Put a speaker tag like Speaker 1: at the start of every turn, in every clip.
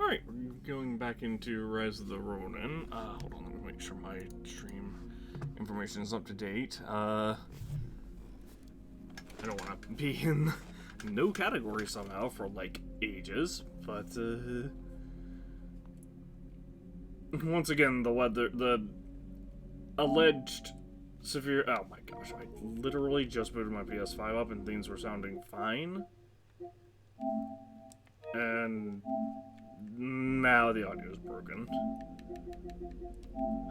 Speaker 1: Alright, we're going back into Rise of the Ronin. Hold on, let me make sure my stream information is up to date. I don't want to be in no category somehow for, like, ages, but, once again, the alleged severe... Oh my gosh, I literally just booted my PS5 up and things were sounding fine. And now the audio is broken.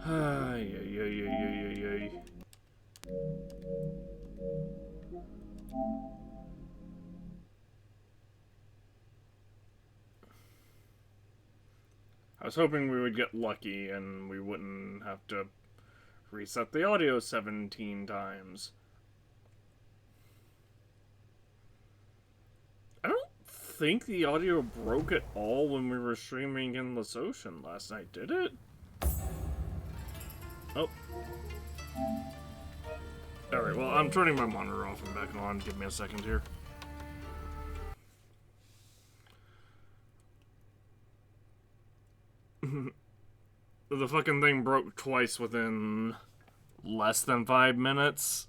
Speaker 1: Ay, ay, ay, ay, ay, ay. I was hoping we would get lucky and we wouldn't have to reset the audio 17 times. I don't think the audio broke at all when we were streaming Endless Ocean last night, did it? Oh. Alright, well, I'm turning my monitor off and back on. Give me a second here. The fucking thing broke twice within less than 5 minutes.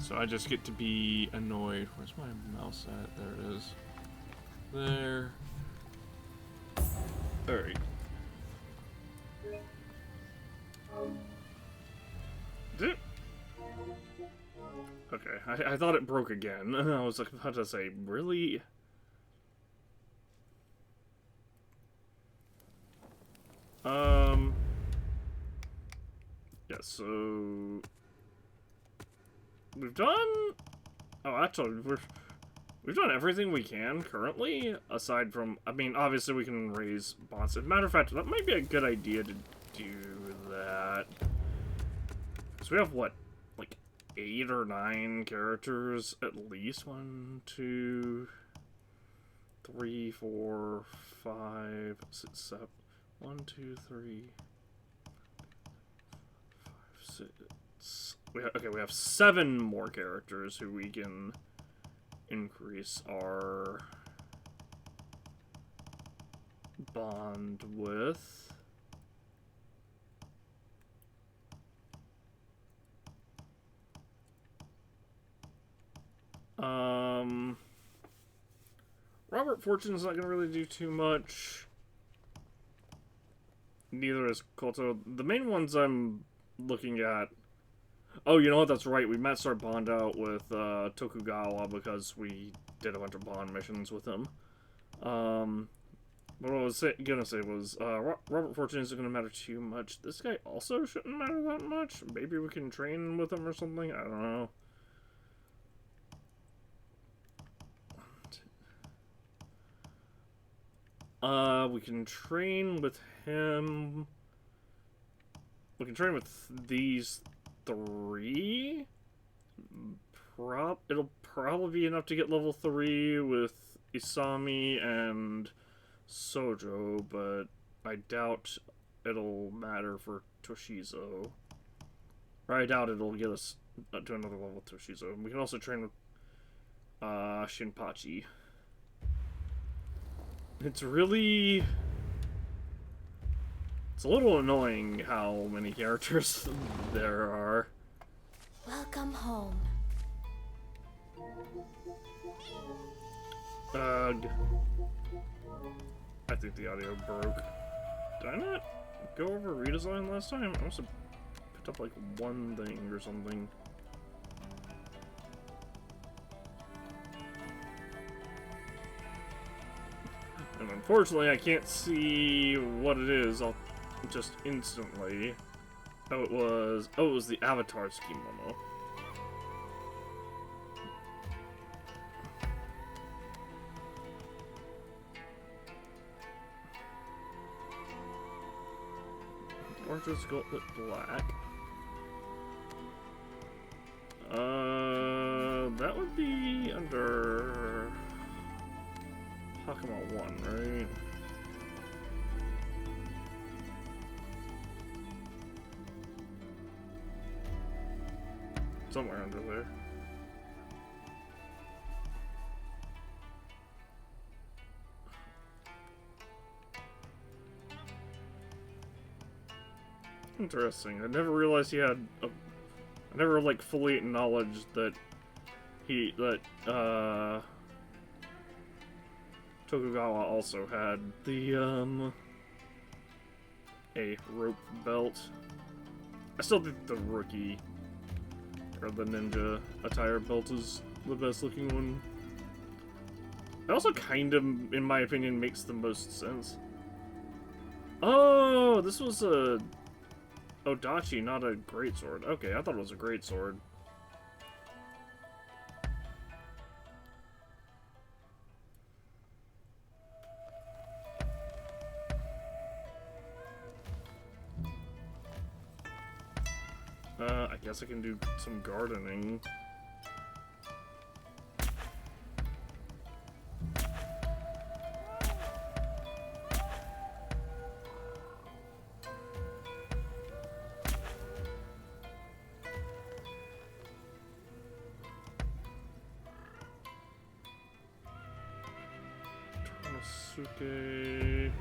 Speaker 1: So I just get to be annoyed. Where's my mouse at? There it is. There. Alright. Did it? Okay, I thought it broke again. I was like, about to say, really? Yeah, so... We've done... Oh, actually, we've done everything we can currently, aside from... I mean, obviously we can raise bonds. As a matter of fact, that might be a good idea to do that. Because we have, what, like 8 or 9 characters at least? 1, 2, 3, 4, 5, 6, 7. 1, 2, 3, 5, 6. We have 7 more characters who we can increase our bond with. Robert Fortune's not gonna really do too much. Neither is Koto. The main ones I'm looking at... Oh, you know what? That's right. We maxed our bond out with Tokugawa because we did a bunch of bond missions with him. What I was gonna say was Robert Fortune isn't gonna matter too much. This guy also shouldn't matter that much. Maybe we can train with him or something. I don't know. We can train with him. We can train with these 3. It'll probably be enough to get level 3 with Isami and Sojo, but I doubt it'll matter for Toshizo. Or I doubt it'll get us to another level with Toshizo. We can also train with Shinpachi. It's really... It's a little annoying how many characters there are.
Speaker 2: Welcome home.
Speaker 1: Ugh. I think the audio broke. Did I not go over redesign last time? I must have picked up like one thing or something. And unfortunately, I can't see what it is. I'll just instantly. Oh, it was the Avatar scheme memo. Or just go with black. That would be under Hakama 1, right? somewhere under there. Interesting. I never realized he had a... I never, like, fully acknowledged that Tokugawa also had the, a rope belt. I still think the rookie, or the ninja attire belt is the best looking one. It also kind of, in my opinion, makes the most sense. Oh, this was a Odachi, not a greatsword. Okay, I thought it was a greatsword. I guess I can do some gardening. Toranosuke.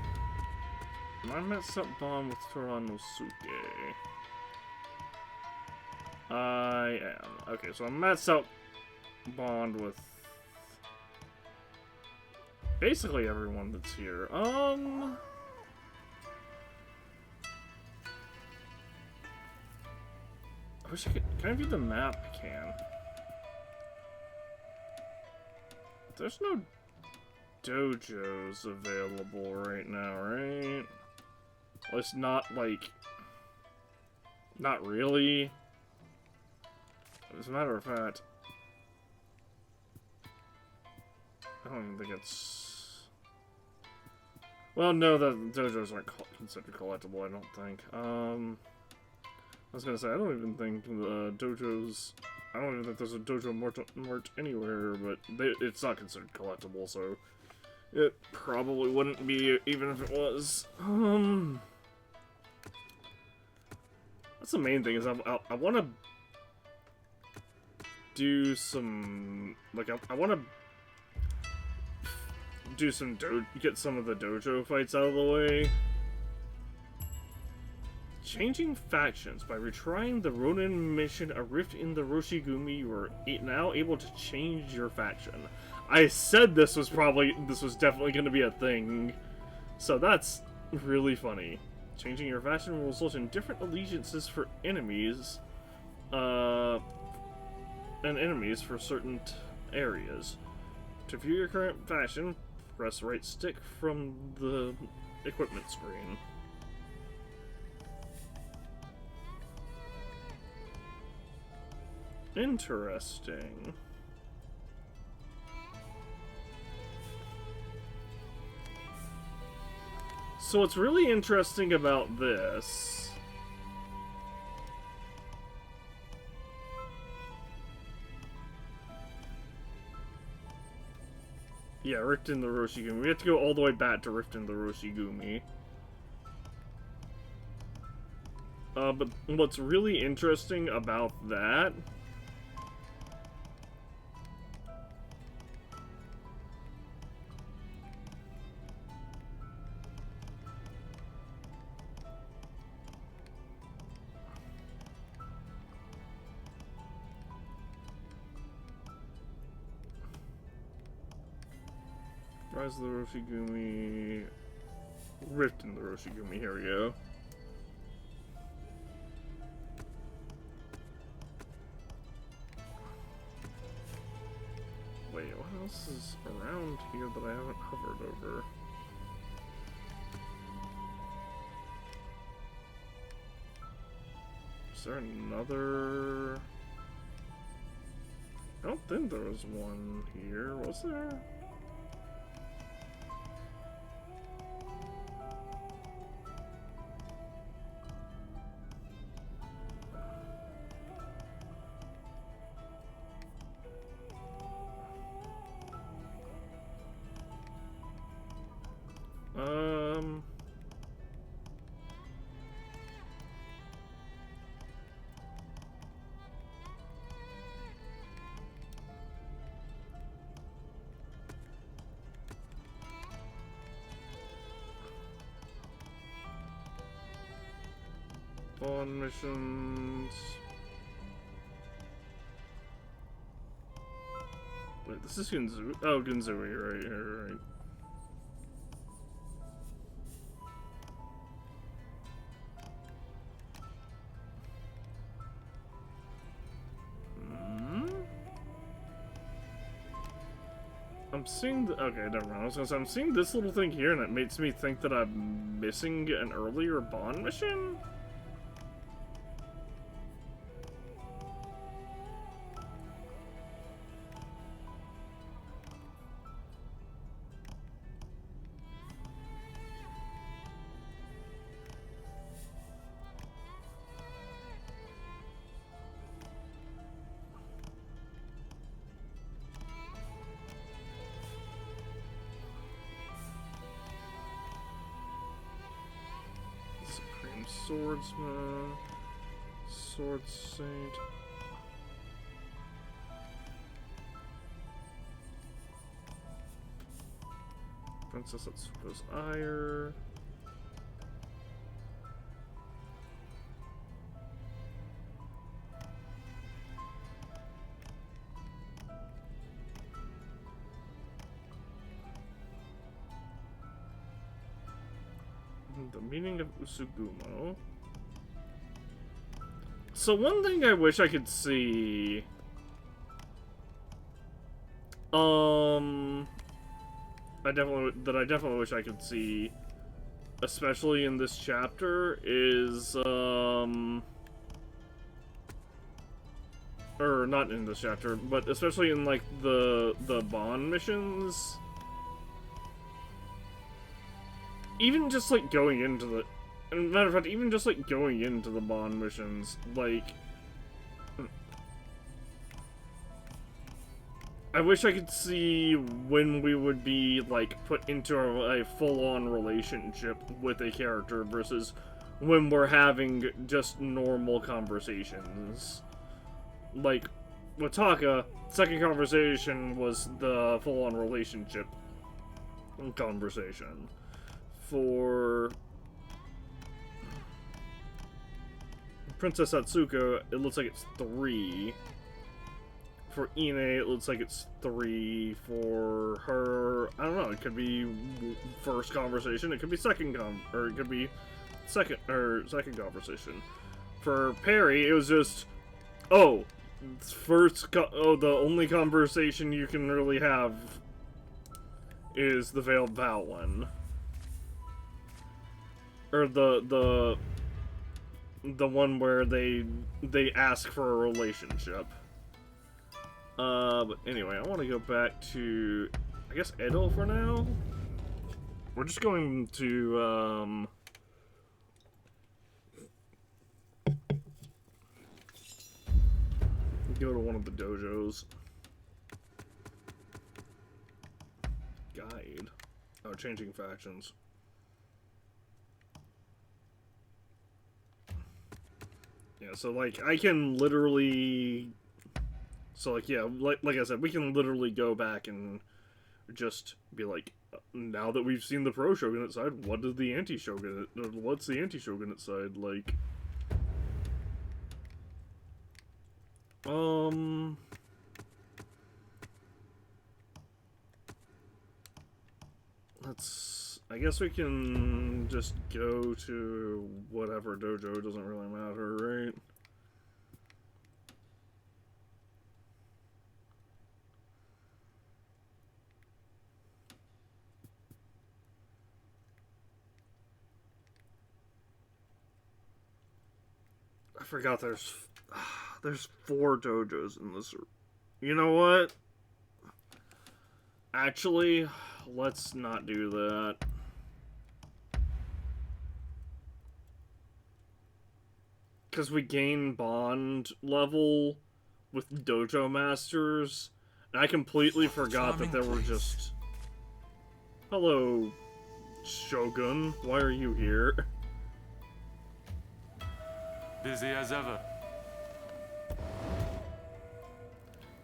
Speaker 1: Am I messed up bond with Toranosuke? I am. Okay, so I'm messed up bond with basically everyone that's here. I wish I could. Can I view the map? I can. There's no dojos available right now, right? Well, it's not like. Not really. As a matter of fact, I don't even think it's... Well, no, the dojos aren't considered collectible, I don't think. I was gonna say, I don't even think the dojos... I don't even think there's a dojo mart anywhere, but it's not considered collectible, so... It probably wouldn't be, even if it was. That's the main thing, is I want to do some, like, I want to do some get some of the dojo fights out of the way. Changing factions. By retrying the Ronin mission, A Rift in the Roshigumi, you are now able to change your faction. I said this was definitely going to be a thing, so that's really funny. Changing your faction will result in different allegiances for enemies, and enemies for certain areas. To view your current faction, press right stick from the equipment screen. Interesting. So what's really interesting about this... Yeah, Rift in the Roshigumi. We have to go all the way back to Rift in the Roshigumi. But what's really interesting about that... Rise of the Roshigumi... Rift in the Roshigumi, here we go. Wait, what else is around here that I haven't hovered over? Is there another... I don't think there was one here, was there? Bond missions. Wait, this is Gunzui. Oh, Gunzui, right here, right. I'm seeing the, okay, never mind. I was gonna say, I'm seeing this little thing here, and it makes me think that I'm missing an earlier Bond mission? Supreme Swordsman, Sword Saint. Princess Atsuko's Ire. The Meaning of Usugumo. So one thing I wish I could see... I definitely wish I could see, especially in this chapter, is, or not in this chapter, but especially in, like, the Bond missions. Even just, like, going into the... And matter of fact, even just, like, going into the Bond missions, like... I wish I could see when we would be, like, put into a full-on relationship with a character versus when we're having just normal conversations. Like, with Taka, second conversation was the full-on relationship conversation. For Princess Atsuko, it looks like it's 3. For Ine, it looks like it's 3. For her, I don't know, it could be first conversation, it could be second or it could be second conversation. For Perry, it was just, oh, the only conversation you can really have is the Veiled Vow one. Or the one where they ask for a relationship. But anyway, I want to go back to, I guess, Edo for now. We're just going to, go to one of the dojos. Guide. Oh, changing factions. Yeah, so, like, I can literally... So, like, yeah, like I said, we can literally go back and just be like, now that we've seen the pro-shogunate side, what is the anti-shogunate? What's the anti-shogunate side like? I guess we can just go to whatever dojo, it doesn't really matter, right? I forgot there's 4 dojos in this. You know what? Actually, let's not do that. Because we gain bond level with dojo masters, and I completely forgot that there were just... Hello, Shogun. Why are you here?
Speaker 3: Busy as ever.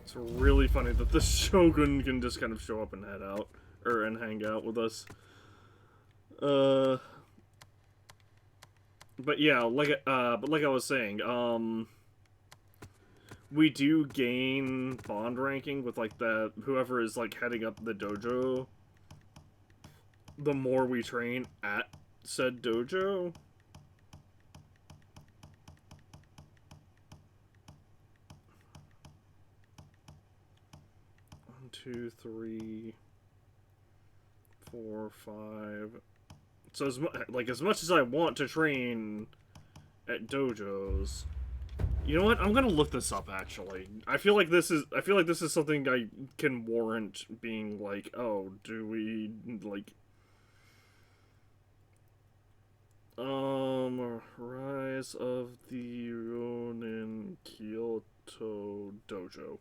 Speaker 1: It's really funny that the Shogun can just kind of show up and head out, and hang out with us. But yeah, like I was saying, we do gain bond ranking with like the whoever is like heading up the dojo. The more we train at said dojo. 1, 2, 3, 4, 5. So as much as I want to train at dojos, you know what? I'm gonna look this up. Actually, I feel like this is something I can warrant being like, oh, do we like, Rise of the Ronin Kyoto Dojo.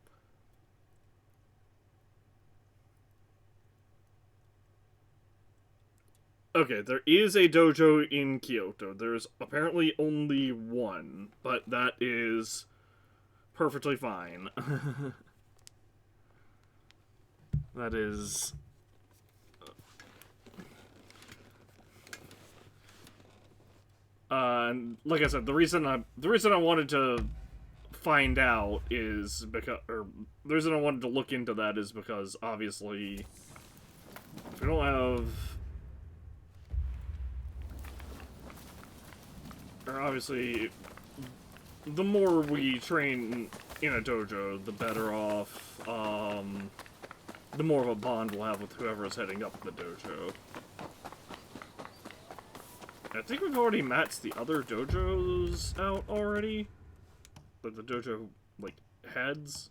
Speaker 1: Okay, there is a dojo in Kyoto. There's apparently only one, but that is perfectly fine. That is... like I said, the reason I wanted to find out is because, or the reason I wanted to look into that is because obviously, if we don't have, or obviously, the more we train in a dojo, the better off, the more of a bond we'll have with whoever is heading up the dojo. I think we've already matched the other dojos out already. Like the dojo, like, heads.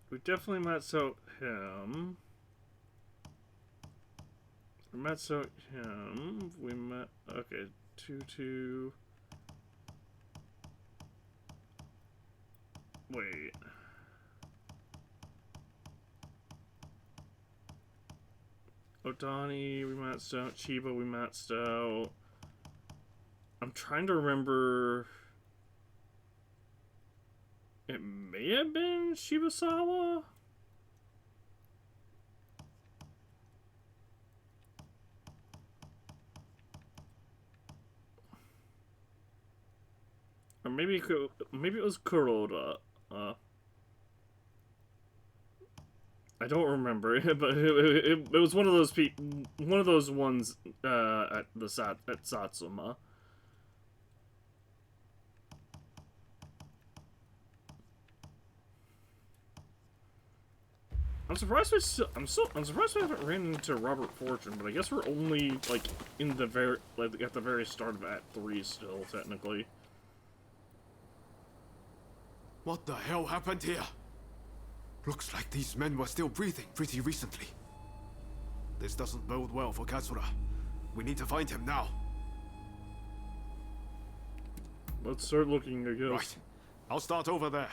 Speaker 1: We definitely matched out him. We met out him. We met. Okay, 2-2. Wait. Odani, we matched out. Chiba, we matched out. I'm trying to remember. It may have been Shibasawa? Or maybe it was Kuroda. I don't remember, but it was one of those one of those ones at Satsuma. I'm surprised I'm surprised we haven't ran into Robert Fortune, but I guess we're only like in the at the very start of Act 3 still, technically.
Speaker 3: What the hell happened here? Looks like these men were still breathing pretty recently. This doesn't bode well for Katsura. We need to find him now.
Speaker 1: Let's start looking, I guess.
Speaker 3: Right. I'll start over there.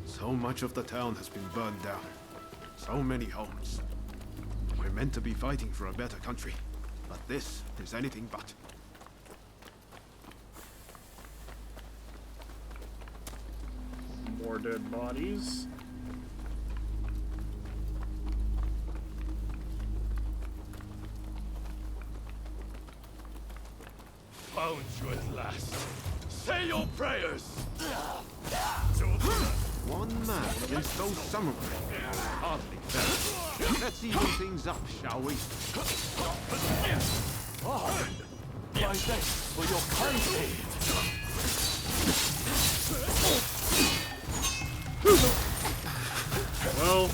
Speaker 3: So much of the town has been burned down. So many homes. We're meant to be fighting for a better country, but this is anything but.
Speaker 1: More dead bodies.
Speaker 4: Found you at last. Say your prayers.
Speaker 3: One man against those samurai. Hardly fair. Let's even things up, shall we?
Speaker 4: Oh, my thanks for your kind aid.
Speaker 1: Well,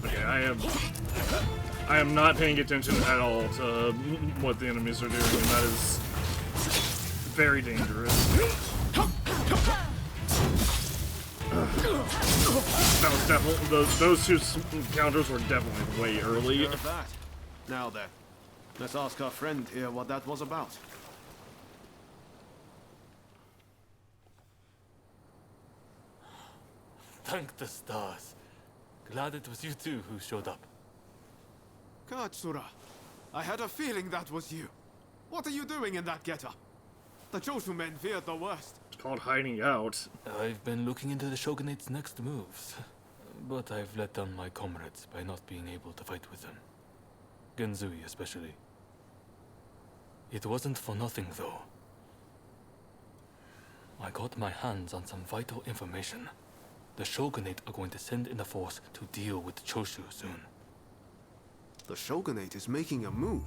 Speaker 1: okay, I am not paying attention at all to what the enemies are doing, and that is very dangerous. That was definitely those two encounters were definitely way early.
Speaker 3: Heard that. Now then, let's ask our friend here what that was about.
Speaker 4: Thank the stars. Glad it was you two who showed up.
Speaker 3: Katsura, I had a feeling that was you. What are you doing in that getup? The Choshu men feared the worst.
Speaker 1: It's called hiding out.
Speaker 4: I've been looking into the Shogunate's next moves, but I've let down my comrades by not being able to fight with them. Genzui especially. It wasn't for nothing though. I got my hands on some vital information. The Shogunate are going to send in a force to deal with the Choshu soon.
Speaker 3: The Shogunate is making a move.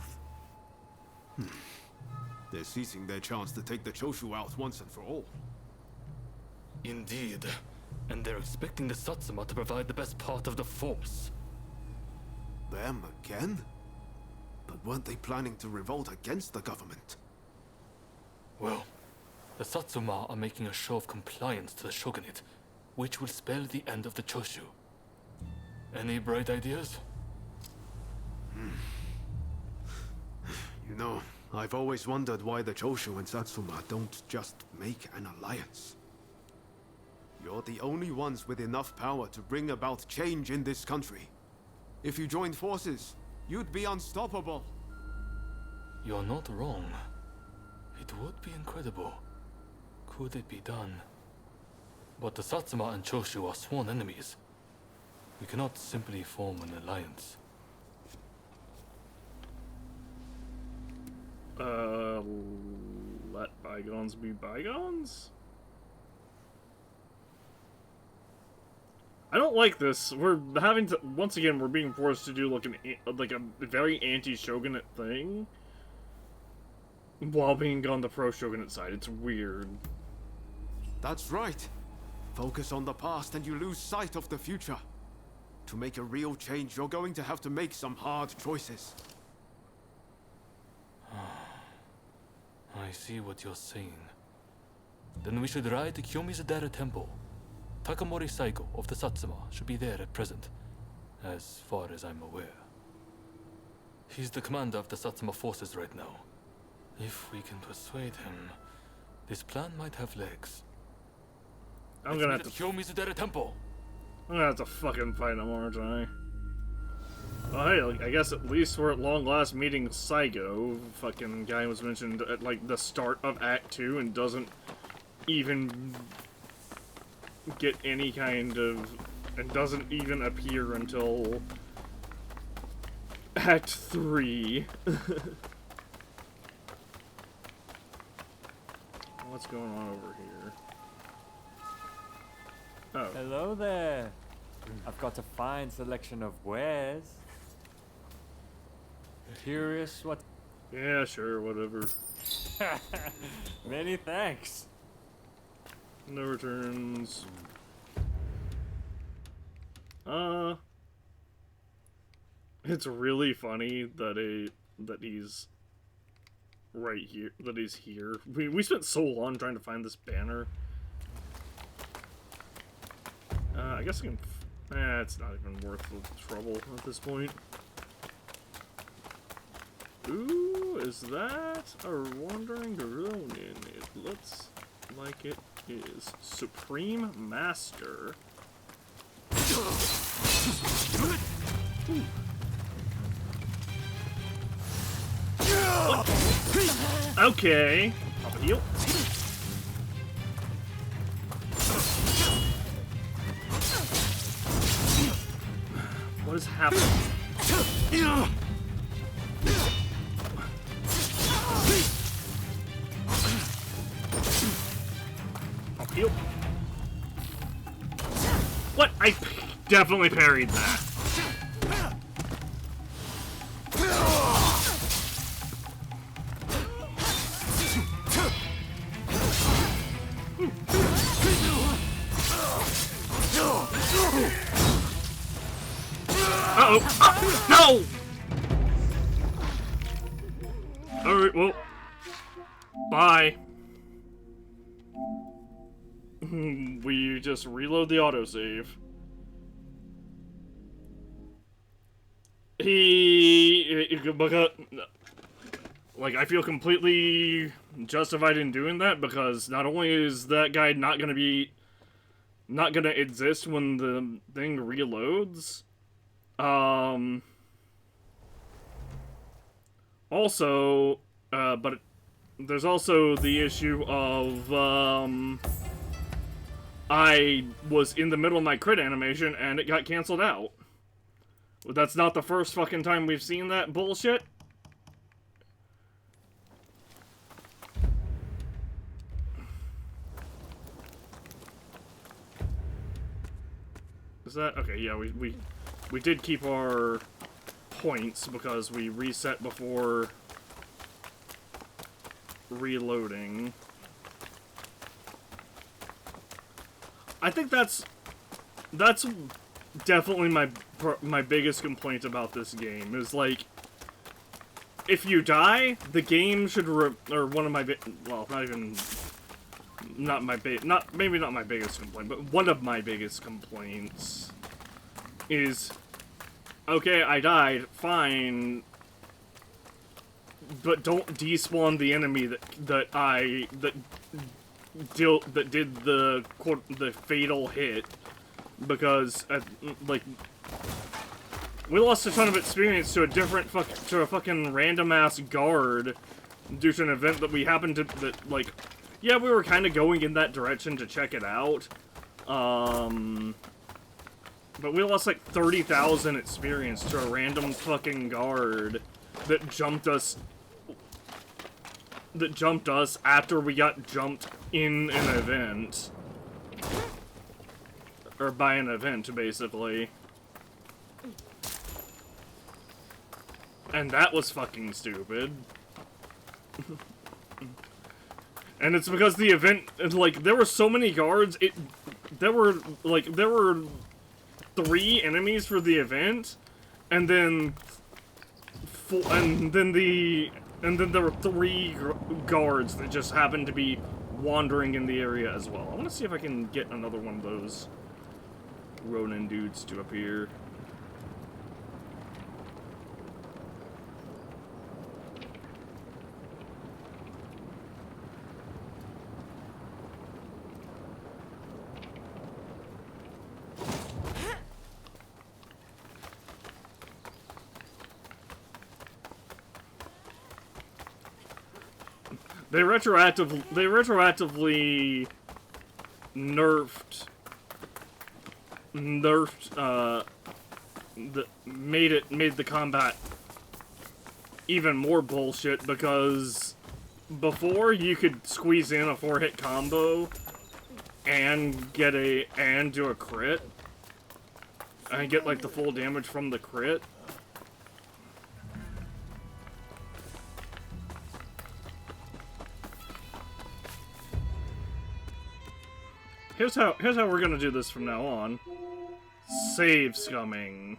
Speaker 3: They're seizing their chance to take the Choshu out once and for all.
Speaker 4: Indeed. And they're expecting the Satsuma to provide the best part of the force.
Speaker 3: Them again? But weren't they planning to revolt against the government?
Speaker 4: Well, the Satsuma are making a show of compliance to the Shogunate, which will spell the end of the Choshu. Any bright ideas?
Speaker 3: You know, I've always wondered why the Choshu and Satsuma don't just make an alliance. You're the only ones with enough power to bring about change in this country. If you joined forces, you'd be unstoppable.
Speaker 4: You're not wrong. It would be incredible. Could it be done? But the Satsuma and Choshu are sworn enemies. We cannot simply form an alliance.
Speaker 1: Let bygones be bygones? I don't like this. We're having to, once again, we're being forced to do like a very anti-shogunate thing while being on the pro-shogunate side. It's weird.
Speaker 3: That's right. Focus on the past and you lose sight of the future. To make a real change, you're going to have to make some hard choices.
Speaker 4: I see what you're saying. Then we should ride to Kyomizudera Temple. Takamori Saigo of the Satsuma should be there at present, as far as I'm aware. He's the commander of the Satsuma forces right now. If we can persuade him, this plan might have legs.
Speaker 1: I'm gonna have to
Speaker 4: Kyomizudera Temple.
Speaker 1: I'm gonna have to fucking fight him, aren't I? Oh, hey, like, I guess at least we're at long last meeting Saigo. Fucking guy was mentioned at, like, the start of Act 2 and doesn't even get any kind of... and doesn't even appear until Act 3. What's going on over here? Oh.
Speaker 5: Hello there. I've got a fine selection of wares. Curious what...
Speaker 1: Yeah, sure, whatever.
Speaker 5: Many thanks.
Speaker 1: No returns. It's really funny that he's right here. That he's here. We spent so long trying to find this banner. I guess I can. It's not even worth the trouble at this point. Ooh, is that a wandering Ronin? It looks like it is. Supreme Master. Okay. I'll heal. What is happening? I'll heal. What? I definitely parried that. Uh-oh. No! Alright, well. Bye. we just reload the autosave. Because, like, I feel completely justified in doing that because not only is that guy not gonna exist when the thing reloads, also, but there's also the issue of, I was in the middle of my crit animation and it got canceled out. That's not the first fucking time we've seen that bullshit. Is that okay? Yeah, we did keep our points because we reset before reloading. I think that's definitely my biggest complaint about this game is, like, if you die, the game should or one of my well, maybe not my biggest complaint, but one of my biggest complaints is, okay, I died, fine, but don't despawn the enemy that did the fatal hit, because like, we lost a ton of experience to a fucking random ass guard due to an event that we happened to like, yeah, we were kind of going in that direction to check it out, but we lost like 30,000 experience to a random fucking guard that jumped us after we got jumped in an event. Or by an event, basically. And that was fucking stupid. And it's because the event, like, there were so many guards, there were 3 enemies for the event, and then there were 3 guards that just happened to be wandering in the area as well. I want to see if I can get another one of those Ronin dudes to appear. They retroactively nerfed made the combat even more bullshit, because before you could squeeze in a 4-hit combo and do a crit and get like the full damage from the crit. Here's how we're gonna do this from now on. Save scumming.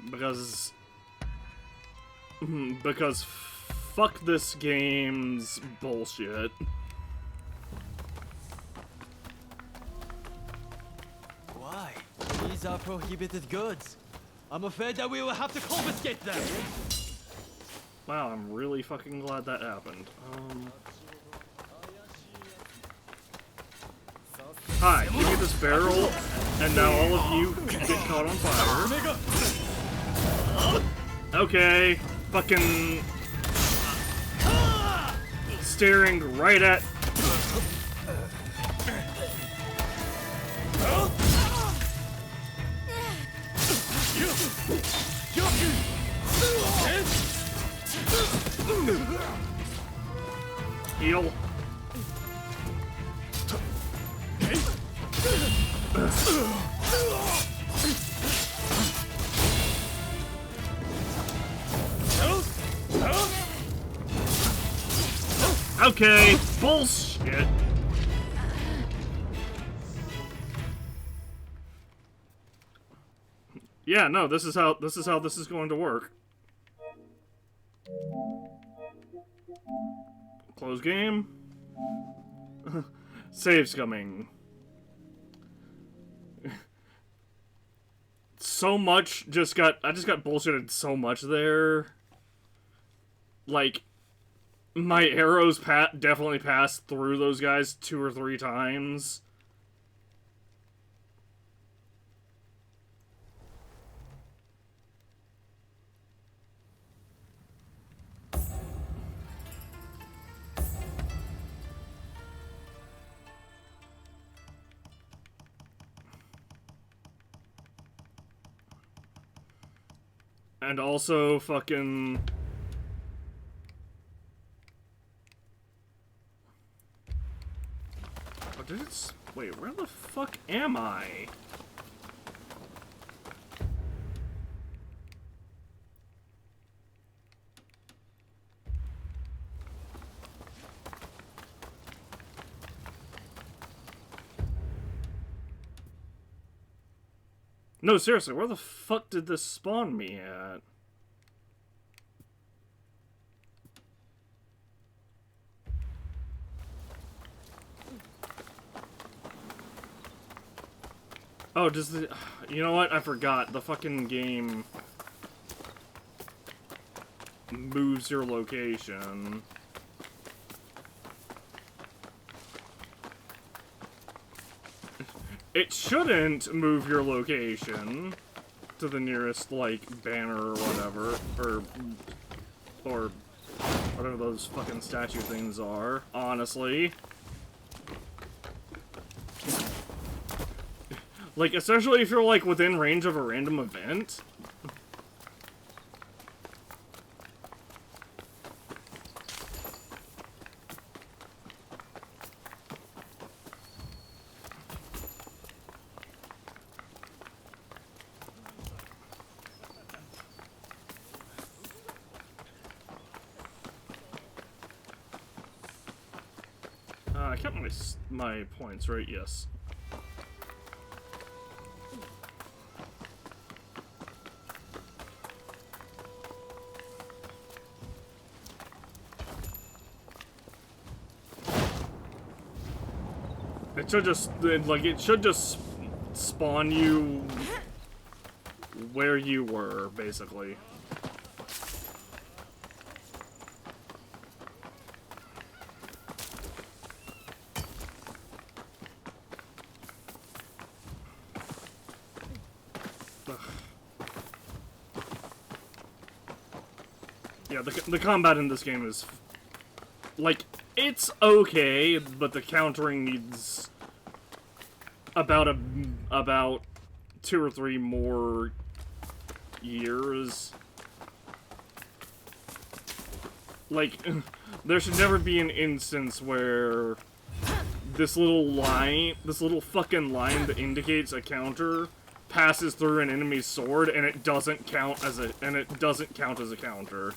Speaker 1: Because fuck this game's bullshit.
Speaker 6: Why? These are prohibited goods. I'm afraid that we will have to confiscate them.
Speaker 1: Wow, I'm really fucking glad that happened. Hi, give me this barrel, and now all of you get caught on fire. Okay, fucking staring right at. Heal. Okay, bullshit. Yeah, no, this is how this is going to work. Close game. Saves coming. So much I just got bullshitted so much there. Like, my arrows definitely passed through those guys 2 or 3 times. And also fucking... Oh, did it... Wait, where the fuck am I? No, seriously, where the fuck did this spawn me at? Oh, does the... You know what? I forgot. The fucking game moves your location. It shouldn't move your location to the nearest, like, banner or whatever. Or whatever those fucking statue things are, honestly. Like, especially if you're, like, within range of a random event. I kept my points, right? Yes. It should just, like, it should just spawn you where you were, basically. Yeah, the combat in this game is, like, it's okay, but the countering needs about 2 or 3 more years. Like, there should never be an instance where this little fucking line that indicates a counter passes through an enemy's sword and it doesn't count as a counter.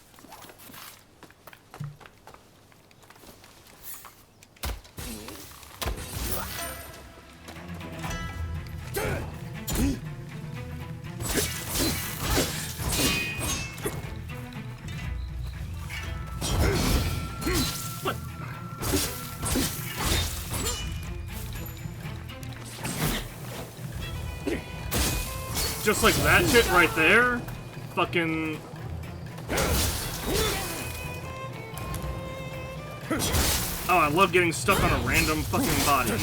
Speaker 1: Just like that shit right there, fucking... Oh, I love getting stuck on a random fucking body.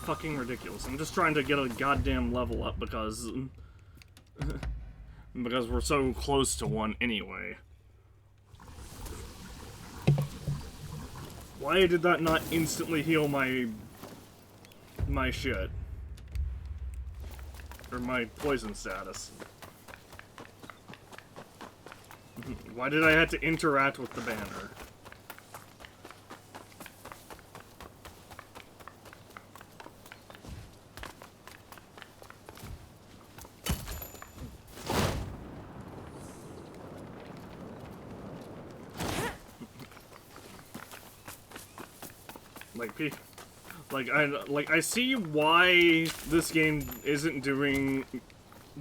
Speaker 1: Fucking ridiculous. I'm just trying to get a goddamn level up because because we're so close to one anyway. Why did that not instantly heal my shit? Or my poison status? Why did I have to interact with the banner? I see why this game isn't doing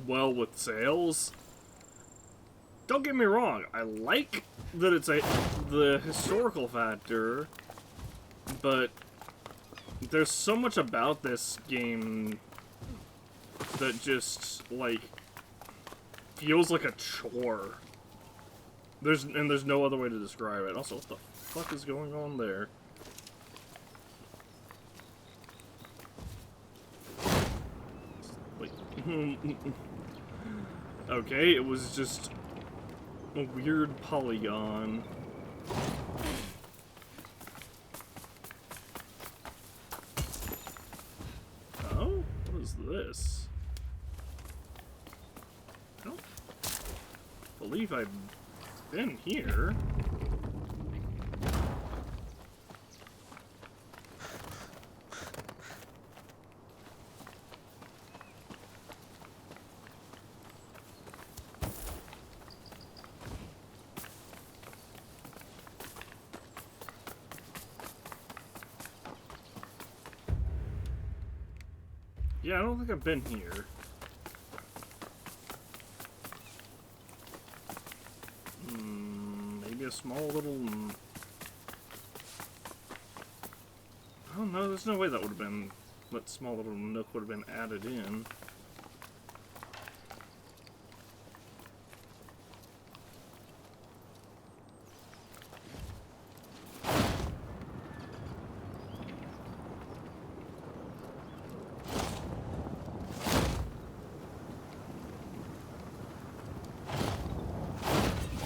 Speaker 1: well with sales. Don't get me wrong, I like that it's the historical factor, but there's so much about this game that just, like, feels like a chore. There's no other way to describe it. Also, what the fuck is going on there? Wait. Okay, it was just a weird polygon. Oh? What is this? I don't believe I've been here. Yeah, I don't think I've been here. Maybe a small little... Oh no, there's no way that would have been... That small little nook would have been added in.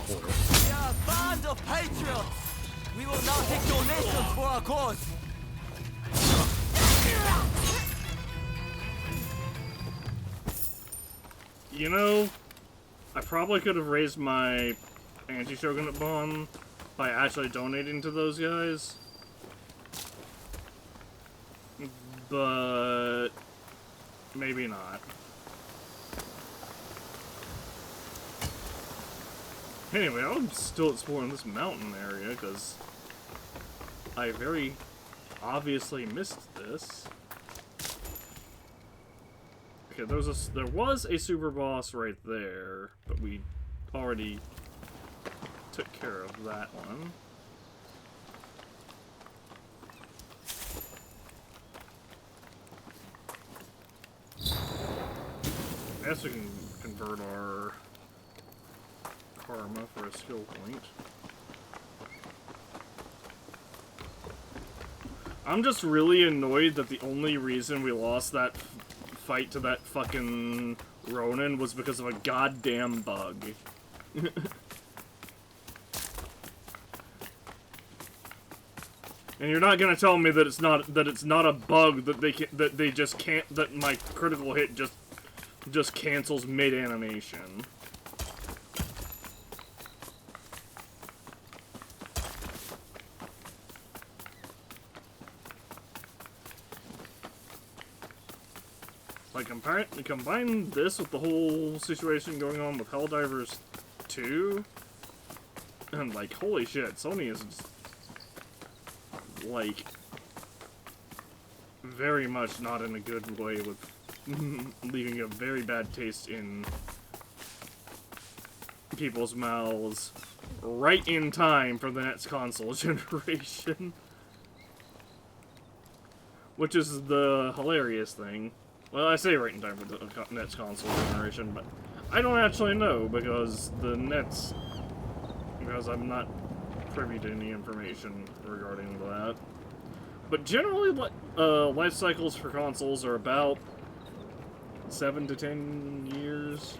Speaker 6: We are a band of patriots! We will not take donations for our cause!
Speaker 1: You know, I probably could have raised my anti-shogunate bond by actually donating to those guys. But maybe not. Anyway, I'm still exploring this mountain area because I very obviously missed this. Okay, there was a super boss right there, but we already took care of that one. I guess we can convert our karma for a skill point. I'm just really annoyed that the only reason we lost that fight to that fucking Ronin was because of a goddamn bug. And you're not gonna tell me that it's not a bug that they just can't, that my critical hit just cancels mid animation. Like, combine this with the whole situation going on with Helldivers 2, and, like, holy shit, Sony is just, like, very much not in a good way with leaving a very bad taste in people's mouths right in time for the next console generation. Which is the hilarious thing. Well, I say right in time for the next console generation, but I don't actually know because because I'm not privy to any information regarding that. But generally, life cycles for consoles are about 7 to 10 years.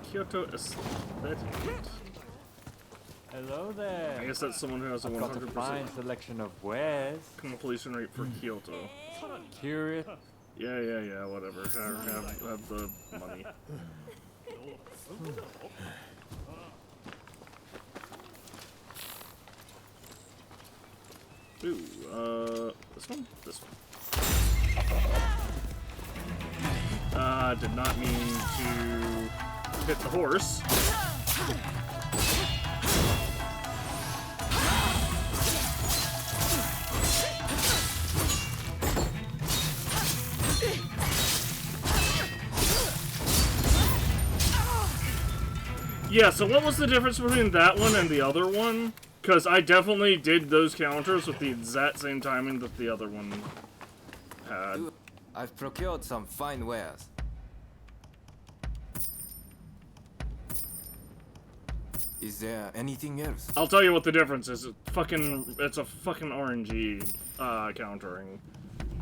Speaker 1: Kyoto aesthetic.
Speaker 5: Hello there.
Speaker 1: I guess that's someone who has a
Speaker 5: I've got a
Speaker 1: 100%
Speaker 5: fine selection of wares.
Speaker 1: completion rate for Kyoto.
Speaker 5: Curious.
Speaker 1: Yeah, whatever. Have the money. Ooh, this one? This one. Did not mean to hit the horse. Yeah, so what was the difference between that one and the other one? Because I definitely did those counters with the exact same timing that the other one had.
Speaker 7: I've procured some fine wares. Is there anything else?
Speaker 1: I'll tell you what the difference is. It's a fucking RNG countering.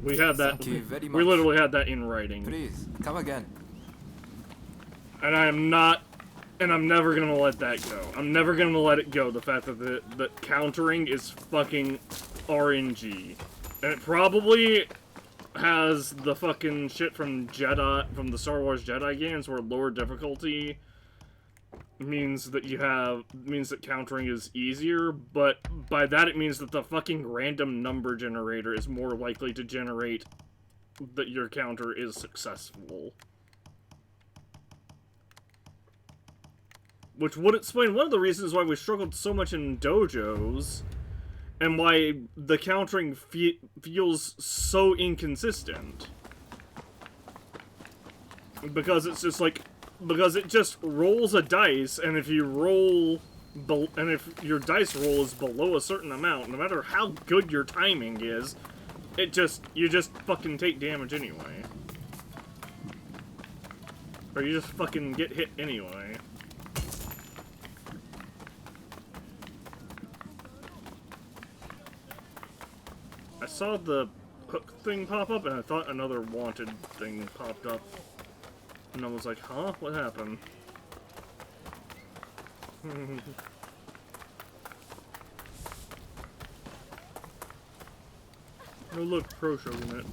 Speaker 1: We had that.
Speaker 7: Thank you very
Speaker 1: We
Speaker 7: much.
Speaker 1: literally had that in writing.
Speaker 7: Please, come again.
Speaker 1: And I am not, and I'm never gonna let that go. I'm never gonna let it go. The fact that the countering is fucking RNG, and it probably has the fucking shit from the Star Wars Jedi games, where lower difficulty means that countering is easier, but by that it means that the fucking random number generator is more likely to generate that your counter is successful. Which would explain one of the reasons why we struggled so much in dojos, and why the countering feels so inconsistent. Because it's just like, because it just rolls a dice, and if you roll, and if your dice roll is below a certain amount, no matter how good your timing is, you just fucking take damage anyway. Or you just fucking get hit anyway. I saw the hook thing pop up, and I thought another wanted thing popped up. And I was like, huh? What happened? Oh look, Pro Shogun it.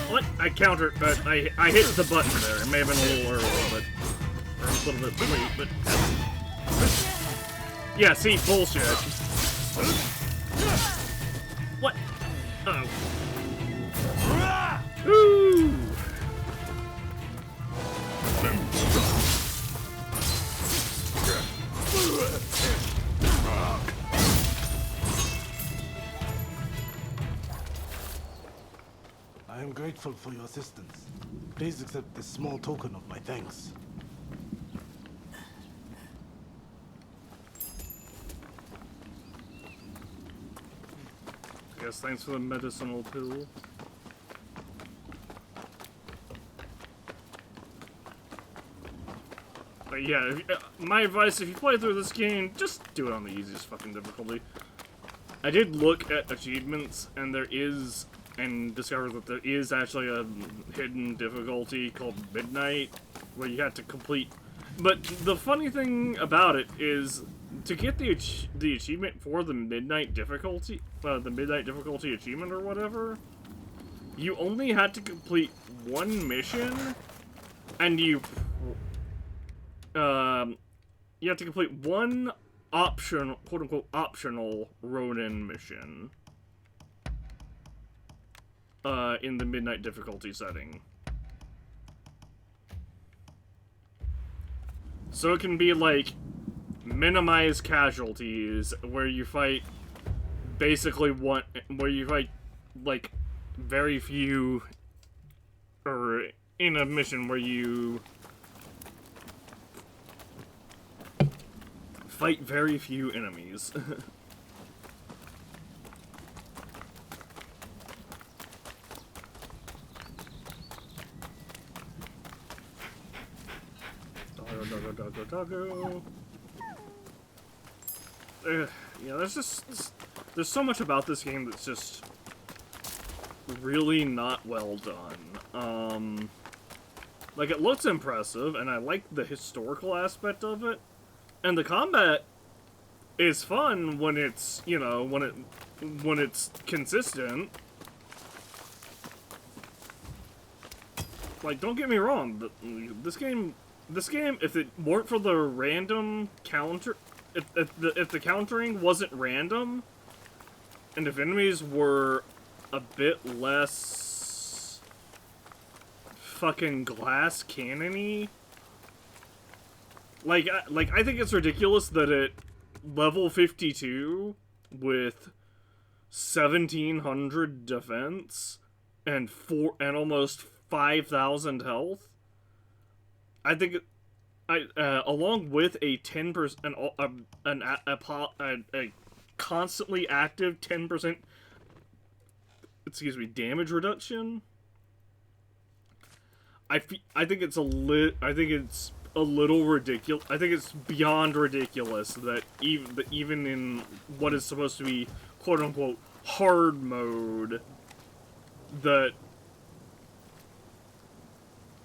Speaker 1: What? I countered, but I hit the button there. It may have been a little early, but or a little bit late, but yeah. See, bullshit. What? Uh oh. Ooh.
Speaker 8: I am grateful for your assistance. Please accept this small token of my thanks.
Speaker 1: I guess thanks for the medicinal pill. But yeah, my advice, if you play through this game, just do it on the easiest fucking difficulty. I did look at achievements, and discovered that there is actually a hidden difficulty called Midnight, where you have to complete. But the funny thing about it is, to get the achievement for the Midnight difficulty achievement or whatever, you only had to complete one mission, and you have to complete one optional, quote-unquote, optional Ronin mission. In the Midnight difficulty setting. So it can be like minimize casualties, where you fight like very few, or in a mission where you fight very few enemies. Doggo. Yeah, there's so much about this game that's just really not well done. Like, it looks impressive, and I like the historical aspect of it. And the combat is fun when it's, you know, when it's consistent. Like, don't get me wrong, this game, if it weren't for the random counter, if the countering wasn't random, and if enemies were a bit less fucking glass cannon-y, like I think it's ridiculous that at level 52 with 1700 defense and almost 5,000 health, I think along with a 10% a constantly active 10% damage reduction, I think it's a little ridiculous. I think it's beyond ridiculous that even in what is supposed to be quote unquote hard mode, that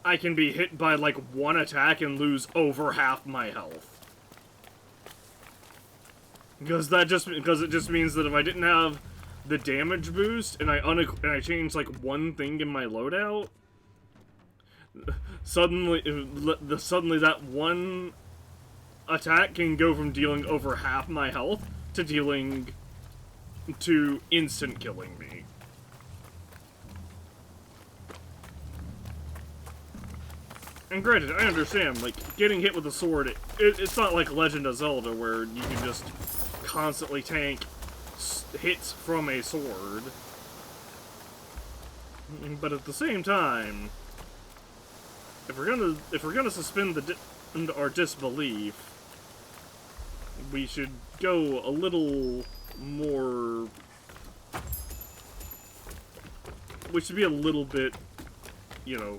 Speaker 1: I can be hit by like one attack and lose over half my health. Because it just means that if I didn't have the damage boost and I changed like one thing in my loadout, suddenly that one attack can go from dealing over half my health to instant killing me. And granted, I understand, like, getting hit with a sword, it's not like Legend of Zelda where you can just constantly tank hits from a sword. But at the same time, if we're gonna suspend our disbelief, we should go a little more. We should be a little bit, you know.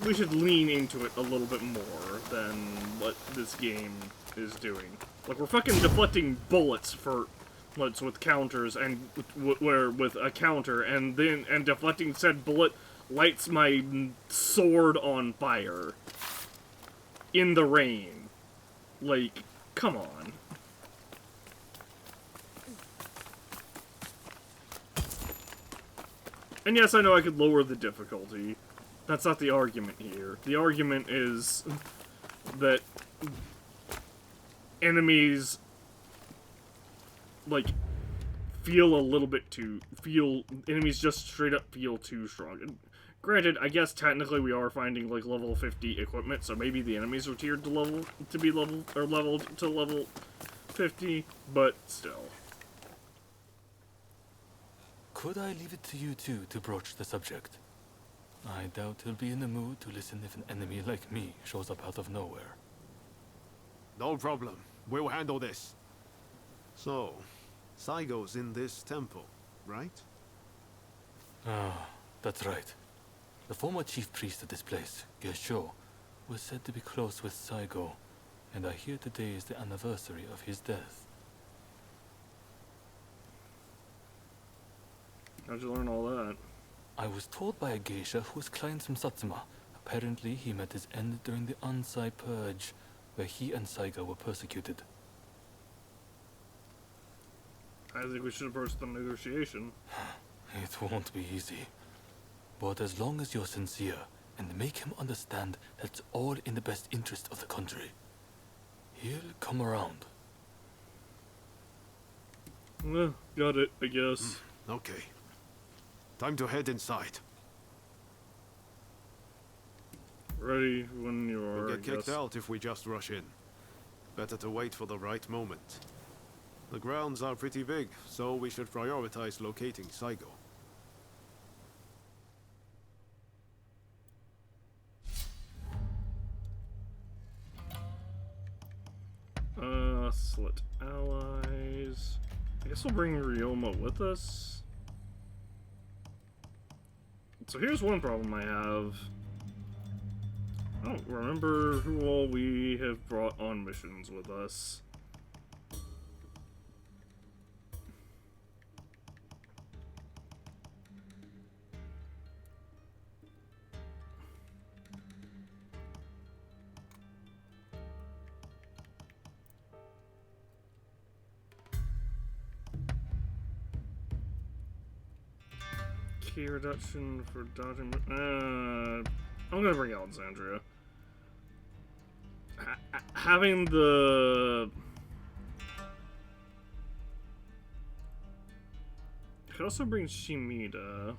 Speaker 1: We should lean into it a little bit more than what this game is doing. Like, we're fucking deflecting bullets with counters, and with a counter, and deflecting said bullet lights my sword on fire in the rain. Like, come on. And yes, I know I could lower the difficulty. That's not the argument here. The argument is that enemies, like, enemies just straight up feel too strong. And granted, I guess technically we are finding, like, level 50 equipment, so maybe the enemies are tiered to leveled to level 50, but still.
Speaker 4: Could I leave it to you two to broach the subject? I doubt he'll be in the mood to listen if an enemy like me shows up out of nowhere.
Speaker 3: No problem. We'll handle this. So, Saigo's in this temple, right?
Speaker 4: Ah, that's right. The former chief priest of this place, Gesho, was said to be close with Saigo, and I hear today is the anniversary of his death.
Speaker 1: How'd you learn all that?
Speaker 4: I was told by a geisha who was client from Satsuma. Apparently, he met his end during the Ansai Purge, where he and Saigo were persecuted.
Speaker 1: I think we should approach the negotiation.
Speaker 4: It won't be easy. But as long as you're sincere, and make him understand that's all in the best interest of the country, he'll come around.
Speaker 1: Got it, I guess.
Speaker 3: Okay. Time to head inside.
Speaker 1: Ready when you are,
Speaker 3: We'll get kicked
Speaker 1: yes.
Speaker 3: out if we just rush in. Better to wait for the right moment. The grounds are pretty big, so we should prioritize locating Saigo.
Speaker 1: Select allies. I guess we'll bring Ryoma with us. So here's one problem I have. I don't remember who all we have brought on missions with us. key reduction for dodging. I'm gonna bring Alexandria. Having the. I could also bring Shimida.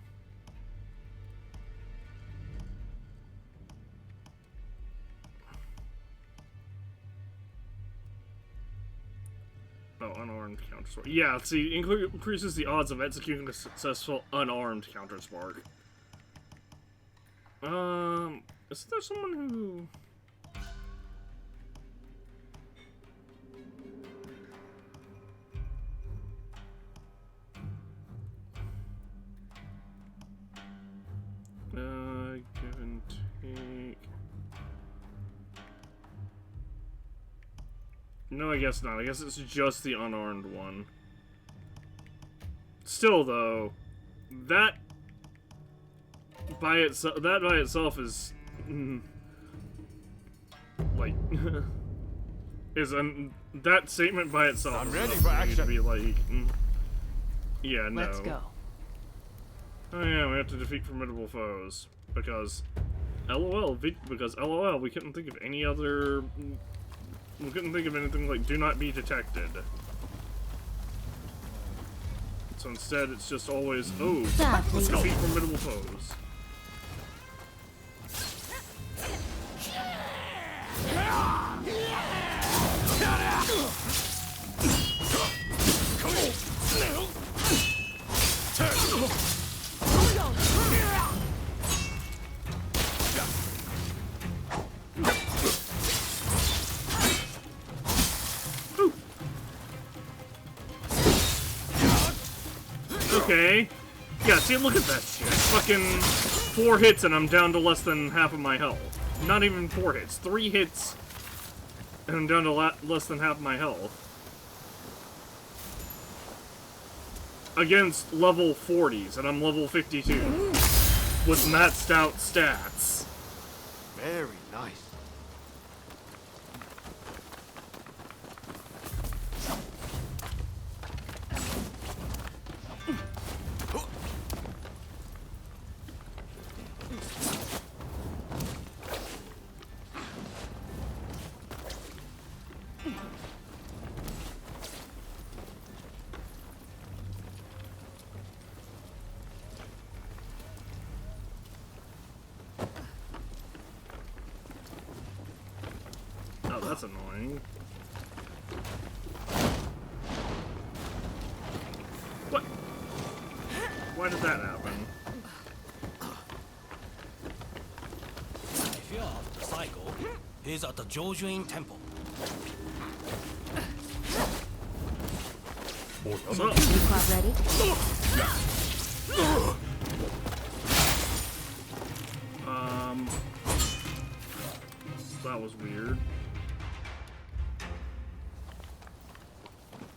Speaker 1: Oh, unarmed counter spark. Yeah, see, increases the odds of executing a successful unarmed counter spark. Is there someone who? Give and take. No, I guess not. I guess it's just the unarmed one. Still, though, that by itself is like that statement by itself.
Speaker 6: I'm
Speaker 1: is
Speaker 6: ready
Speaker 1: enough
Speaker 6: for
Speaker 1: me
Speaker 6: action.
Speaker 1: To be like, yeah, no.
Speaker 2: Let's go.
Speaker 1: Oh yeah, we have to defeat formidable foes because, LOL. Because LOL, we couldn't think of any other. We couldn't think of anything like "do not be detected." So instead, it's just always, oh, let's defeat formidable foes. Okay. Yeah, see, look at that shit. Fucking 4 hits and I'm down to less than half of my health. Not even 4 hits. 3 hits and I'm down to less than half my health. Against level 40s, and I'm level 52. With maxed out stats.
Speaker 3: Very nice.
Speaker 1: Oh, that's annoying. What? Why did that happen?
Speaker 6: If you're after Cycle, he's at the Jojuin Temple.
Speaker 1: What's up?
Speaker 2: You quite ready?
Speaker 1: That was weird.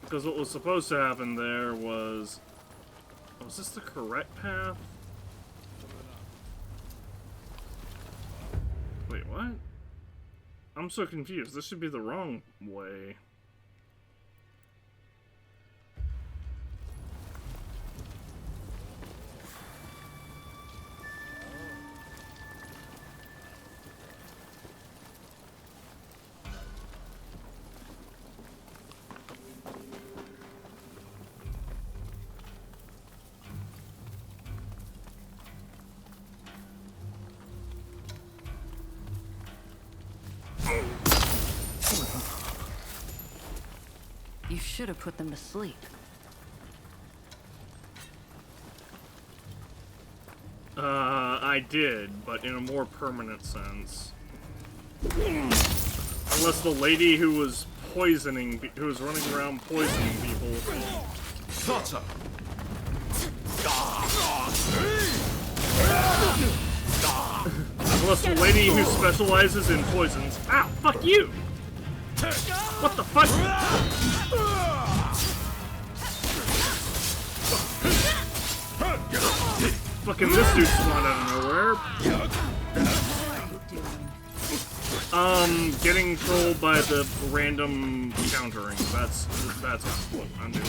Speaker 1: Because what was supposed to happen there was... Was this the correct path? Wait, what? I'm so confused. This should be the wrong way.
Speaker 2: You should have put them to sleep.
Speaker 1: I did, but in a more permanent sense. Unless the lady who was poisoning, who was running around poisoning people.
Speaker 3: Gotcha.
Speaker 1: Unless the lady who specializes in poisons. Ow, fuck you! What the fuck? Fucking this dude spawned out of nowhere. Getting trolled by the random countering. That's what I'm doing.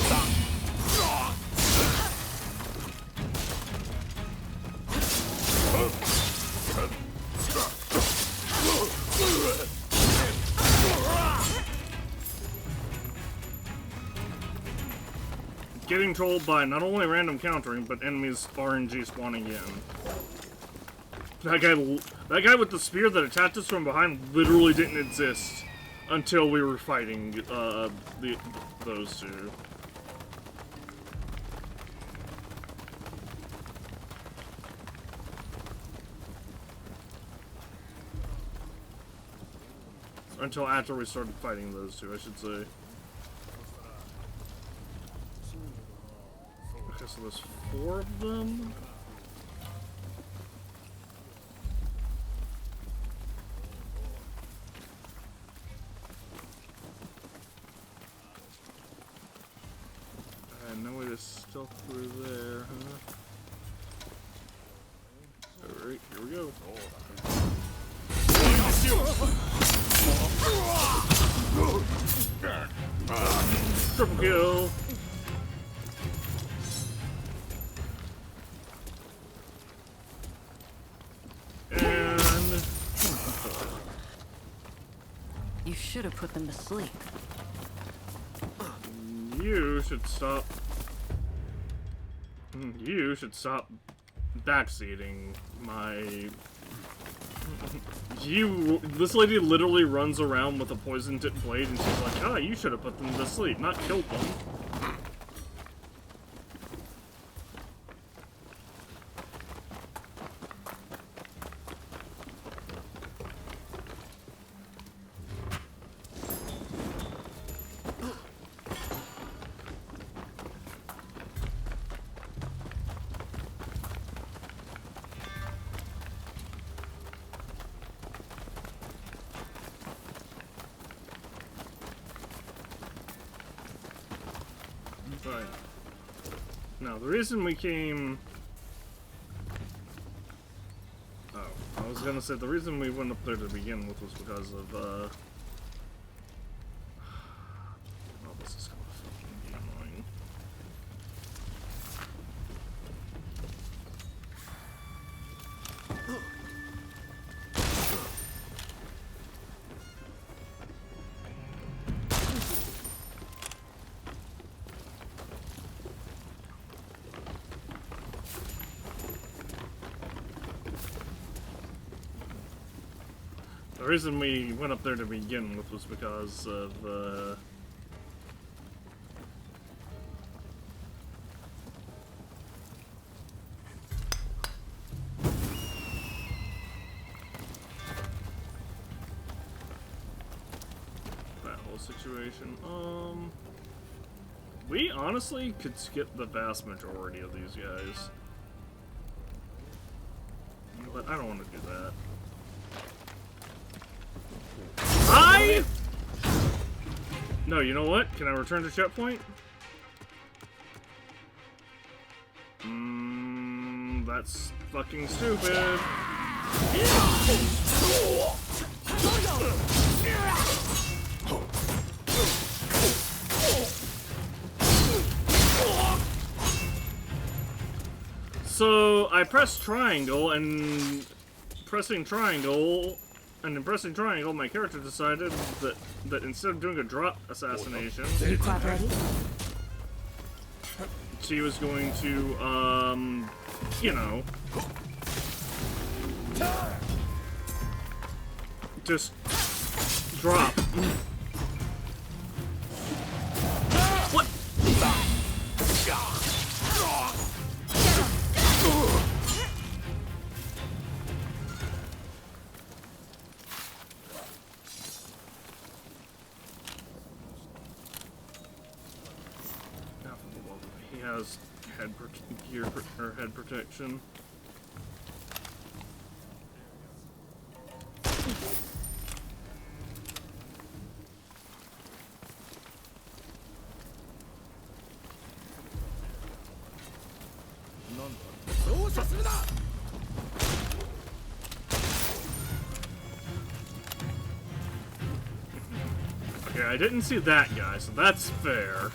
Speaker 1: getting trolled by not only random countering, but enemies RNG spawning in. That guy with the spear that attacked us from behind literally didn't exist until we were fighting those two. Until after we started fighting those two, I should say. Okay, so there's 4 of them. And no way to stealth through there, huh? Alright, here we go. Triple kill. And
Speaker 2: You should have put them to sleep.
Speaker 1: you should stop. You should stop backseating my. This lady literally runs around with a poison-tipped blade, and she's like, "Ah, you should have put them to sleep, not killed them." Right. Now, the reason we came... Oh, I was gonna say, the reason we went up there to begin with was because of, Oh, this is gonna fucking be annoying. The reason we went up there to begin with was because of, that whole situation. We honestly could skip the vast majority of these guys. But I don't want to do that. No, you know what? Can I return to checkpoint? That's fucking stupid. So I pressed triangle, and pressing triangle. And in pressing triangle, my character decided that instead of doing a drop assassination, she was going to, you know, just drop. What? He has head protection. Okay, I didn't see that guy, so that's fair.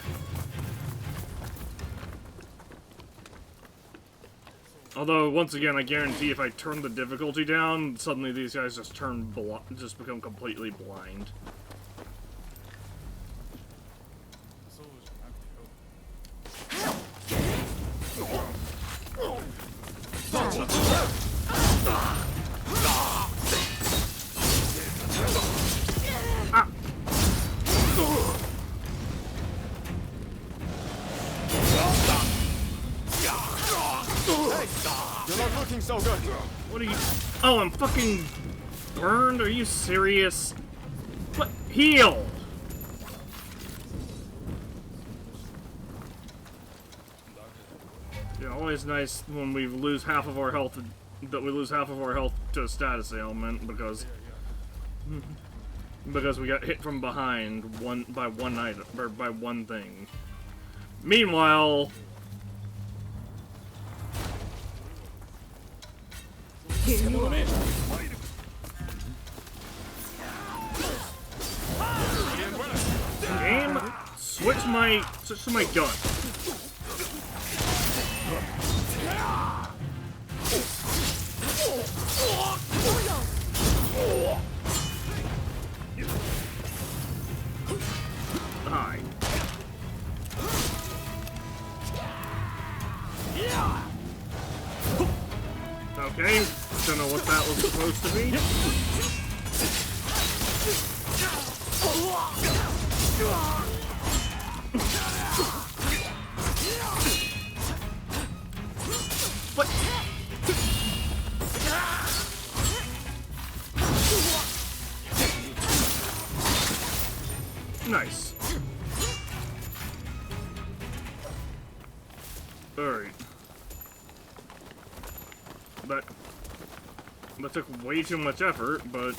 Speaker 1: Although, once again, I guarantee if I turn the difficulty down, suddenly these guys just just become completely blind.
Speaker 3: You're not looking so good.
Speaker 1: What are you? Oh, I'm fucking burned? Are you serious? What? Heal! Yeah, always nice when we lose half of our health, that we lose half of our health to a status ailment because we got hit from behind by one item or by one thing. Meanwhile, game, switch to my gun. Hi. Okay, don't know what that was supposed to be. What? Nice. Alright. That took way too much effort, but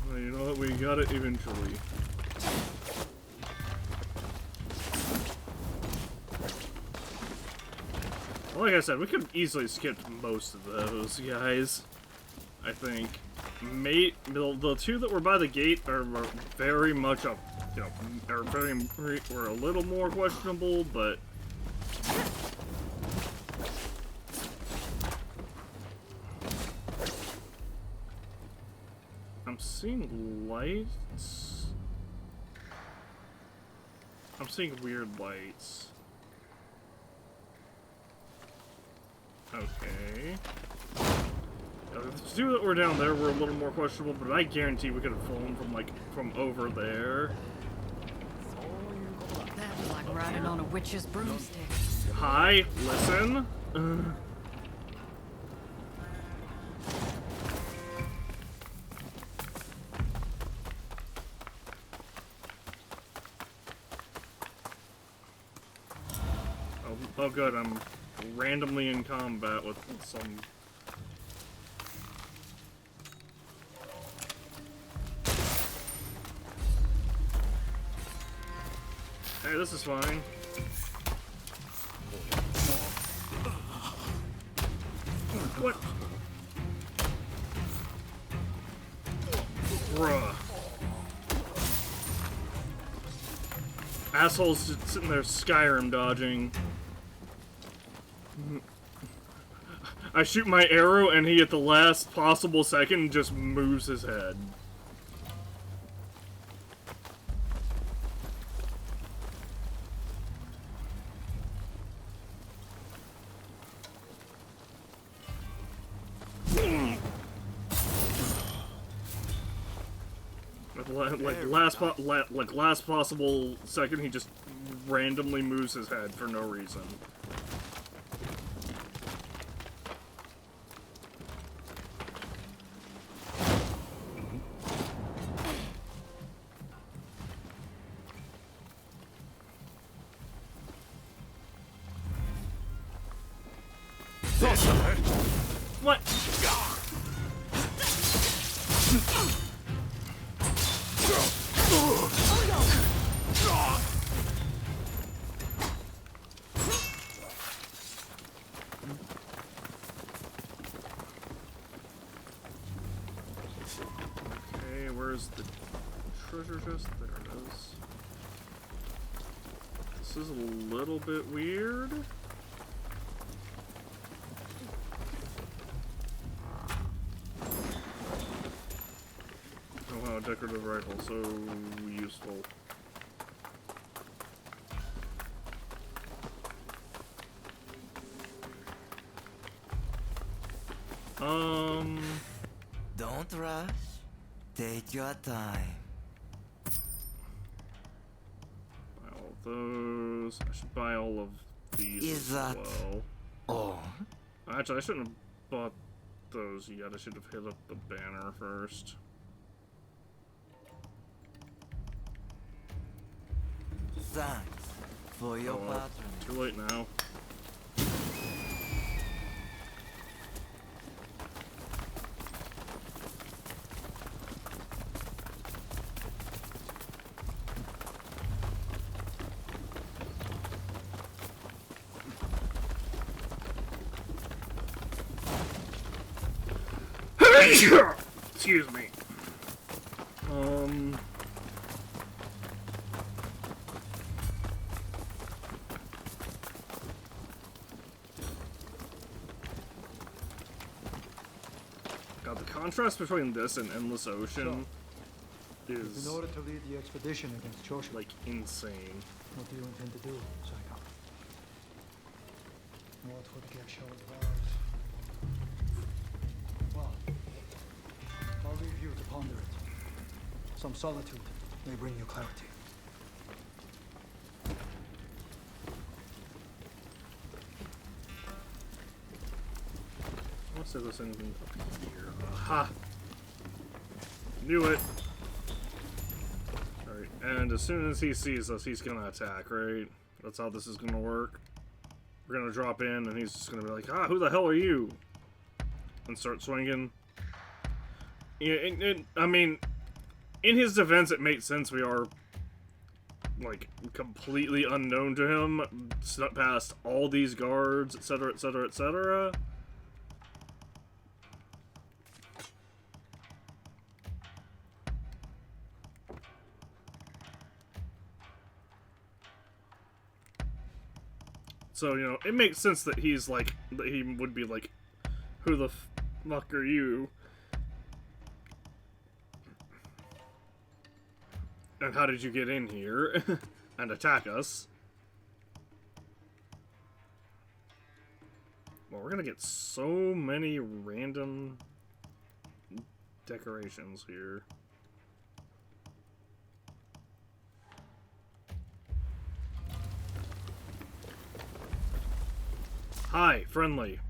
Speaker 1: well, you know what? We got it eventually. Like I said, we could have easily skipped most of those guys. I think. The two that were by the gate are very much a, you know, were a little more questionable, but I'm seeing lights. I'm seeing weird lights. Okay. The two that were down there were a little more questionable, but I guarantee we could have flown from over there.
Speaker 2: That's like riding on a witch's broomstick.
Speaker 1: Hi, listen. Oh good, I'm randomly in combat with some... Hey, this is fine. What? Bruh. Asshole's just sitting there Skyrim dodging. I shoot my arrow and he at the last possible second just moves his head. Last possible second, he just randomly moves his head for no reason. What? Okay, where's the treasure chest? There it is. This is a little bit weird. decorative rifle, so useful.
Speaker 9: Don't rush. Take your time.
Speaker 1: Buy all of those. I should buy all of these
Speaker 9: Is
Speaker 1: as
Speaker 9: that
Speaker 1: well.
Speaker 9: all?
Speaker 1: Actually, I shouldn't have bought those yet. I should have hit up the banner first.
Speaker 9: Thanks for your
Speaker 1: Oh, well,
Speaker 9: patronage.
Speaker 1: too late now. Excuse me. God, the contrast between this and Endless Ocean is
Speaker 10: In order to lead the expedition against Choshu,
Speaker 1: like insane.
Speaker 10: what do you intend to do, Saika? What would get show advised? Well, I'll leave you to ponder it. Some solitude may bring you clarity.
Speaker 1: Let's see if there's anything up here. Aha! Knew it! Alright, and as soon as he sees us, he's gonna attack, right? That's how this is gonna work. We're gonna drop in, and he's just gonna be like, ah, who the hell are you? And start swinging. Yeah, I mean, in his defense, it makes sense. We are, like, completely unknown to him, past all these guards, etc., etc., etc. So, you know, it makes sense that he's like, that he would be like, who the fuck are you? And how did you get in here and attack us? Well, we're gonna get so many random decorations here. Hi, friendly.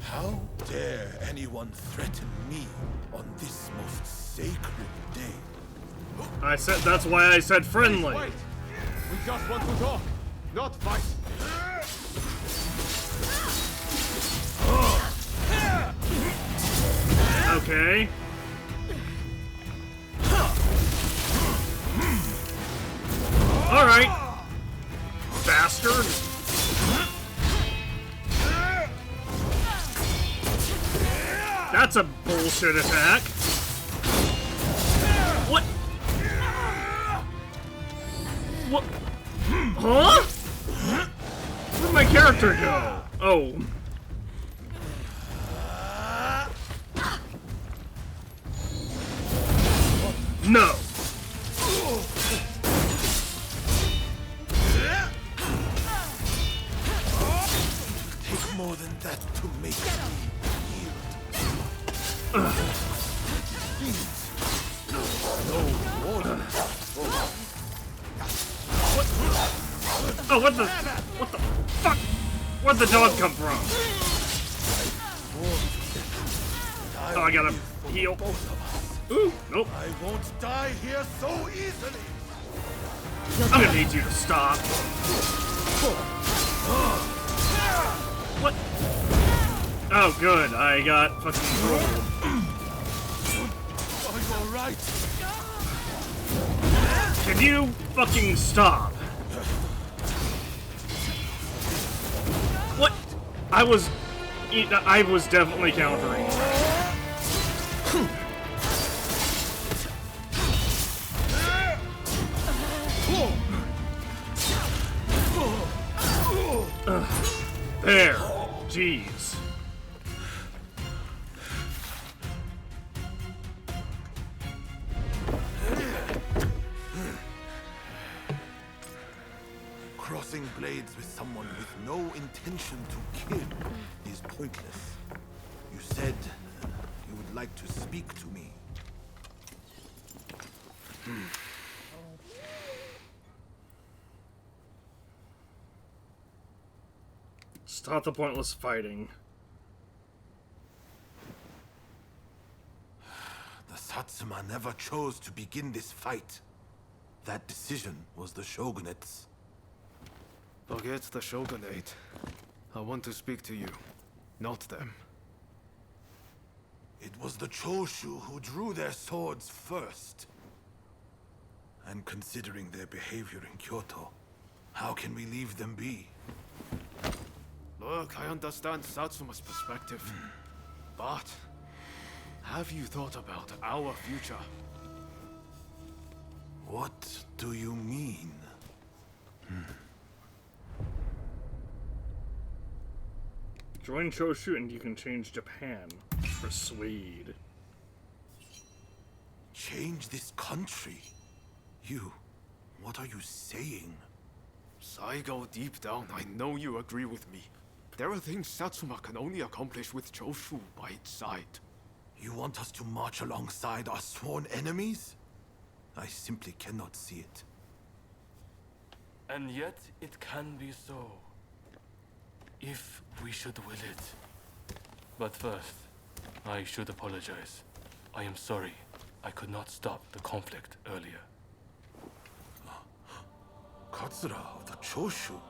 Speaker 11: How dare anyone threaten me on this most sacred day?
Speaker 1: I said, that's why I said friendly.
Speaker 3: Wait! We just want to talk, not fight!
Speaker 1: Okay. Alright. Bastard. That's a bullshit attack. What? What? Huh? Where'd my character go? Oh. No.
Speaker 11: Take more than that to make me yield. No warning.
Speaker 1: Oh, what the fuck? Where'd the dog come from? Oh, I gotta heal. Ooh, nope.
Speaker 11: I won't die here so easily.
Speaker 1: I'm gonna need you to stop. What? Oh, good. I got fucking rolled.
Speaker 11: Are you alright?
Speaker 1: Can you fucking stop? What? I was definitely countering. There. Jeez.
Speaker 11: blades with someone with no intention to kill is pointless. You said you would like to speak to me.
Speaker 1: Stop the pointless fighting.
Speaker 11: The Satsuma never chose to begin this fight. That decision was the Shogunate's.
Speaker 3: Forget the Shogunate. I want to speak to you, not them.
Speaker 11: It was the Choshu who drew their swords first. And considering their behavior in Kyoto, how can we leave them be?
Speaker 3: Look, I understand Satsuma's perspective. But have you thought about our future?
Speaker 11: What do you mean?
Speaker 1: Join Choshu and you can change Japan. Persuade.
Speaker 11: Change this country? What are you saying?
Speaker 3: Saigo, deep down, I know you agree with me. There are things Satsuma can only accomplish with Choshu by its side.
Speaker 11: You want us to march alongside our sworn enemies? I simply cannot see it.
Speaker 4: And yet it can be so, if we should will it. But first, I should apologize. I am sorry I could not stop the conflict earlier.
Speaker 11: Katsura of the Choshu?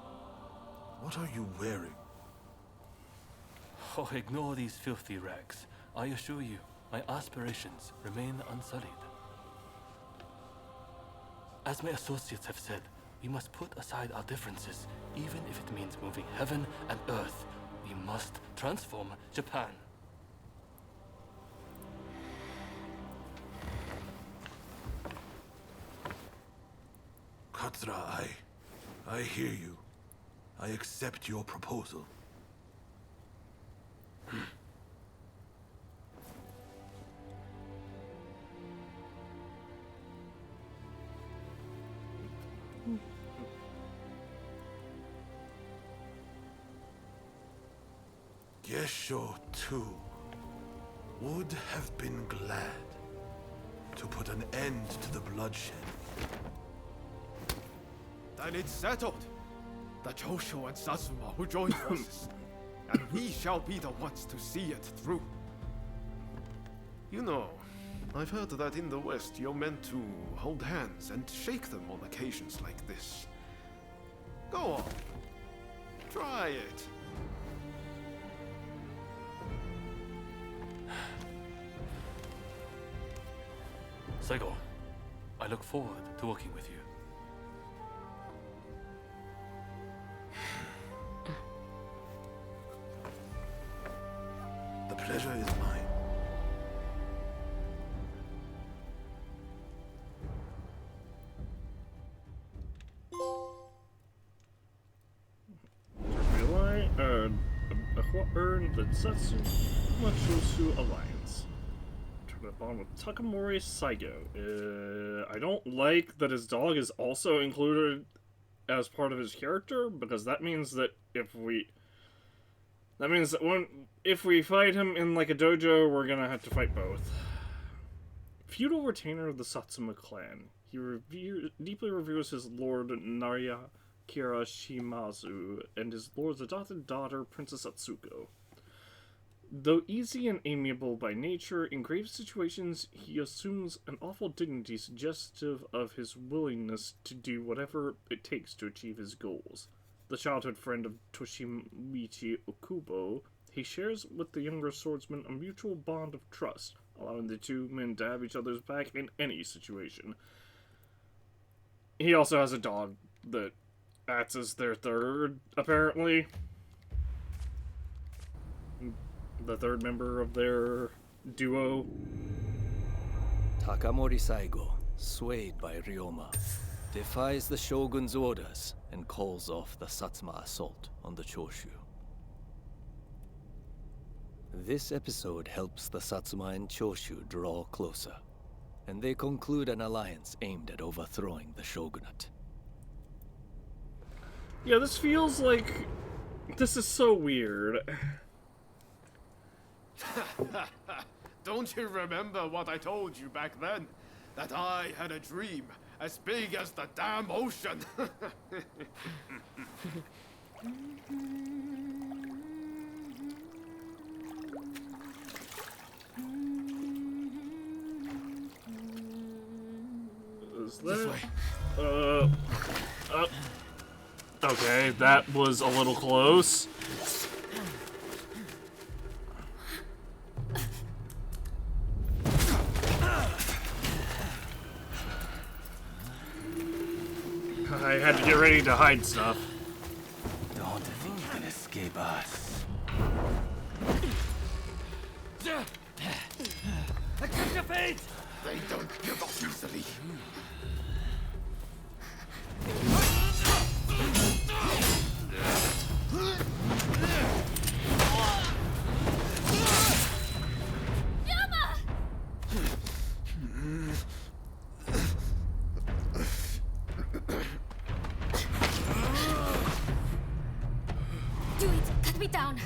Speaker 11: What are you wearing?
Speaker 4: Oh, ignore these filthy rags. I assure you, my aspirations remain unsullied. As my associates have said, we must put aside our differences, even if it means moving heaven and earth. We must transform Japan.
Speaker 11: Katsura, I hear you. I accept your proposal. Gesho, too, would have been glad to put an end to the bloodshed.
Speaker 3: Then it's settled. The Choshu and Satsuma will join forces, and we shall be the ones to see it through. You know, I've heard that in the West you're meant to hold hands and shake them on occasions like this. Go on. Try it.
Speaker 4: Saigo, I look forward to working with you.
Speaker 11: The pleasure is mine.
Speaker 1: Earned the Satsuma Choshu Alliance. Took a bond with Takamori Saigo. I don't like that his dog is also included as part of his character, because that means that if we fight him in like a dojo, we're gonna have to fight both. Feudal retainer of the Satsuma clan. He deeply reveres his lord Narya Kirashimazu and his lord's adopted daughter, Princess Atsuko. Though easy and amiable by nature, in grave situations he assumes an awful dignity suggestive of his willingness to do whatever it takes to achieve his goals. The childhood friend of Toshimichi Okubo, he shares with the younger swordsman a mutual bond of trust, allowing the two men to have each other's back in any situation. He also has a dog that acts as their third, apparently. The third member of their duo.
Speaker 12: Takamori Saigo, swayed by Ryoma, defies the Shogun's orders and calls off the Satsuma assault on the Choshu. This episode helps the Satsuma and Choshu draw closer, and they conclude an alliance aimed at overthrowing the shogunate.
Speaker 1: Yeah, this feels like... This is so weird.
Speaker 3: Don't you remember what I told you back then? That I had a dream as big as the damn ocean.
Speaker 1: Is that... Okay, that was a little close. I had to get ready to hide stuff.
Speaker 9: Don't think you can escape us.
Speaker 6: Accept your fate!
Speaker 3: They don't give up easily.
Speaker 2: Do it! Cut me down!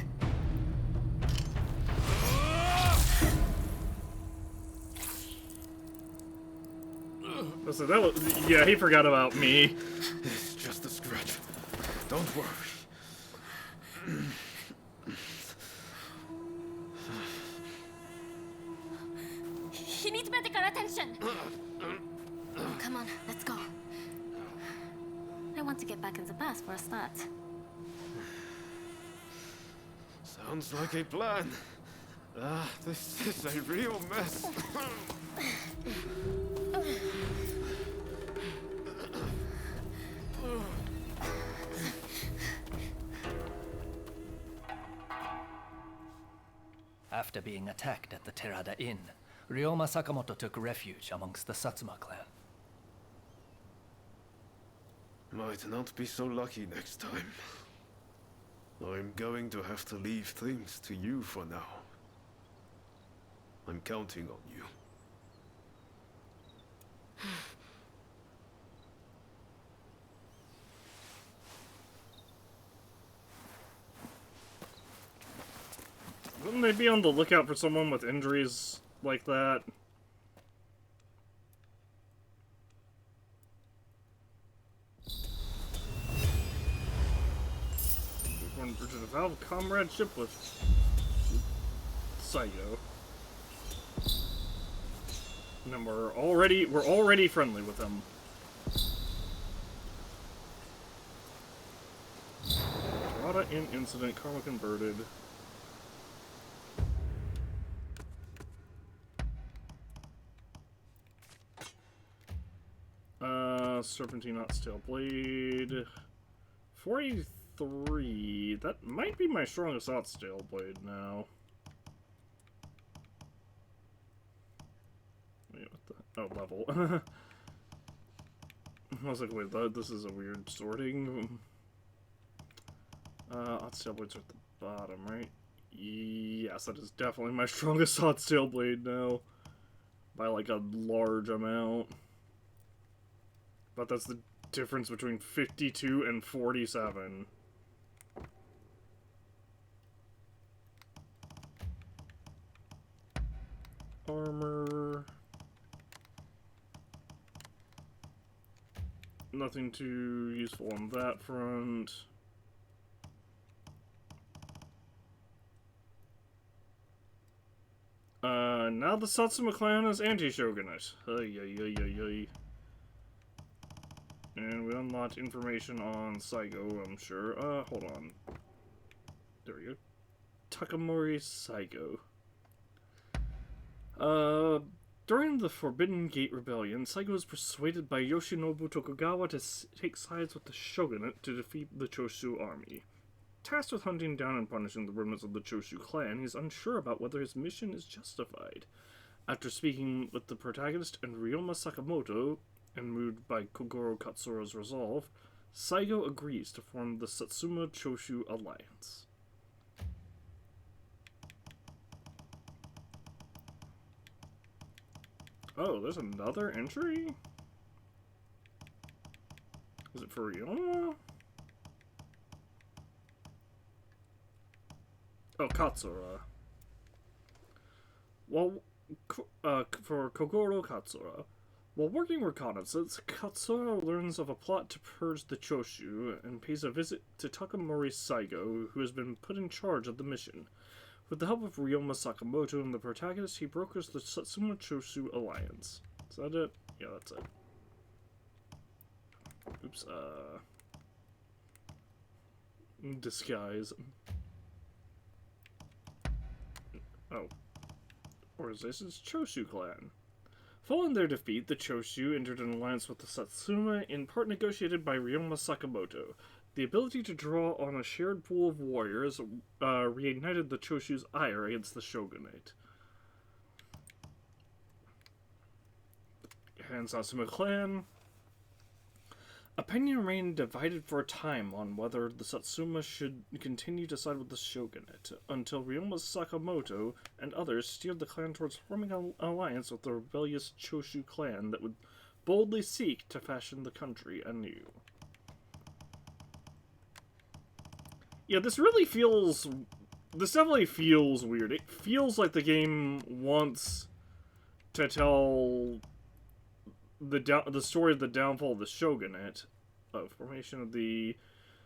Speaker 1: So that was, yeah, he forgot about me.
Speaker 3: It's just a scratch. Don't worry.
Speaker 2: He needs medical attention! Come on, let's go. I want to get back in the past for a start.
Speaker 3: Sounds like a plan. This is a real mess.
Speaker 12: After being attacked at the Terada Inn, Ryoma Sakamoto took refuge amongst the Satsuma clan.
Speaker 3: Might not be so lucky next time. I'm going to have to leave things to you for now. I'm counting on you.
Speaker 1: Wouldn't they be on the lookout for someone with injuries like that? We're going to develop comradeship with Saigo. And then we're already friendly with him. Terada Inn incident, karma converted. Serpentine, not steel blade. 43. That might be my strongest hot steel blade now. Wait, what the? Oh, level. I was like, wait, this is a weird sorting. Hot steel blades are at the bottom, right? Yes, that is definitely my strongest hot steel blade now. By like a large amount. But that's the difference between 52 and 47. Armor. Nothing too useful on that front. Now the Satsuma clan is anti-shogunate. And we unlocked information on Saigo, I'm sure. Hold on. There we go. Takamori Saigo. During the Forbidden Gate Rebellion, Saigo was persuaded by Yoshinobu Tokugawa to take sides with the shogunate to defeat the Choshu army. Tasked with hunting down and punishing the remnants of the Choshu clan, he is unsure about whether his mission is justified. After speaking with the protagonist and Ryoma Sakamoto, and moved by Kogoro Katsura's resolve, Saigo agrees to form the Satsuma Choshu Alliance. Oh, there's another entry? Is it for Ryoma? Oh, Katsura. Well, for Kogoro Katsura, while working reconnaissance, Katsura learns of a plot to purge the Choshu and pays a visit to Takamori Saigo, who has been put in charge of the mission. With the help of Ryoma Sakamoto and the protagonist, he brokers the Satsuma Choshu alliance. Is that it? Yeah, that's it. Oops, disguise. Oh. Organization's Choshu clan. Following their defeat, the Choshu entered an alliance with the Satsuma, in part negotiated by Ryoma Sakamoto. The ability to draw on a shared pool of warriors reignited the Choshu's ire against the shogunate. And Satsuma clan. Opinion remained divided for a time on whether the Satsuma should continue to side with the shogunate, until Ryoma Sakamoto and others steered the clan towards forming an alliance with the rebellious Choshu clan that would boldly seek to fashion the country anew. Yeah, this definitely feels weird. It feels like the game wants to tell the story of the downfall of the shogunate, formation of the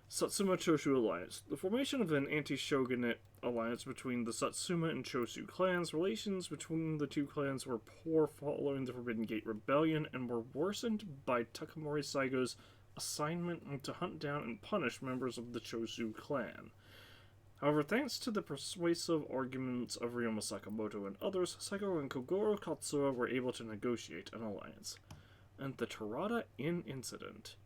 Speaker 1: Satsuma Choshu alliance. The formation of an anti-shogunate alliance between the Satsuma and Choshu clans. Relations between the two clans were poor following the Forbidden Gate rebellion and were worsened by Takamori Saigo's assignment to hunt down and punish members of the Choshu clan. However, thanks to the persuasive arguments of Ryoma Sakamoto and others, Saigo and Kogoro Katsura were able to negotiate an alliance. And the Terada Inn incident.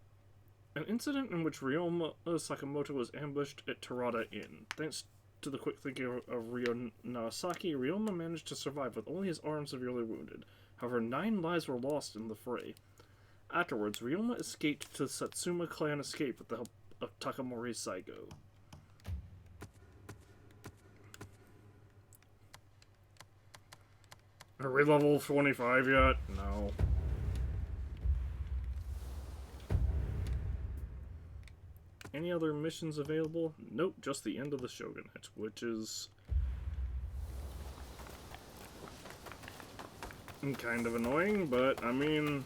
Speaker 1: An incident in which Ryoma Sakamoto was ambushed at Terada Inn. Thanks to the quick thinking of Ryo Narasaki, Ryoma managed to survive with only his arm severely wounded. However, 9 lives were lost in the fray. Afterwards, Ryoma escaped to the Satsuma clan escape with the help of Takamori Saigo. Are we level 25 yet? No. Any other missions available? Nope, just the end of the shogunate, which is kind of annoying, but I mean...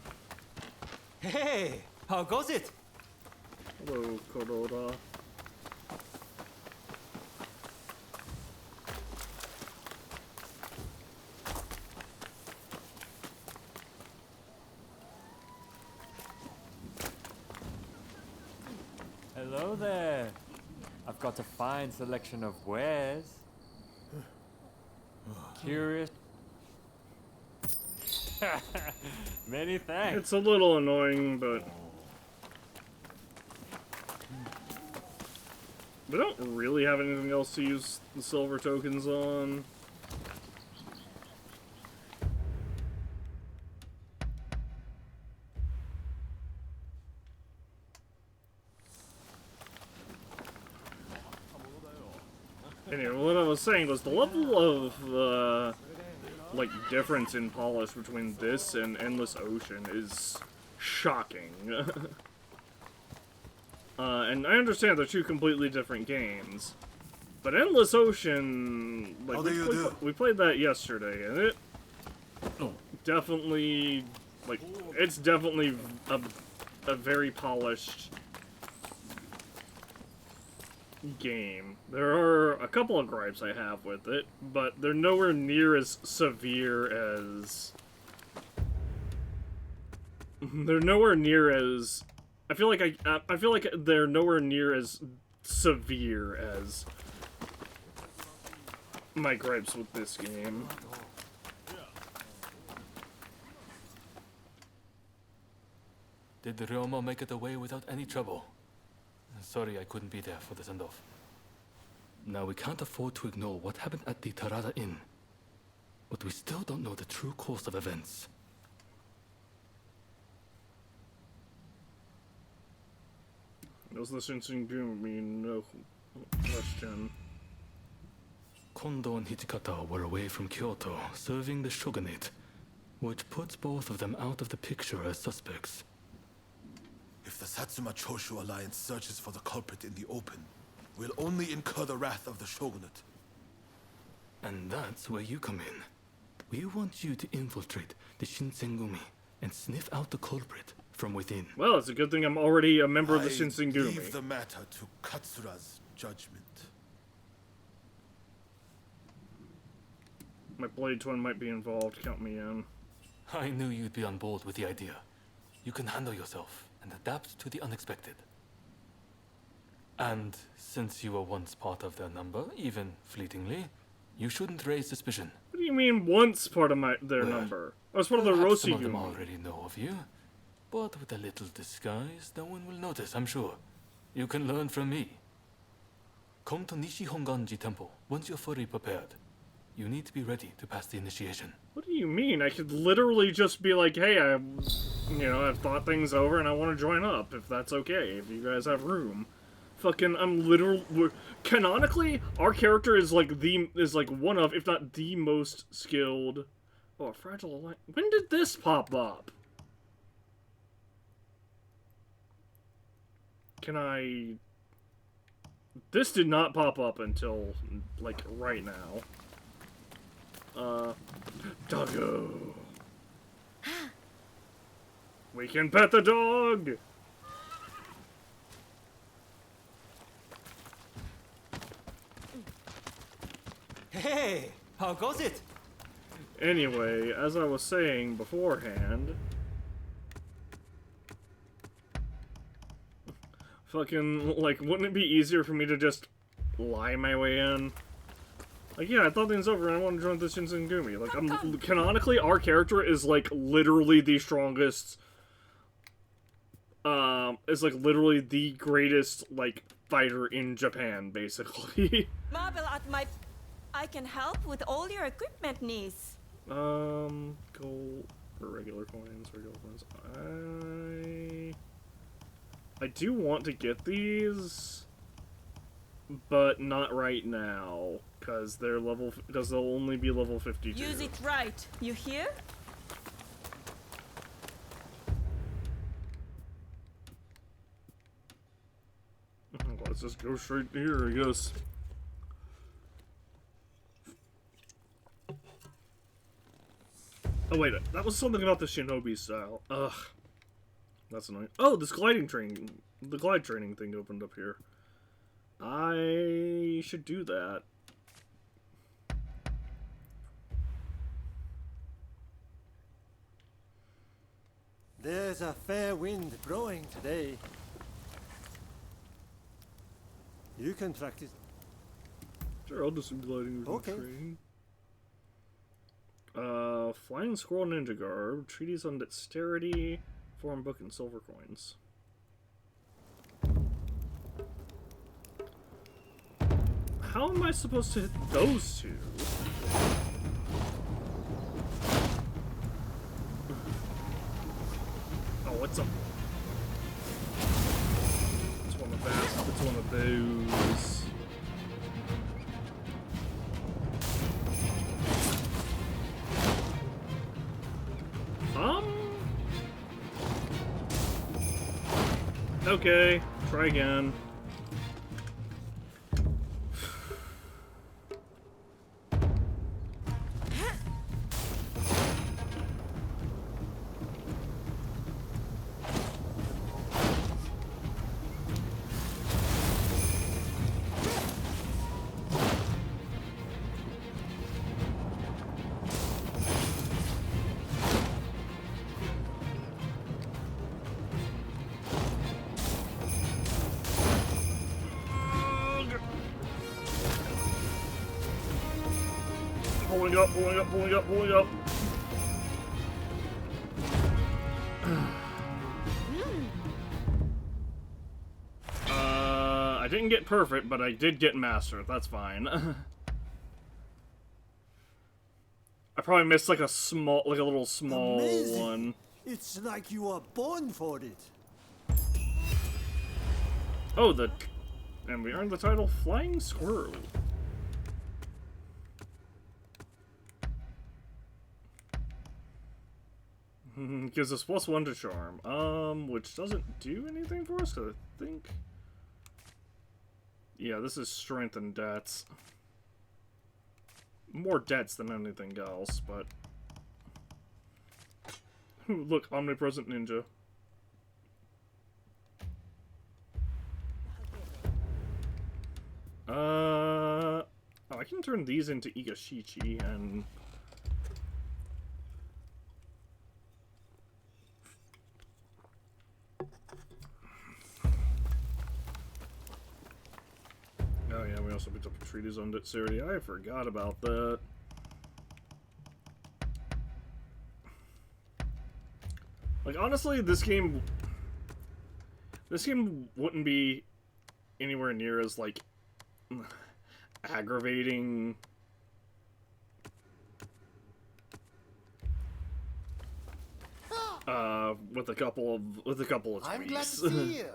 Speaker 6: Hey, how goes it?
Speaker 1: Hello, Kuroda.
Speaker 5: Hello there. I've got a fine selection of wares. Curious? Many thanks.
Speaker 1: It's a little annoying, but we don't really have anything else to use the silver tokens on. Anyway, what I was saying was the level of, like, difference in polish between this and Endless Ocean is shocking. And I understand they're 2 completely different games, but Endless Ocean, like, we played that yesterday, and it definitely, like, it's definitely a very polished game. There are a couple of gripes I have with it, but they're nowhere near as severe as... They're nowhere near as... I feel like they're nowhere near as severe as my gripes with this game.
Speaker 4: Did Ryoma make it away without any trouble? Sorry I couldn't be there for the send-off. Now, we can't afford to ignore what happened at the Terada Inn. But we still don't know the true course of events.
Speaker 1: Does this instant give me no question?
Speaker 4: Kondo and Hijikata were away from Kyoto, serving the shogunate, which puts both of them out of the picture as suspects.
Speaker 11: If the Satsuma Choshu alliance searches for the culprit in the open, we'll only incur the wrath of the shogunate.
Speaker 4: And that's where you come in. We want you to infiltrate the Shinsengumi and sniff out the culprit from within.
Speaker 1: Well, it's a good thing I'm already a member of the
Speaker 11: I
Speaker 1: Shinsengumi.
Speaker 11: leave the matter to Katsura's judgment.
Speaker 1: My blade twin might be involved. Count me in.
Speaker 4: I knew you'd be on board with the idea. You can handle yourself and adapt to the unexpected. And since you were once part of their number, even fleetingly, you shouldn't raise suspicion.
Speaker 1: What do you mean once part of their number? I was part of the
Speaker 4: Perhaps some of
Speaker 1: Rossi
Speaker 4: them
Speaker 1: Gumi.
Speaker 4: already know of you. But with a little disguise, no one will notice, I'm sure. You can learn from me. Come to Nishihonganji Temple once you're fully prepared. You need to be ready to pass the initiation.
Speaker 1: What do you mean? I could literally just be like, hey, I've thought things over and I want to join up, if that's okay, if you guys have room. Fucking, I'm literally... Canonically, our character is like one of, if not the most skilled... Oh, a fragile alliance. When did this pop up? Can I... This did not pop up until, like, right now. Doggo. We can pet the dog!
Speaker 6: Hey, how goes it?
Speaker 1: Anyway, as I was saying beforehand... Fucking, like, wouldn't it be easier for me to just lie my way in? Like, yeah, I thought things over and I want to join the Shinsengumi. Like, canonically, our character is, like, literally the strongest, is, like, literally the greatest, like, fighter in Japan, basically.
Speaker 13: Marvel at my... I can help with all your equipment needs.
Speaker 1: Gold, or regular coins, I do want to get these, but not right now. Because they're because they'll only be level 52.
Speaker 13: Use it right. You hear?
Speaker 1: Let's just go straight here, I guess. Oh wait, that was something about the shinobi style. Ugh. That's annoying. Oh, this gliding training, the glide training thing opened up here. I should do that.
Speaker 6: There's a fair wind blowing today. You can practice.
Speaker 1: Sure, I'll do some gliding training. Flying Squirrel Ninja Garb, Treatise on Dexterity, Form Book, and Silver Coins. How am I supposed to hit those two? Oh, what's up? It's one of that. It's one of those. Okay, try again. Pulling up, pulling up, pulling up, pulling up. I didn't get perfect, but I did get master. That's fine. I probably missed like a little small
Speaker 6: Amazing.
Speaker 1: one.
Speaker 6: It's like you are born for it.
Speaker 1: Oh, and we earned the title Flying Squirrel. Gives us +1 to charm, which doesn't do anything for us, I think. Yeah, this is strength and dex. more debts than anything else, but... Look, omnipresent ninja. Oh, I can turn these into Igashichi, and... Oh yeah, we also picked up a treatise on Ditsuri. I forgot about that. Like, honestly, this game wouldn't be anywhere near as, like, aggravating. With a couple of tweaks.
Speaker 14: I'm glad to see you.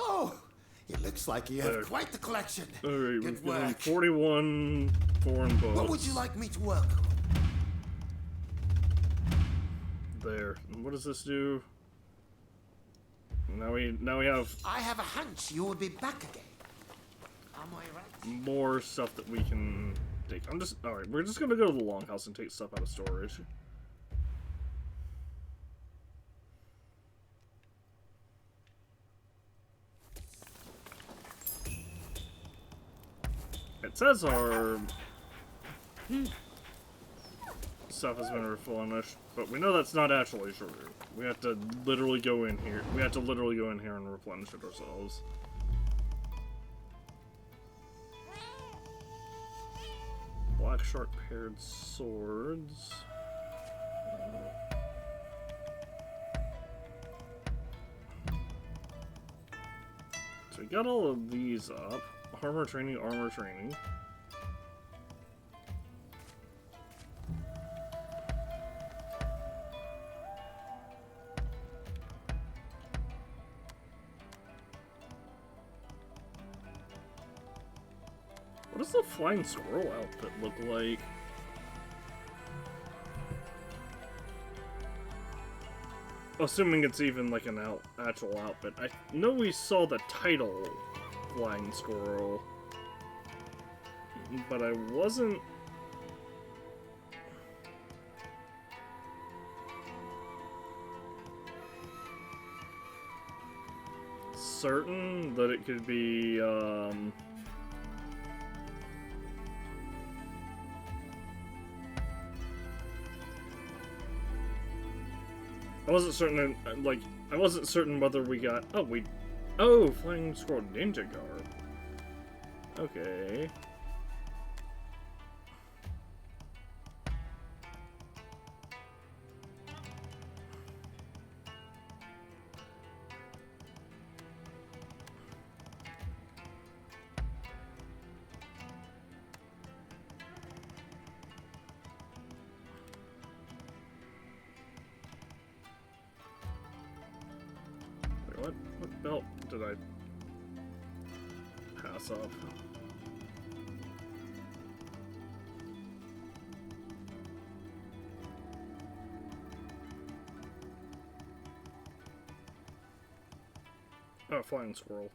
Speaker 14: Oh, it looks like you have quite the collection.
Speaker 1: Alright,
Speaker 14: Good
Speaker 1: we've given
Speaker 14: work.
Speaker 1: 41 foreign books.
Speaker 14: What would you like me to work on?
Speaker 1: There. And what does this do? Now we have
Speaker 14: I have a hunch you will be back again. Am I right?
Speaker 1: more stuff that we can take. Alright, we're just gonna go to the longhouse and take stuff out of storage. It says our stuff has been replenished, but we know that's not actually true. We have to literally go in here. We have to literally go in here and replenish it ourselves. Black sharp-haired swords. So we got all of these up. Armor training, armor training. What does the flying squirrel outfit look like? Assuming it's even like an actual outfit. I know we saw the title Flying Squirrel, but I wasn't certain that it could be I wasn't certain, like, I wasn't certain whether we got... Oh, Flying Squirrel Ninja Garb. Okay. What belt did I pass up? Oh, Flying Squirrel.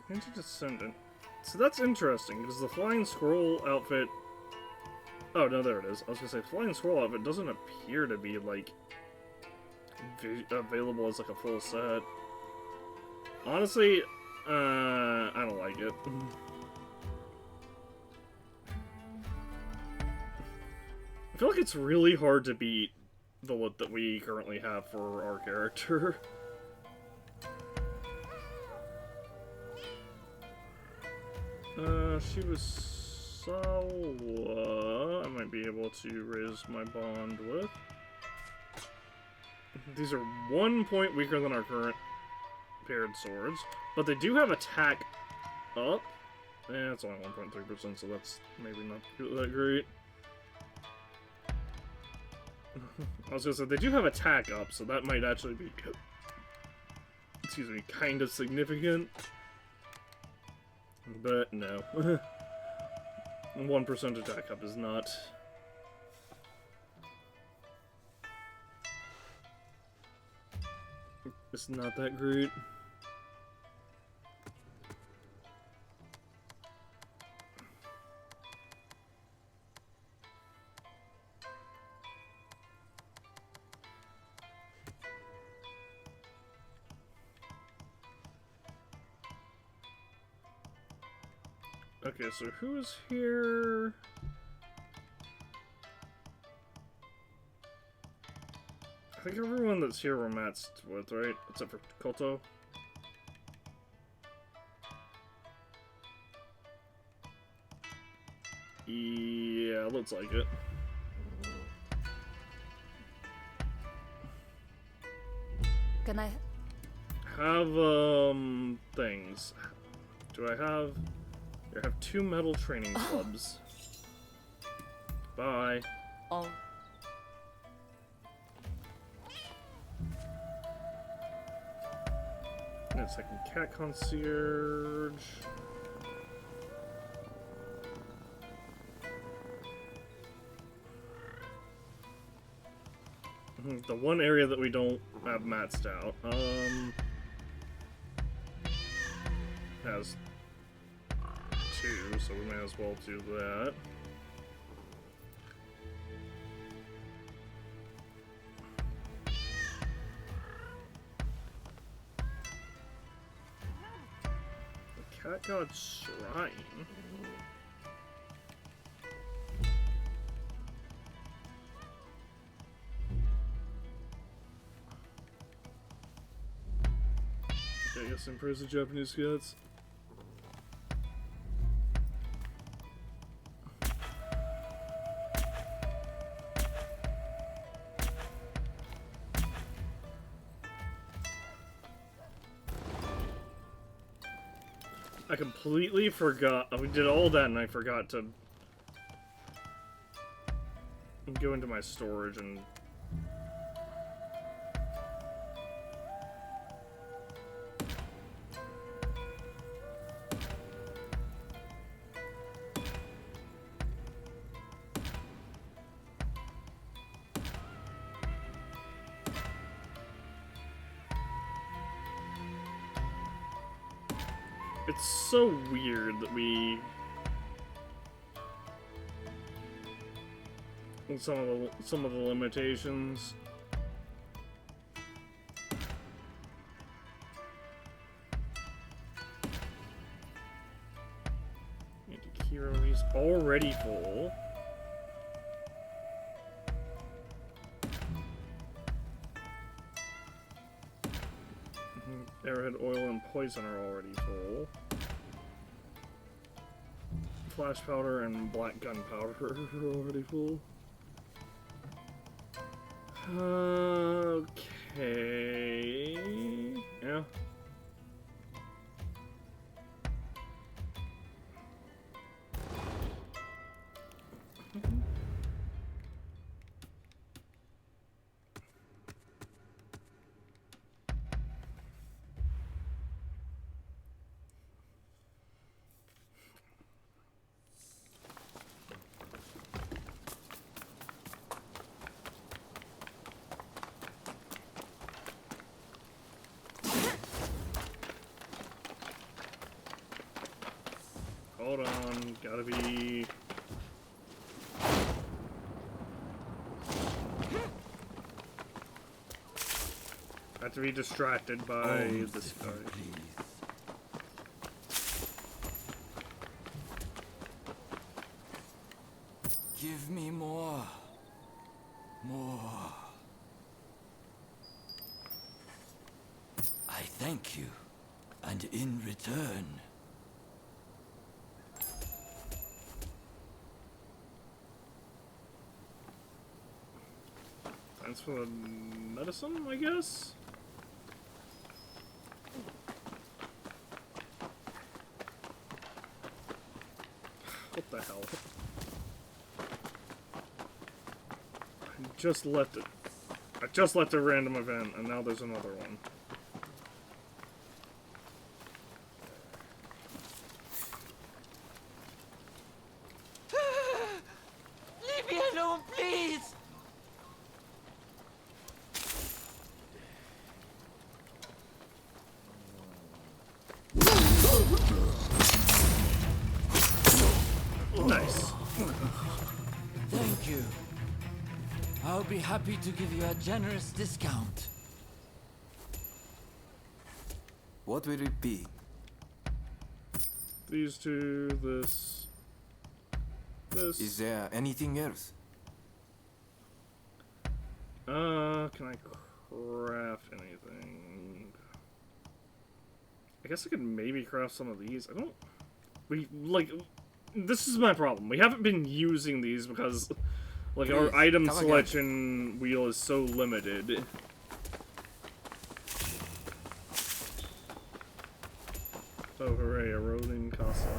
Speaker 1: Ninja Descendant. So that's interesting, because the Flying Squirrel outfit... Oh, no, there it is. I was gonna say, Flying Squirrel outfit doesn't appear to be, like, available as, like, a full set. Honestly, I don't like it. I feel like it's really hard to beat the look that we currently have for our character. She was Sawa. I might be able to raise my bond with. These are 1 point weaker than our current paired swords, but they do have attack up. Eh, it's only 1.3%, so that's maybe not that great. I was gonna say, they do have attack up, so that might actually be, excuse me, kind of significant. But no. 1% attack up is not It's not that great. Okay, so who is here? I think everyone that's here we're matched with, right? Except for Koto. Yeah, looks like it.
Speaker 2: Can I?
Speaker 1: Have, things. Do I have... I have 2 metal training clubs. Bye.
Speaker 2: Oh.
Speaker 1: And a second cat concierge. The one area that we don't have maxed out, has 2, so we may as well do that. The Cat God Shrine. Okay, I guess improves the Japanese cats. I completely forgot. We did all that and I forgot to go into my storage and... It's so weird that we... Some of the limitations. Hero, he's already full. Arrowhead, oil, and poison are already full. Flash powder and black gunpowder are already full. Okay. Yeah. Hold on, gotta be... I have to be distracted by this guy.
Speaker 7: Give me more. More. I thank you. And in return...
Speaker 1: Thanks for the medicine, I guess? What the hell? I just left it. I just left a random event, and now there's another one.
Speaker 6: Leave me alone, please!
Speaker 1: Nice.
Speaker 7: Thank you. I'll be happy to give you a generous discount.
Speaker 9: What will it be?
Speaker 1: These two, this.
Speaker 9: Is there anything else?
Speaker 1: Can I craft anything? I guess I could maybe craft some of these. I don't... This is my problem. We haven't been using these because, like, our item selection wheel is so limited. Oh, hooray, a Ronin Casa.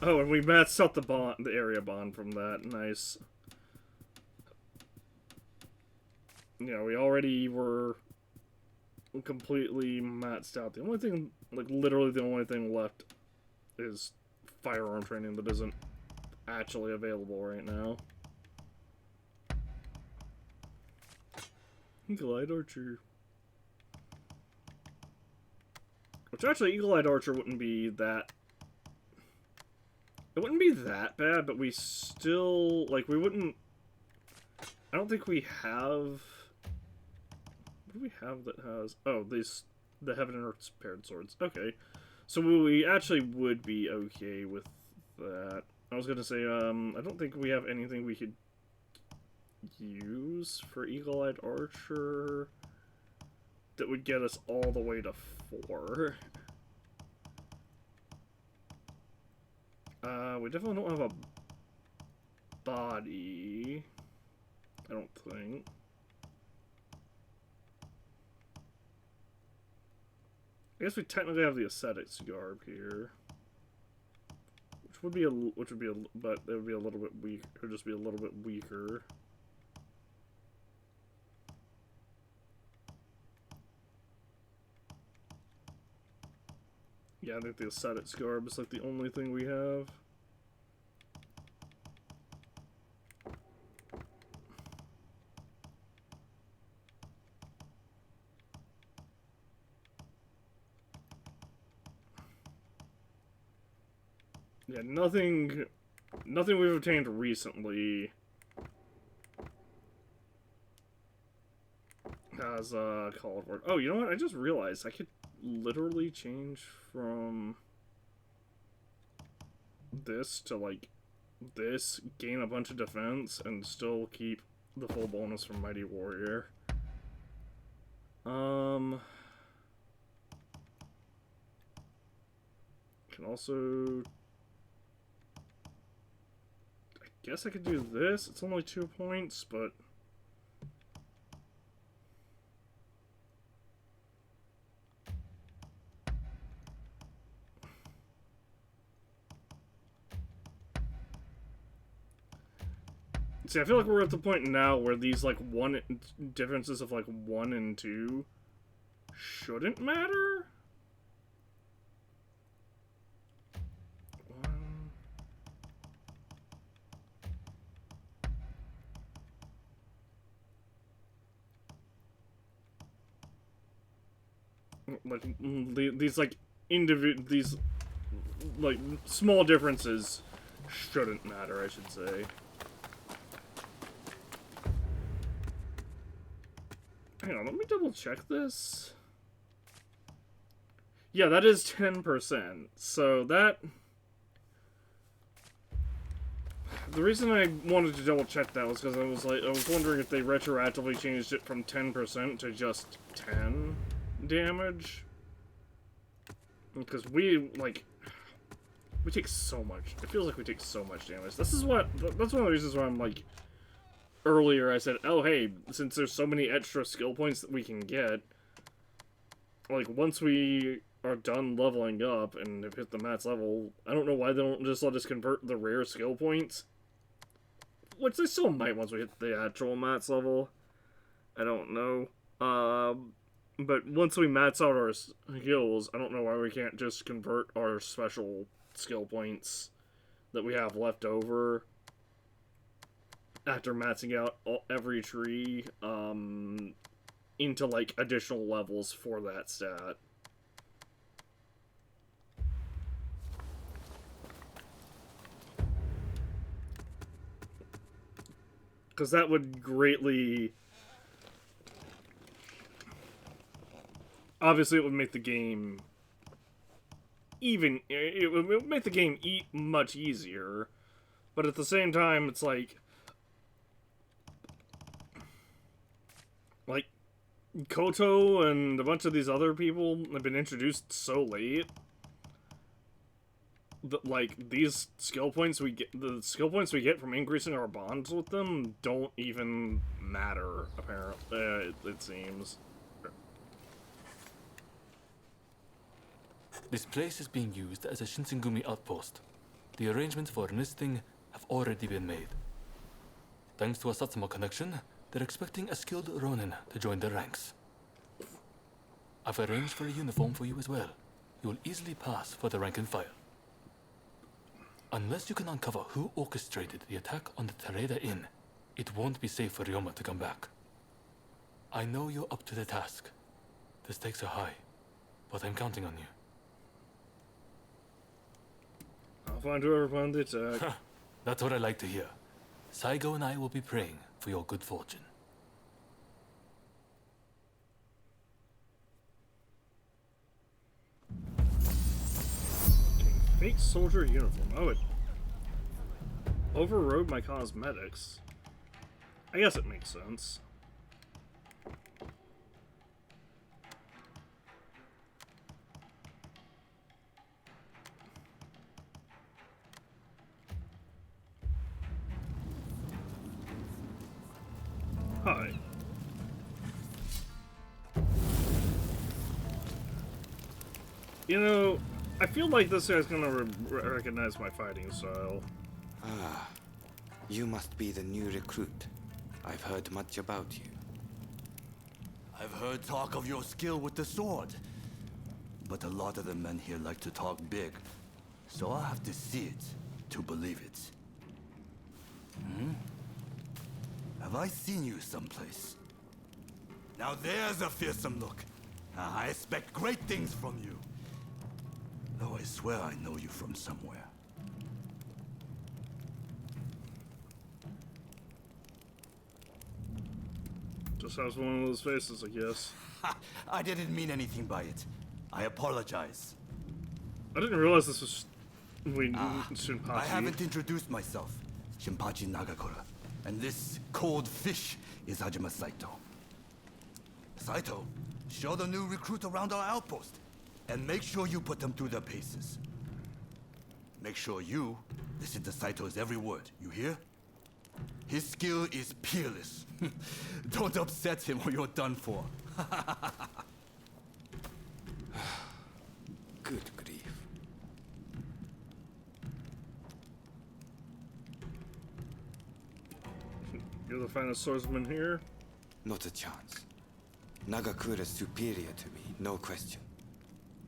Speaker 1: Oh, and we maxed out the area bond from that. Nice. Yeah, we already were completely maxed out. The only thing, like, literally the only thing left is firearm training that isn't actually available right now. Eagle-eyed Archer. Which actually, Eagle-eyed Archer wouldn't be that... It wouldn't be that bad, but we still... Like, we wouldn't... I don't think we have... What do we have that has... Oh, the Heaven and Earth's paired swords. Okay. So we actually would be okay with that. I was gonna say, I don't think we have anything we could use for Eagle-eyed Archer that would get us all the way to 4. We definitely don't have a body. I don't think. I guess we technically have the ascetics garb here, but it would be a little bit weak, or just be a little bit weaker. Yeah, I think the ascetics garb is like the only thing we have. Yeah, nothing we've obtained recently has called for it. Oh, you know what? I just realized I could literally change from this to like this, gain a bunch of defense, and still keep the full bonus from Mighty Warrior. Can also... I guess I could do this. It's only 2 points, but... See, I feel like we're at the point now where these, like, differences of, like, 1 and 2 shouldn't matter? Like, these, like, these, like, small differences shouldn't matter, I should say. Hang on, let me double check this. Yeah, that is 10%. So that... The reason I wanted to double check that was because I was wondering if they retroactively changed it from 10% to just 10 damage. Because we take so much. It feels like we take so much damage. That's one of the reasons why I'm like... Earlier I said, oh hey, since there's so many extra skill points that we can get, like, once we are done leveling up and have hit the max level, I don't know why they don't just let us convert the rare skill points. Which they still might once we hit the actual max level. I don't know. But once we max out our skills, I don't know why we can't just convert our special skill points that we have left over after maxing out every tree, into, like, additional levels for that stat. Because that would greatly... Obviously, it would make the game even... It would make the game much easier. But at the same time, it's like... Like, Koto and a bunch of these other people have been introduced so late that, like, these skill points we get... The skill points we get from increasing our bonds with them don't even matter, apparently. It seems.
Speaker 4: This place is being used as a Shinsengumi outpost. The arrangements for enlisting have already been made. Thanks to a Satsuma connection, they're expecting a skilled Ronin to join their ranks. I've arranged for a uniform for you as well. You will easily pass for the rank and file. Unless you can uncover who orchestrated the attack on the Tereda Inn, it won't be safe for Ryoma to come back. I know you're up to the task. The stakes are high, but I'm counting on you.
Speaker 1: I'll find whoever found the attack.
Speaker 4: That's what I like to hear. Saigo and I will be praying for your good fortune.
Speaker 1: Fake soldier uniform. Oh, it overrode my cosmetics. I guess it makes sense. Hi. You know, I feel like this guy's gonna recognize my fighting style.
Speaker 15: Ah, you must be the new recruit. I've heard much about you.
Speaker 9: I've heard talk of your skill with the sword. But a lot of the men here like to talk big. So I'll have to see it to believe it. Hmm? Have I seen you someplace? Now there's a fearsome look. I expect great things from you. Though I swear I know you from somewhere.
Speaker 1: Just has one of those faces, I guess.
Speaker 9: I didn't mean anything by it. I apologize.
Speaker 1: I didn't realize this was Shinpachi.
Speaker 9: I haven't introduced myself. Shinpachi Nagakura. And this cold fish is Hajime Saito. Saito, show the new recruit around our outpost. And make sure you put them through their paces. Make sure you listen to Saito's every word, you hear? His skill is peerless. Don't upset him or you're done for.
Speaker 15: Good grief.
Speaker 1: You're the finest swordsman here?
Speaker 15: Not a chance. Nagakura's superior to me, no question.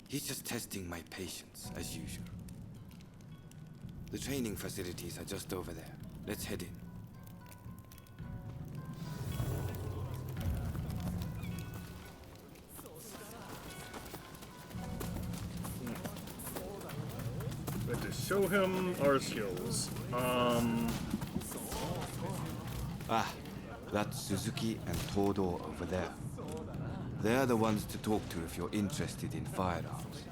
Speaker 15: He's just testing my patience, as usual. The training facilities are just over there. Let's head in.
Speaker 1: We have to show him our skills.
Speaker 15: Ah, that's Suzuki and Todo over there. They're the ones to talk to if you're interested in firearms.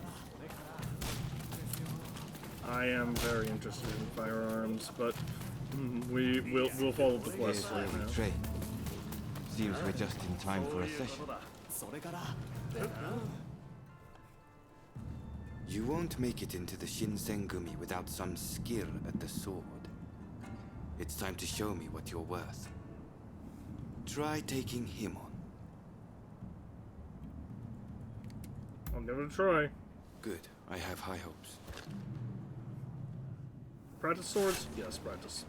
Speaker 1: I am very interested in firearms, but we'll follow the quest
Speaker 15: Here's where
Speaker 1: right now.
Speaker 15: we train. Seems we're just in time for a session. You won't make it into the Shinsengumi without some skill at the sword. It's time to show me what you're worth. Try taking him on.
Speaker 1: I'll give it a try.
Speaker 15: Good. I have high hopes.
Speaker 1: Practice swords? Yes, practice.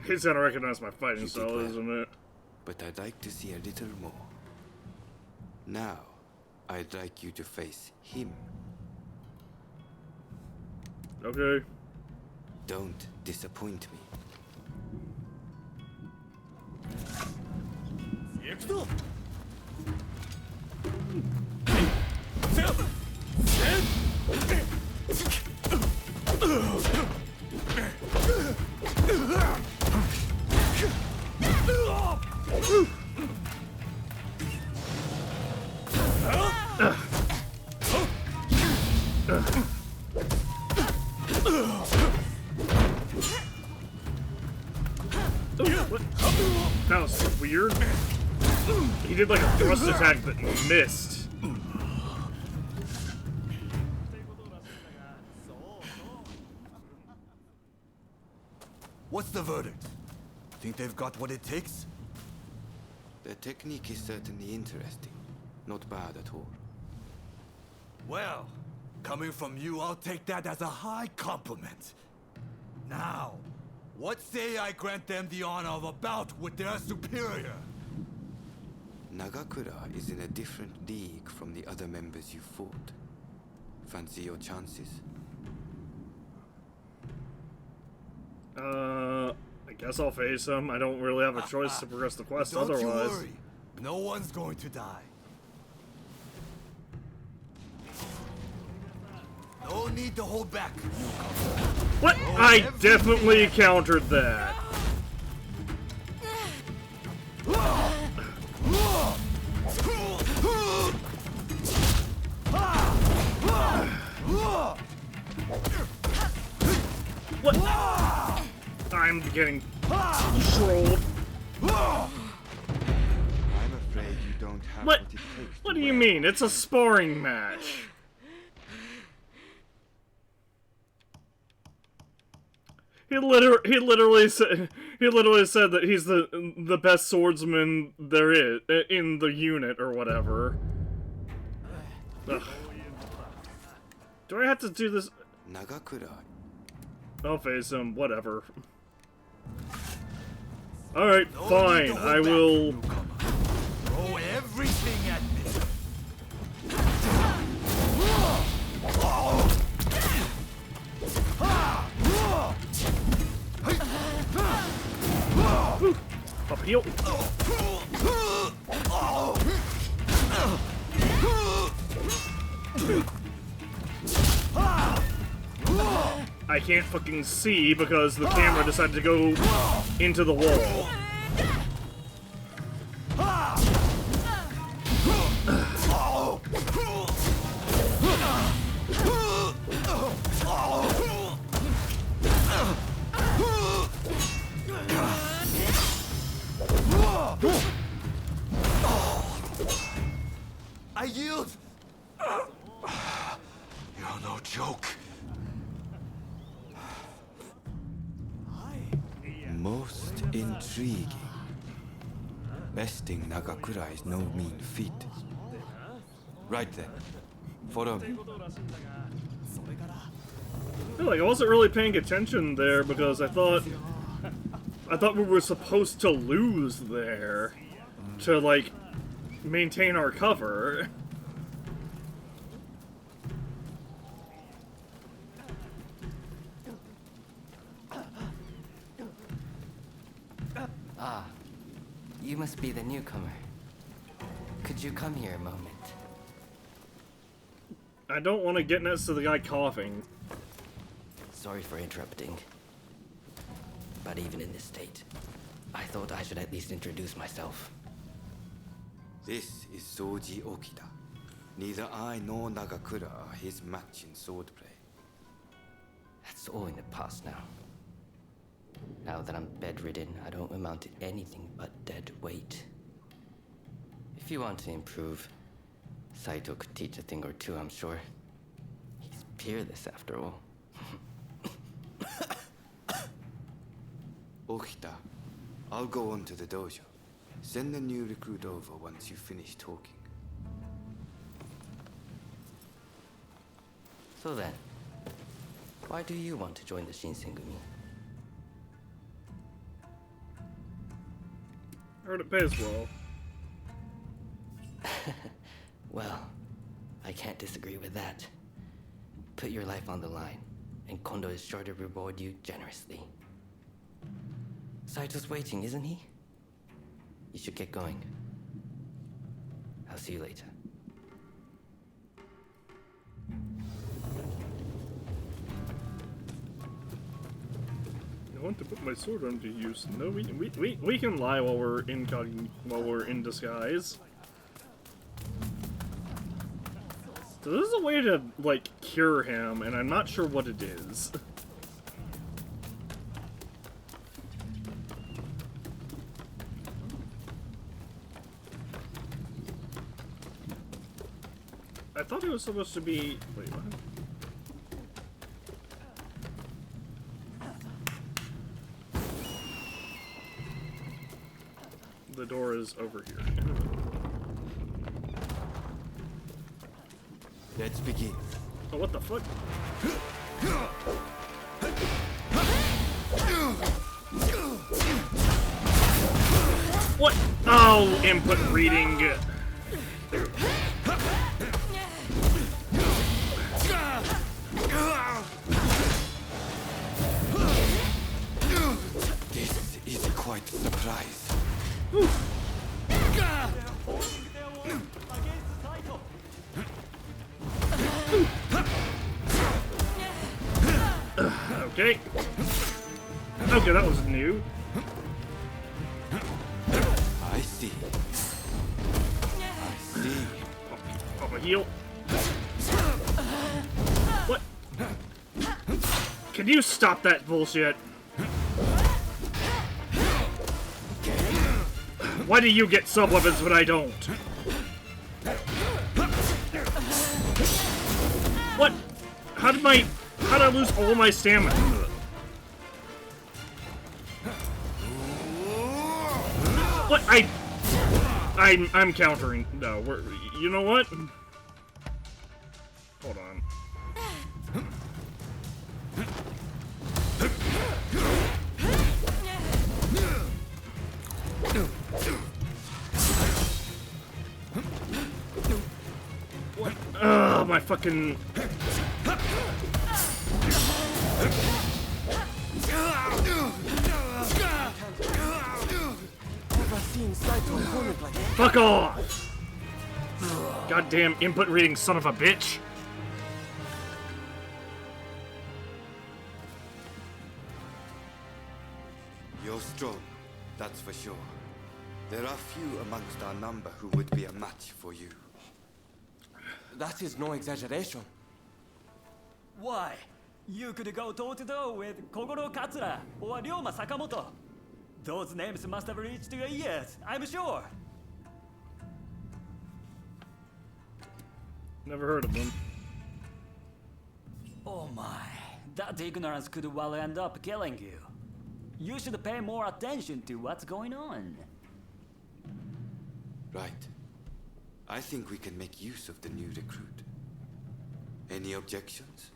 Speaker 1: He's gonna recognize my fighting style, isn't it?
Speaker 15: But I'd like to see a little more. Now, I'd like you to face him.
Speaker 1: Okay.
Speaker 15: Don't disappoint me.
Speaker 1: What? That was weird. He did like a thrust attack but missed.
Speaker 9: What's the verdict? Think they've got what it takes?
Speaker 15: The technique is certainly interesting. Not bad at all.
Speaker 9: Well, coming from you, I'll take that as a high compliment. Now, what say I grant them the honor of a bout with their superior?
Speaker 15: Nagakura is in a different league from the other members you fought. Fancy your chances?
Speaker 1: I guess I'll face him. I don't really have a choice to progress the quest
Speaker 9: Don't
Speaker 1: otherwise.
Speaker 9: you worry. No one's going to die. No need to hold back, newcomer.
Speaker 1: What? I definitely countered that. What? I'm getting trolled.
Speaker 15: I'm afraid you don't have
Speaker 1: What?
Speaker 15: what it takes.
Speaker 1: What do you mean? It's a sparring match. He literally said that he's the best swordsman there is in the unit or whatever. Ugh. Do I have to do this?
Speaker 15: Nagakura.
Speaker 1: I'll face him. Whatever. All right, fine. I will.
Speaker 9: Throw everything at me.
Speaker 1: Up heel. I can't fucking see because the camera decided to go into the wall.
Speaker 9: I yield. You're no joke.
Speaker 15: Most intriguing. Besting Nagakura is no mean feat. Right then. Follow me.
Speaker 1: I feel like I wasn't really paying attention there because I thought we were supposed to lose there to like maintain our cover.
Speaker 16: Ah, you must be the newcomer. Could you come here a moment?
Speaker 1: I don't want to get next to the guy coughing.
Speaker 16: Sorry for interrupting. But even in this state, I thought I should at least introduce myself.
Speaker 15: This is Soji Okida. Neither I nor Nagakura are his match in swordplay.
Speaker 16: That's all in the past now. Now that I'm bedridden, I don't amount to anything but dead weight. If you want to improve, Saito could teach a thing or two, I'm sure. He's peerless after all.
Speaker 15: Okida, I'll go on to the dojo. Send the new recruit over once you finish talking.
Speaker 16: So then, why do you want to join the Shinsengumi?
Speaker 1: Heard it pays well.
Speaker 16: Well, I can't disagree with that. Put your life on the line, and Kondo is sure to reward you generously. Saito's waiting, isn't he? You should get going. I'll see you later.
Speaker 1: I want to put my sword onto use. No, we can lie while we're in disguise. So this is a way to like cure him, and I'm not sure what it is. I thought it was supposed to be. Wait, what? The door is over here.
Speaker 3: Let's begin.
Speaker 1: Oh, what the fuck? What? Oh, input reading.
Speaker 15: This is quite a surprise.
Speaker 1: Okay. Okay, that was new.
Speaker 15: I see. I see.
Speaker 1: Pop a heal. What? Can you stop that bullshit? Why do you get sub-weapons but I don't? What? How did I lose all my stamina? What? I'm countering. No, you know what? Hold on. What? Ugh, my fucking... Fuck off! Goddamn input reading son of a bitch!
Speaker 15: You're strong, that's for sure. There are few amongst our number who would be a match for you.
Speaker 6: That is no exaggeration. Why? You could go toe-to-toe with Kogoro Katsura or Ryoma Sakamoto. Those names must have reached your ears, I'm sure.
Speaker 1: Never heard of them.
Speaker 6: Oh my, that ignorance could well end up killing you. You should pay more attention to what's going on.
Speaker 15: Right. I think we can make use of the new recruit. Any objections?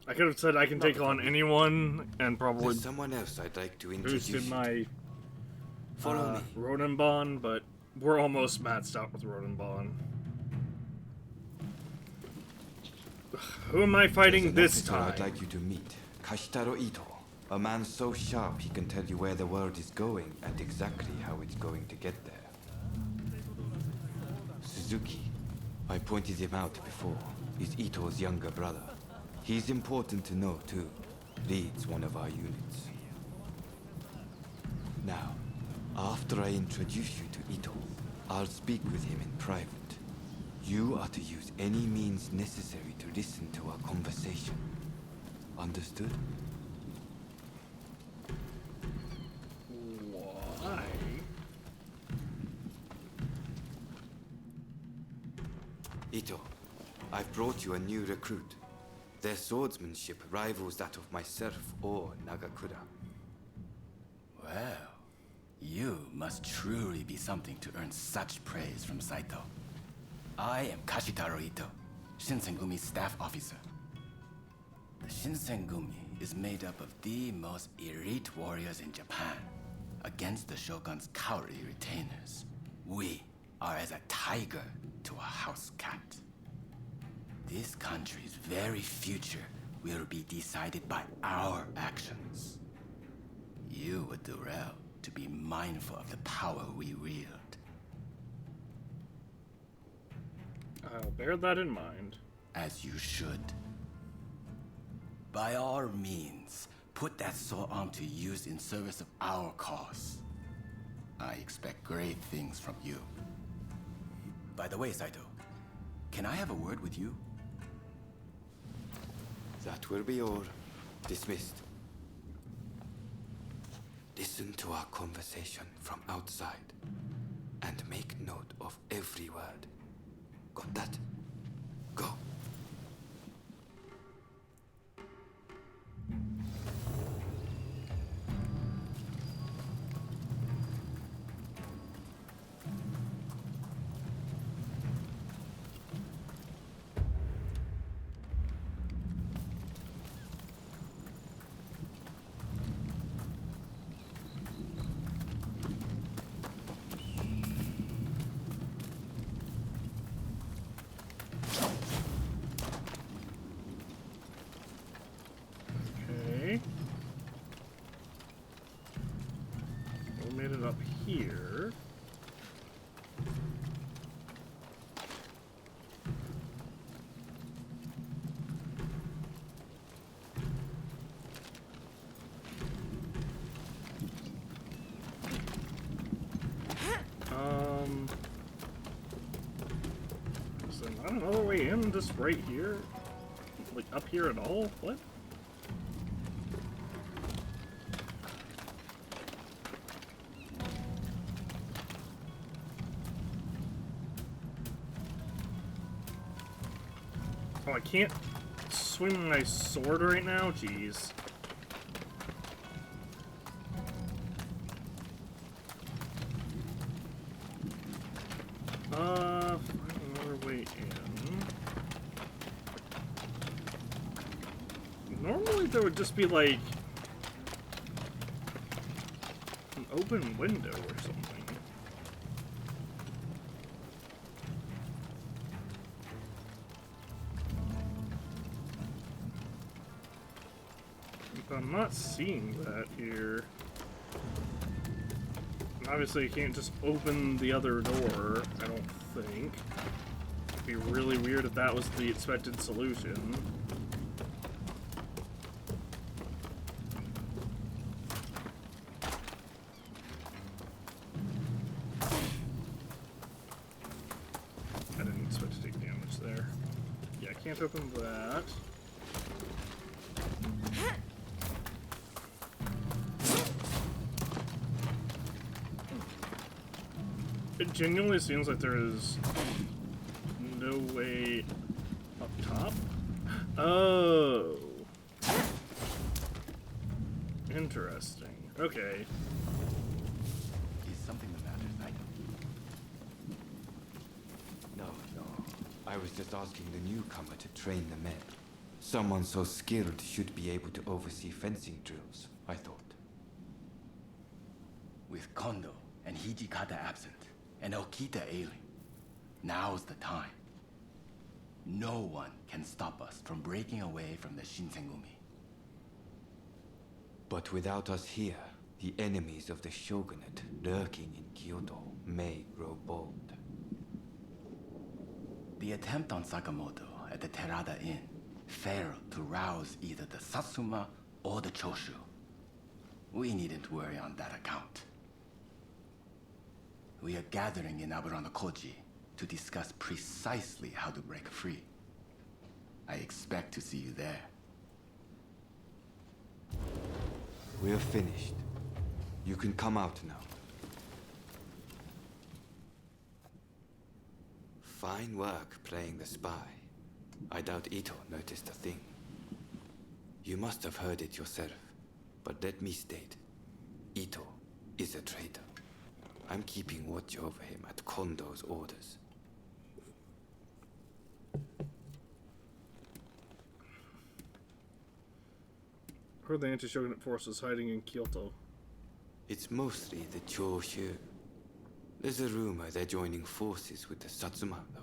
Speaker 1: I could have said I can take on anyone, and probably
Speaker 15: There's someone else I'd like to introduce
Speaker 1: boosted
Speaker 15: you
Speaker 1: my
Speaker 15: Follow me.
Speaker 1: Ronin bond, but we're almost maxed out with Ronin bond. Who am I fighting this time?
Speaker 15: I'd like you to meet Kashitaro Ito, a man so sharp he can tell you where the world is going and exactly how it's going to get there. Suzuki, I pointed him out before, is Ito's younger brother. He's important to know too. Leads one of our units. Now, after I introduce you to Ito, I'll speak with him in private. You are to use any means necessary to listen to our conversation. Understood?
Speaker 1: Why?
Speaker 15: Ito, I've brought you a new recruit. Their swordsmanship rivals that of myself or Nagakura.
Speaker 17: Well, you must truly be something to earn such praise from Saito. I am Kashitaro Ito, Shinsengumi's staff officer. The Shinsengumi is made up of the most elite warriors in Japan, against the Shogun's cowardly retainers. We are as a tiger to a house cat. This country's very future will be decided by our actions. You would do well to be mindful of the power we wield.
Speaker 1: I'll bear that in mind.
Speaker 17: As you should. By all means, put that sword on to use in service of our cause. I expect great things from you. By the way, Saito, can I have a word with you?
Speaker 15: That will be all. Dismissed. Listen to our conversation from outside and make note of every word. Got that? Go.
Speaker 1: Okay. We made it up here. Is there not another way in just right here? Like up here at all? What? Oh, I can't swing my sword right now? Jeez. Find another way in. Normally there would just be like an open window or something. But I'm not seeing that here. And obviously you can't just open the other door, I don't think. It'd be really weird if that was the expected solution. I didn't expect to take damage there. Yeah, I can't open that. It genuinely seems like there is no way up top. Oh. Interesting. Okay.
Speaker 17: Is something the matter, Saito?
Speaker 15: No. I was just asking the newcomer to train the men. Someone so skilled should be able to oversee fencing drills, I thought.
Speaker 17: With Kondo and Hijikata absent, and Okita ailing, now's the time. No one can stop us from breaking away from the Shinsengumi.
Speaker 15: But without us here, the enemies of the shogunate lurking in Kyoto may grow bold.
Speaker 17: The attempt on Sakamoto at the Terada Inn failed to rouse either the Satsuma or the Choshu. We needn't worry on that account. We are gathering in Aburano-Koji to discuss precisely how to break free. I expect to see you there.
Speaker 15: We're finished. You can come out now. Fine work playing the spy. I doubt Ito noticed a thing. You must have heard it yourself, but let me state, Ito is a traitor. I'm keeping watch over him at Kondo's orders.
Speaker 1: Who are the anti-shogunate forces hiding in Kyoto?
Speaker 15: It's mostly the Choshu. There's a rumor they're joining forces with the Satsuma, though.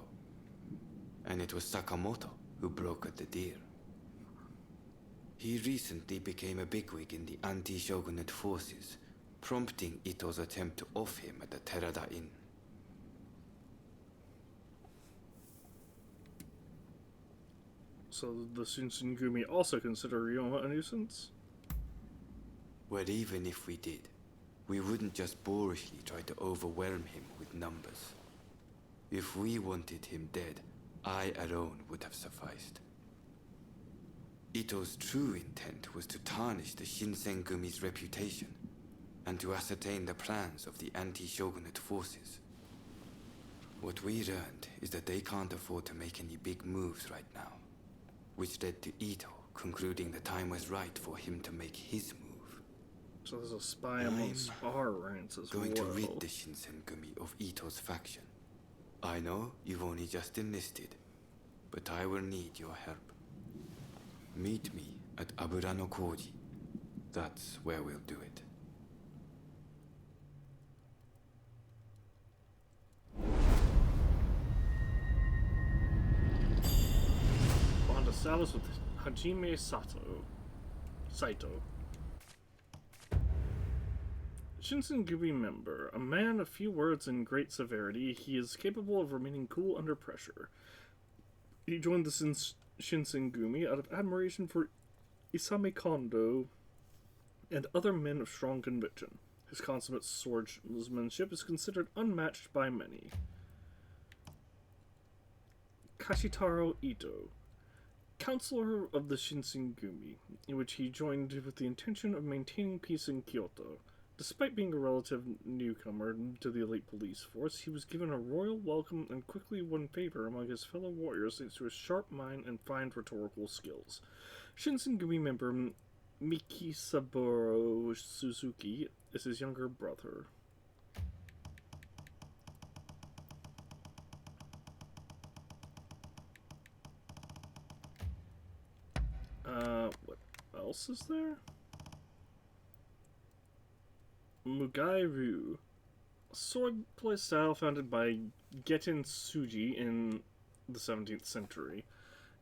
Speaker 15: And it was Sakamoto who brokered the deal. He recently became a bigwig in the anti-shogunate forces, prompting Ito's attempt to off him at the Terada Inn.
Speaker 1: So the Shinsengumi also consider Ryoma a nuisance?
Speaker 15: Well, even if we did, we wouldn't just boorishly try to overwhelm him with numbers. If we wanted him dead, I alone would have sufficed. Ito's true intent was to tarnish the Shinsengumi's reputation, and to ascertain the plans of the anti-shogunate forces. What we learned is that they can't afford to make any big moves right now, which led to Ito concluding the time was right for him to make his move.
Speaker 1: So there's a spy amongst our ranks as well.
Speaker 15: Going to rid the Shinsengumi of Ito's faction. I know you've only just enlisted, but I will need your help. Meet me at Aburano Koji. That's where we'll do it.
Speaker 1: Bond established with Hajime Saito. Shinsengumi member, a man of few words and great severity, he is capable of remaining cool under pressure. He joined the Shinsengumi out of admiration for Isame Kondo and other men of strong conviction. His consummate swordsmanship is considered unmatched by many. Kashitaro Ito, counselor of the Shinsengumi, in which he joined with the intention of maintaining peace in Kyoto. Despite being a relative newcomer to the elite police force, he was given a royal welcome and quickly won favor among his fellow warriors thanks to his sharp mind and fine rhetorical skills. Shinsengumi member Mikisaburo Suzuki is his younger brother. What else is there? Mugai Ryu, a swordplay style founded by Getten Tsuji in the 17th century.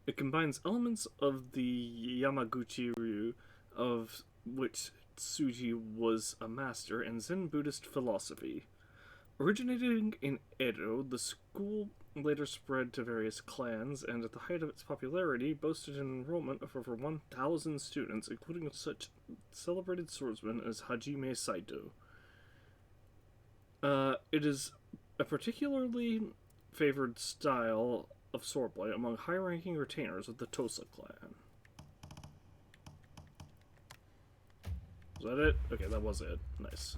Speaker 1: It combines elements of the Yamaguchi Ryu, of which Tsuji was a master, and Zen Buddhist philosophy. Originating in Edo, the school later spread to various clans, and at the height of its popularity, boasted an enrollment of over 1,000 students, including such celebrated swordsmen as Hajime Saito. It is a particularly favored style of swordplay among high-ranking retainers of the Tosa clan. Was that it? Okay, that was it. Nice.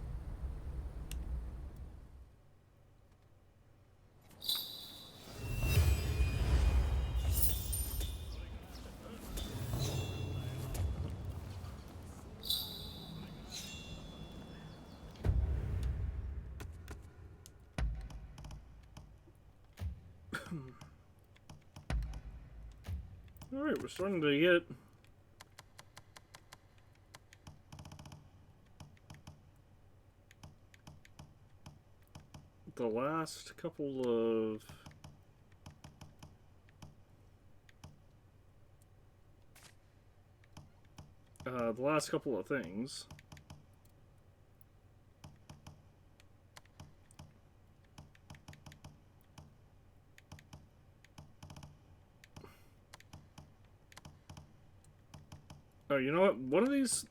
Speaker 1: Alright, we're starting to get the last couple of things. Oh, you know what? One of these...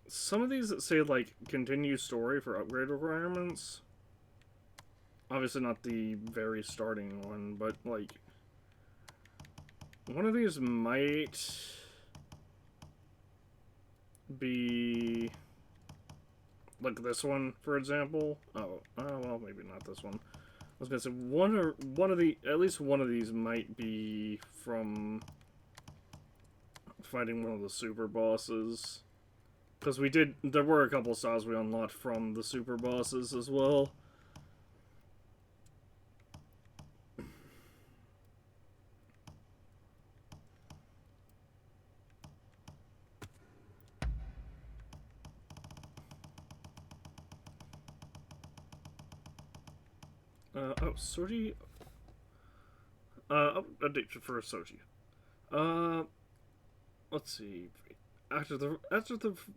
Speaker 1: Some of these that say, like, continue story for upgrade requirements. Obviously not the very starting one, but, like... One of these might... be... like this one, for example. Oh, well, maybe not this one. I was gonna say at least one of these might be from fighting one of the super bosses, because there were a couple styles we unlocked from the super bosses as well. Oh, Soji. Update for Soji. Let's see. After the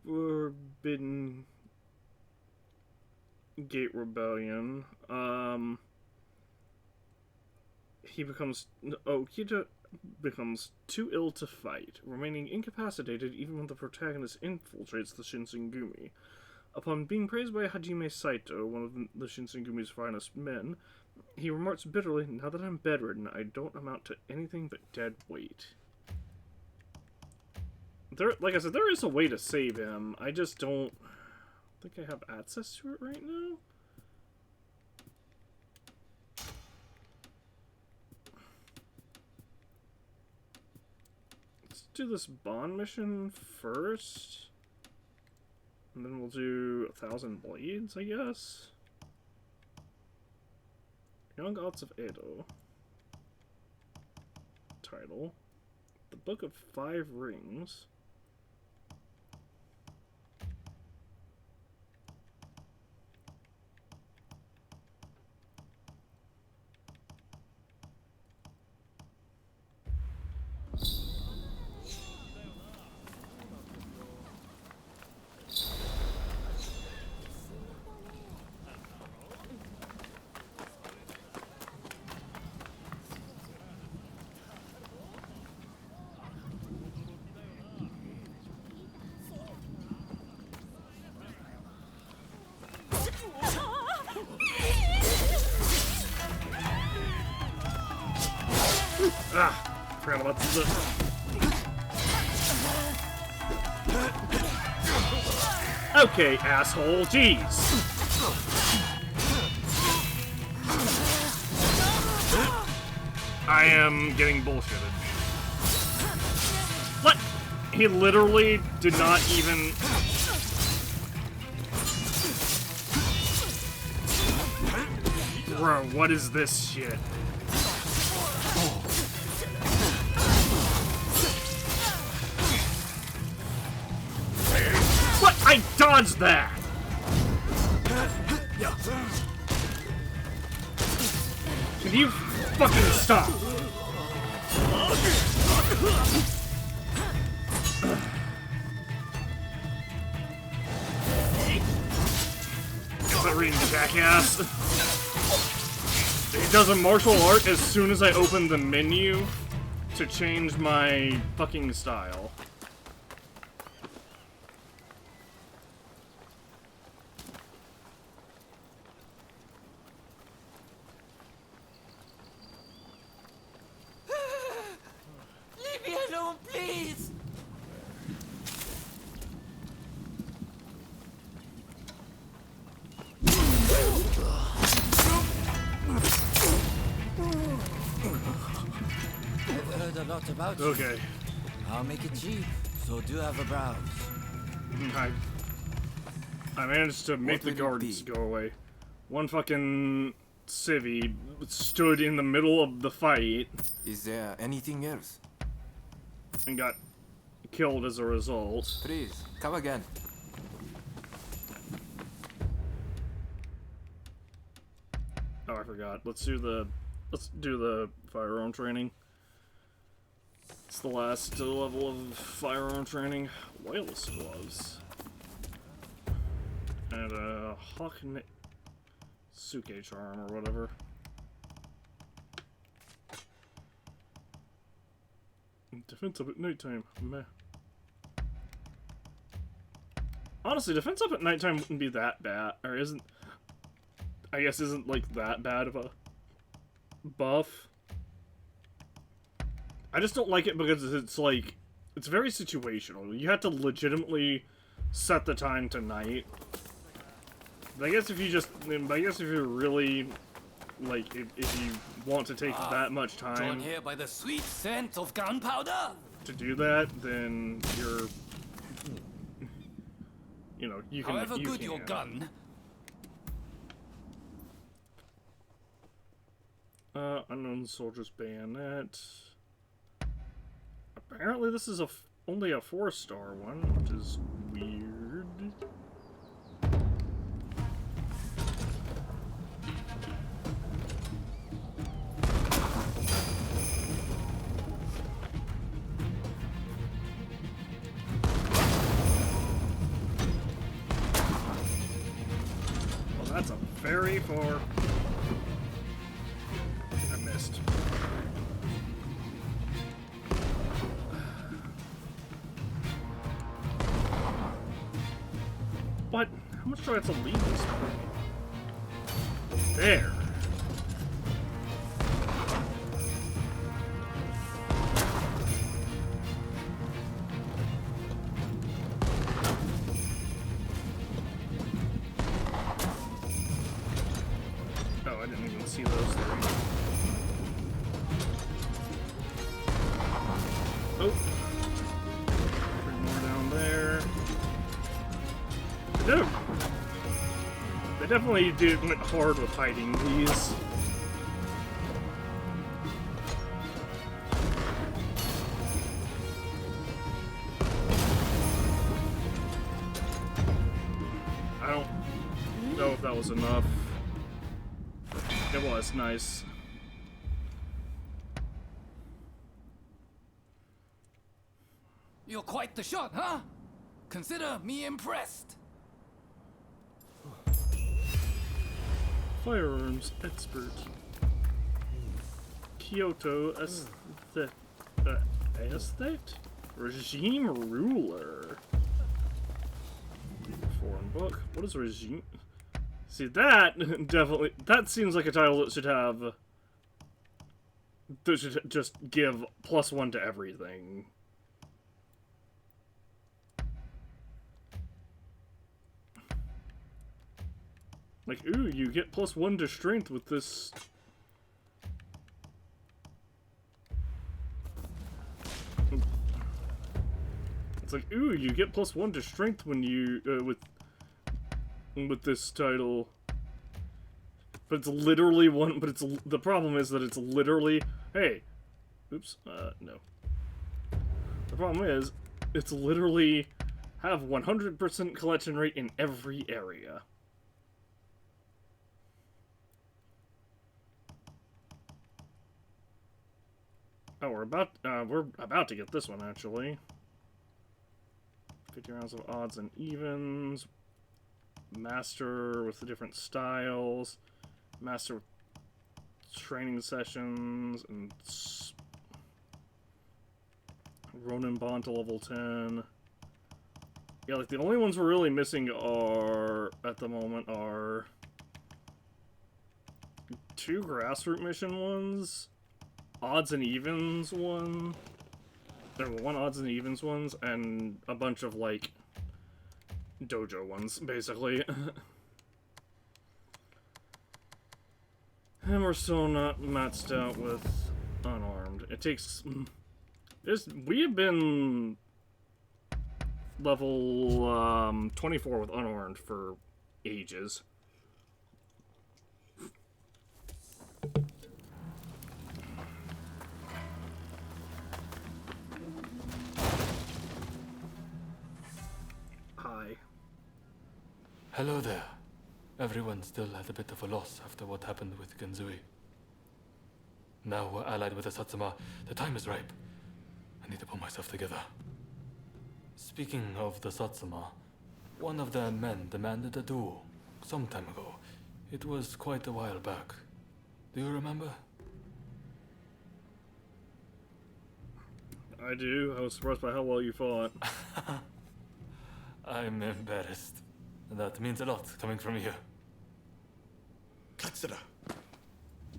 Speaker 1: Forbidden Gate Rebellion, Kita becomes too ill to fight, remaining incapacitated even when the protagonist infiltrates the Shinsengumi. Upon being praised by Hajime Saito, one of the Shinsengumi's finest men, he remarks bitterly, "Now that I'm bedridden, I don't amount to anything but dead weight." Like I said, there is a way to save him. I just don't think I have access to it right now. Let's do this bond mission first. And then we'll do 1,000 Blades, I guess. Young Gods of Edo. Title. The Book of 5 Rings. Ah! Forgot about the... Okay, asshole, jeez! I am getting bullshitted. What? He literally did not even... Bro, what is this shit? What? I dodged that! Can you fucking stop? Quit reading, jackass. It does a martial art as soon as I open the menu to change my fucking style.
Speaker 7: Leave me alone, please! I've heard a lot about you.
Speaker 1: Okay.
Speaker 7: I'll make it cheap, so do have a browse.
Speaker 1: I managed to make the guards go away. One fucking civvy stood in the middle of the fight.
Speaker 18: Is there anything else?
Speaker 1: And got killed as a result.
Speaker 18: Please, come again.
Speaker 1: Oh, I forgot. Let's do the firearm training. It's the last level of firearm training. Wireless gloves. And a Hawk Suke charm or whatever. Defense up at nighttime. Meh. Honestly, defense up at nighttime wouldn't be that bad, or isn't. I guess isn't like that bad of a buff. I just don't like it because it's like, it's very situational. You have to legitimately set the time to night. But I guess if you just, I guess if you're really, like, if you want to take that much time
Speaker 17: Drawn here by the sweet scent of gunpowder.
Speaker 1: to do that, then you're, you know, you can.
Speaker 17: However
Speaker 1: you
Speaker 17: good
Speaker 1: can.
Speaker 17: your gun.
Speaker 1: Unknown Soldier's Bayonet. Apparently this is only a 4-star one, which is weird. very far. I missed. What? How much do I have to leave this one? There. Oh, I didn't even see those three. Oh. Three more down there. They definitely went hard with hiding these. I don't know if that was enough. It was nice.
Speaker 7: You're quite the shot, huh? Consider me impressed.
Speaker 1: Firearms expert. Kyoto aesthete? Regime ruler. Foreign book. What is regime? See, that definitely, that seems like a title that should have, that should just give +1 to everything. Like, ooh, you get +1 to strength with this. It's like, ooh, you get +1 to strength when you, with this title. But it's literally one, but it's, the problem is that it's literally, hey, oops, no. The problem is, it's literally have 100% collection rate in every area. Oh, we're about to get this one, actually. 50 rounds of odds and evens. Master with the different styles. Master with training sessions. And Ronin bond to level 10. Yeah, like, the only ones we're really missing are, at the moment, are 2 grassroots mission ones. Odds and evens one. There were 1 odds and evens ones, and a bunch of, like, dojo ones, basically. And we're still not maxed out with unarmed. It takes... we have been level 24 with unarmed for ages. Hi.
Speaker 4: Hello there. Everyone still at a bit of a loss after what happened with Genzui. Now we're allied with the Satsuma. The time is ripe. I need to pull myself together. Speaking of the Satsuma, one of their men demanded a duel some time ago. It was quite a while back. Do you remember?
Speaker 1: I do. I was surprised by how well you fought.
Speaker 4: I'm embarrassed. That means a lot coming from you.
Speaker 11: Katsura,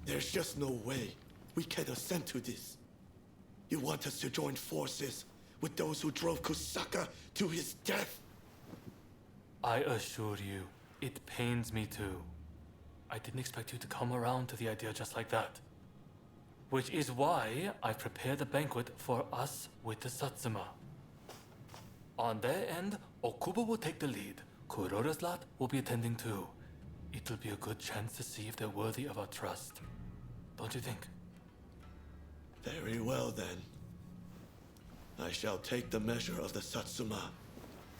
Speaker 11: there's just no way we can assent to this. You want us to join forces with those who drove Kusaka to his death?
Speaker 4: I assure you, it pains me too. I didn't expect you to come around to the idea just like that. Which is why I prepared a banquet for us with the Satsuma. On their end, Okubo will take the lead. Kuroda's lot will be attending too. It'll be a good chance to see if they're worthy of our trust. Don't you think?
Speaker 11: Very well then. I shall take the measure of the Satsuma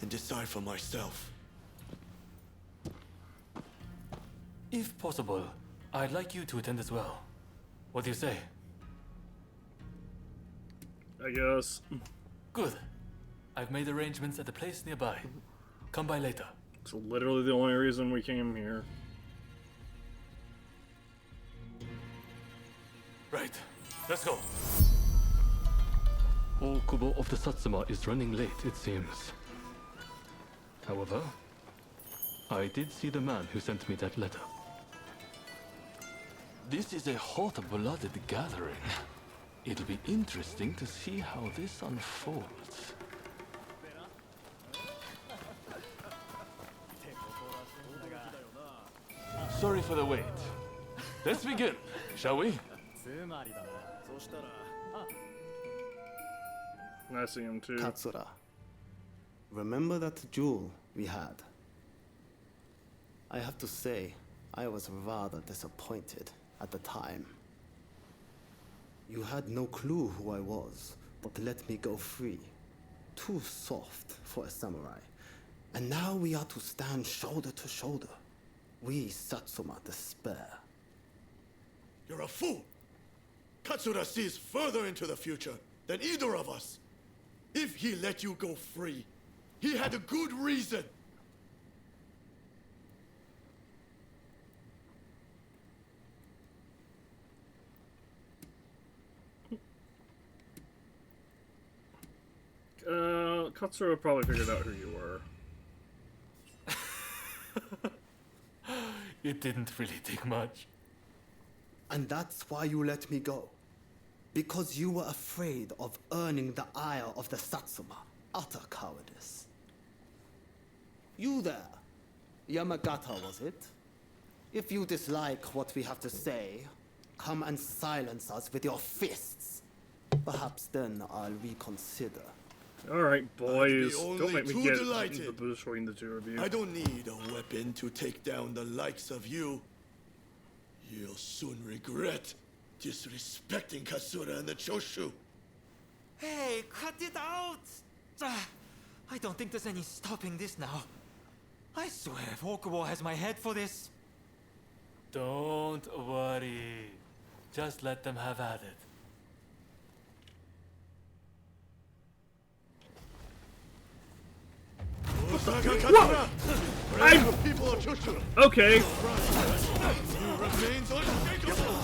Speaker 11: and decide for myself.
Speaker 4: If possible, I'd like you to attend as well. What do you say?
Speaker 1: I guess.
Speaker 4: Good. I've made arrangements at the place nearby. Come by later.
Speaker 1: It's literally the only reason we came here.
Speaker 4: Right, let's go. Okubo of the Satsuma is running late, it seems. However, I did see the man who sent me that letter. This is a hot-blooded gathering. It'll be interesting to see how this unfolds. Sorry for the wait. Let's begin, shall we?
Speaker 1: I see him too.
Speaker 3: Katsura, remember that duel we had? I have to say, I was rather disappointed at the time. You had no clue who I was, but let me go free. Too soft for a samurai. And now we are to stand shoulder to shoulder. We Satsuma despair.
Speaker 11: You're a fool! Katsura sees further into the future than either of us. If he let you go free, he had a good reason.
Speaker 1: Katsura probably figured out who you were.
Speaker 4: It didn't really take much.
Speaker 3: And that's why you let me go. Because you were afraid of earning the ire of the Satsuma. Utter cowardice. You there. Yamagata, was it? If you dislike what we have to say, come and silence us with your fists. Perhaps then I'll reconsider.
Speaker 1: Alright, boys. Don't make me get
Speaker 11: delighted.
Speaker 1: the boost between the two of you.
Speaker 11: I don't need a weapon to take down the likes of you. You'll soon regret disrespecting Katsura and the Choshu.
Speaker 7: Hey, cut it out! I don't think there's any stopping this now. I swear, if Okubo has my head for this.
Speaker 4: Don't worry. Just let them have at it.
Speaker 11: Whoa! People of Choshu.
Speaker 1: Okay.
Speaker 11: You remains unshakable.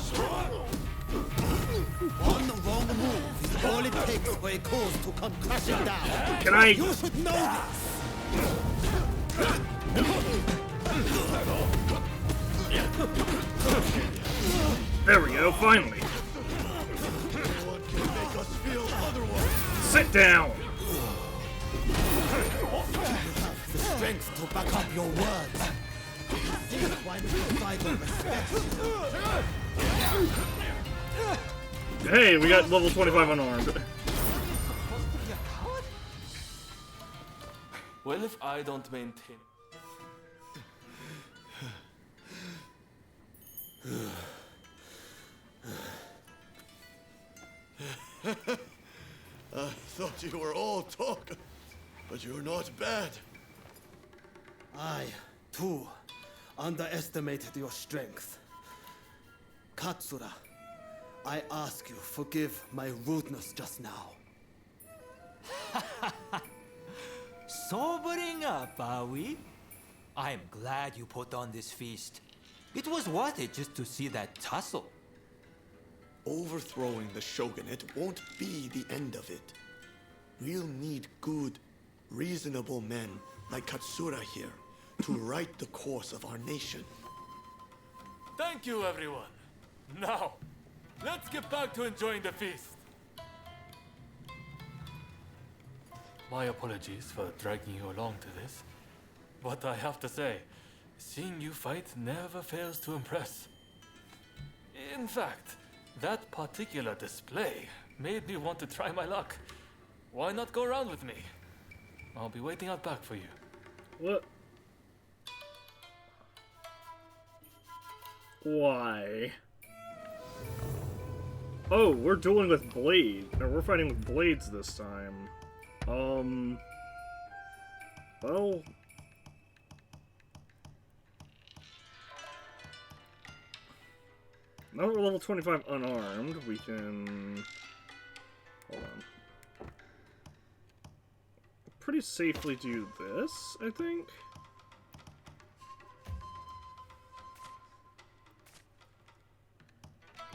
Speaker 3: One wrong move is all it takes for a cause to come crashing down.
Speaker 1: Can I?
Speaker 3: You should know this.
Speaker 1: There we go, finally.
Speaker 11: No one can make us feel otherwise.
Speaker 1: Sit down.
Speaker 3: The strength to back up your words. See why Mr. Saigo respects you.
Speaker 1: Hey, we got level 25 unarmed.
Speaker 4: Well, if I don't maintain...
Speaker 11: I thought you were all talk, but you're not bad.
Speaker 3: I, too, underestimated your strength. Katsura, I ask you, forgive my rudeness just now.
Speaker 7: Sobering up, are we? I'm glad you put on this feast. It was worth it just to see that tussle.
Speaker 11: Overthrowing the shogunate won't be the end of it. We'll need good, reasonable men like Katsura here to right the course of our nation.
Speaker 4: Thank you, everyone. Now, let's get back to enjoying the feast. My apologies for dragging you along to this, but I have to say, seeing you fight never fails to impress. In fact, that particular display made me want to try my luck. Why not go around with me? I'll be waiting out back for you.
Speaker 1: What? Why? Oh, we're dueling with blades. Or we're fighting with blades this time. Well... Now that we're level 25 unarmed, we can... Hold on. Pretty safely do this, I think.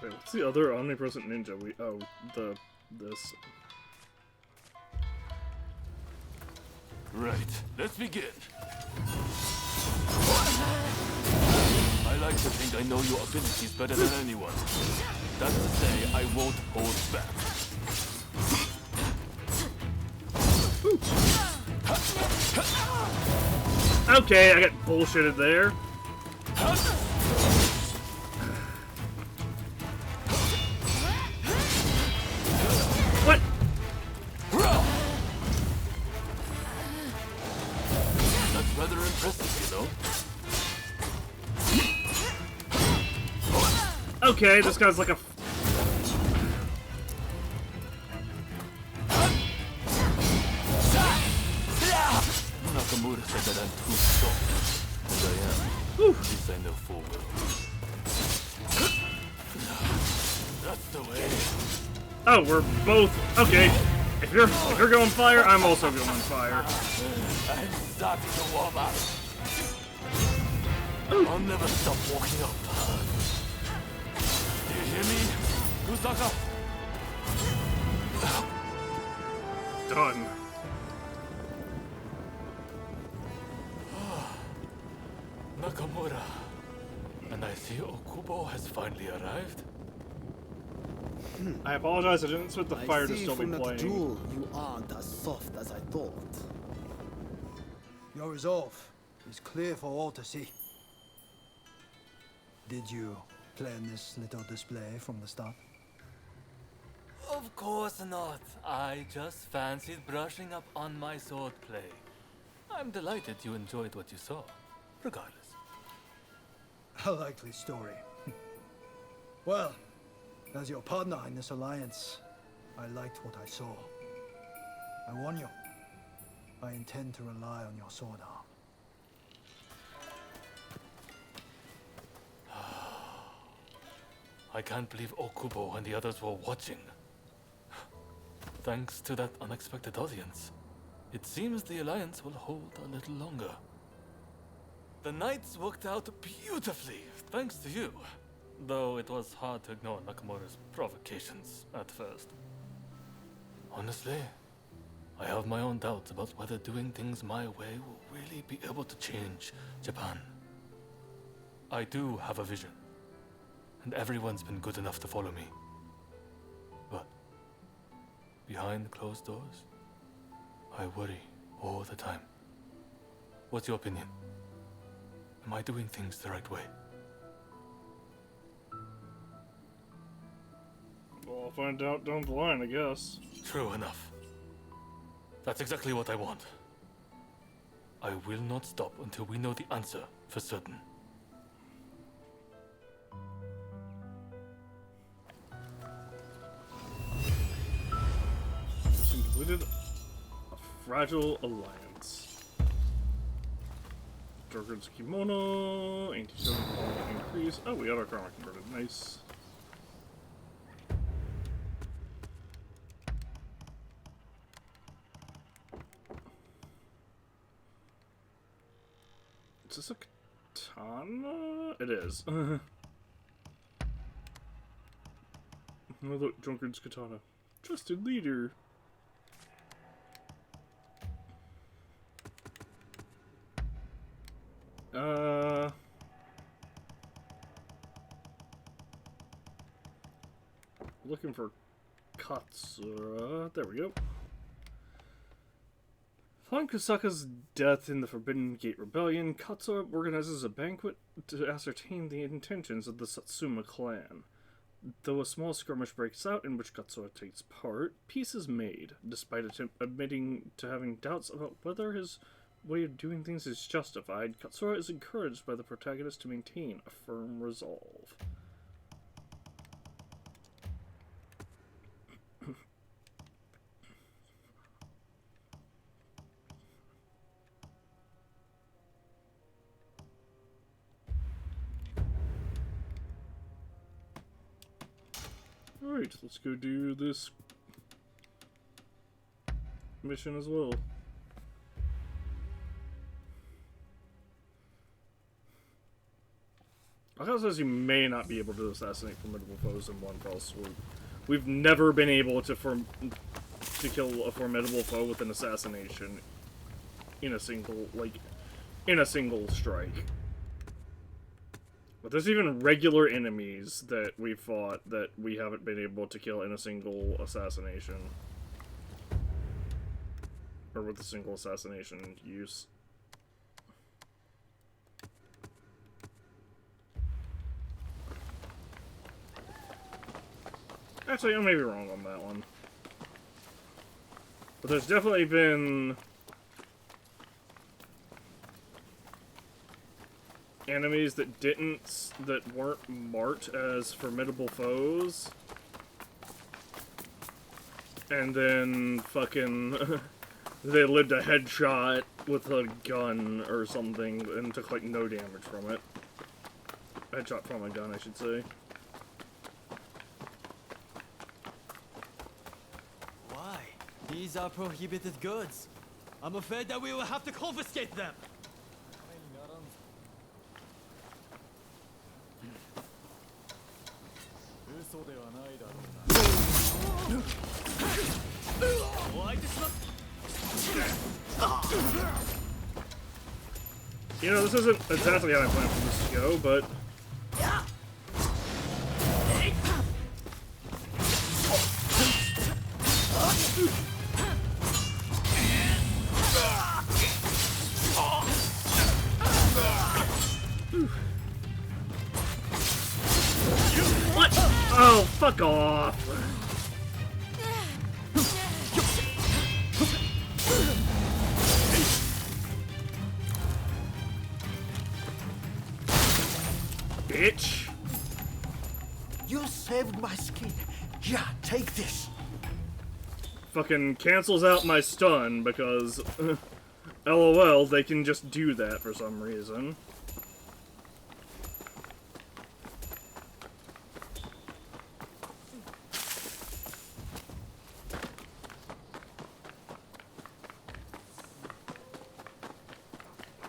Speaker 1: Wait, what's the other omnipresent ninja? This.
Speaker 4: Right, let's begin. I like to think I know your abilities better than anyone. That's to say, I won't hold back.
Speaker 1: Okay, I got bullshitted there. What?
Speaker 4: That's rather impressive, you know?
Speaker 1: Okay, this guy's like a...
Speaker 4: Nakamura said that I'm too strong. And I am. At least I know full well. That's the way.
Speaker 1: Oh, we're both... Okay. If you're going fire, I'm also going fire.
Speaker 4: I'm starting to warm up. I'll never stop walking up. Do you hear me, Kusaka?
Speaker 1: Done.
Speaker 4: Nakamura. And I see Okubo has finally arrived.
Speaker 1: I apologize, I didn't expect the fire to still be
Speaker 10: from that
Speaker 1: playing.
Speaker 10: jewel, you aren't as soft as I thought. Your resolve is clear for all to see. Did you plan this little display from the start?
Speaker 4: Of course not. I just fancied brushing up on my swordplay. I'm delighted you enjoyed what you saw, regardless.
Speaker 10: A likely story. Well, as your partner in this alliance, I liked what I saw. I warn you, I intend to rely on your sword arm.
Speaker 4: I can't believe Okubo and the others were watching. Thanks to that unexpected audience, it seems the alliance will hold a little longer. The nights worked out beautifully, thanks to you. Though it was hard to ignore Nakamura's provocations at first. Honestly, I have my own doubts about whether doing things my way will really be able to change Japan. I do have a vision, and everyone's been good enough to follow me. But behind closed doors, I worry all the time. What's your opinion? Am I doing things the right way?
Speaker 1: Well, I'll find out down the line, I guess.
Speaker 4: True enough. That's exactly what I want. I will not stop until we know the answer for certain.
Speaker 1: Mission completed. A fragile alliance. Jorgen's kimono. Anti-stone increase. Oh, we got our karma converted. Nice. Is this a katana? It is. Oh, look, Drunkard's katana. Trusted leader. Looking for Katsura. There we go. Following Kusaka's death in the Forbidden Gate Rebellion, Katsura organizes a banquet to ascertain the intentions of the Satsuma clan. Though a small skirmish breaks out in which Katsura takes part, peace is made, despite admitting to having doubts about whether his way of doing things is justified. Katsura is encouraged by the protagonist to maintain a firm resolve. Alright, let's go do this mission as well. Also says you may not be able to assassinate formidable foes in one fell swoop. We've never been able to kill a formidable foe with an assassination in a single strike. But there's even regular enemies that we fought that we haven't been able to kill in a single assassination. Or with a single assassination use. Actually, I may be wrong on that one. But there's definitely been enemies that weren't marked as formidable foes. And then fucking they lived a headshot with a gun or something and took like no damage from it. Headshot from a gun, I should say.
Speaker 6: Why? These are prohibited goods. I'm afraid that we will have to confiscate them.
Speaker 1: You know, this isn't exactly how I planned for this to go, but what? Oh, fuck off. Bitch.
Speaker 14: You saved my skin. Yeah, take this.
Speaker 1: Fucking cancels out my stun because LOL, they can just do that for some reason.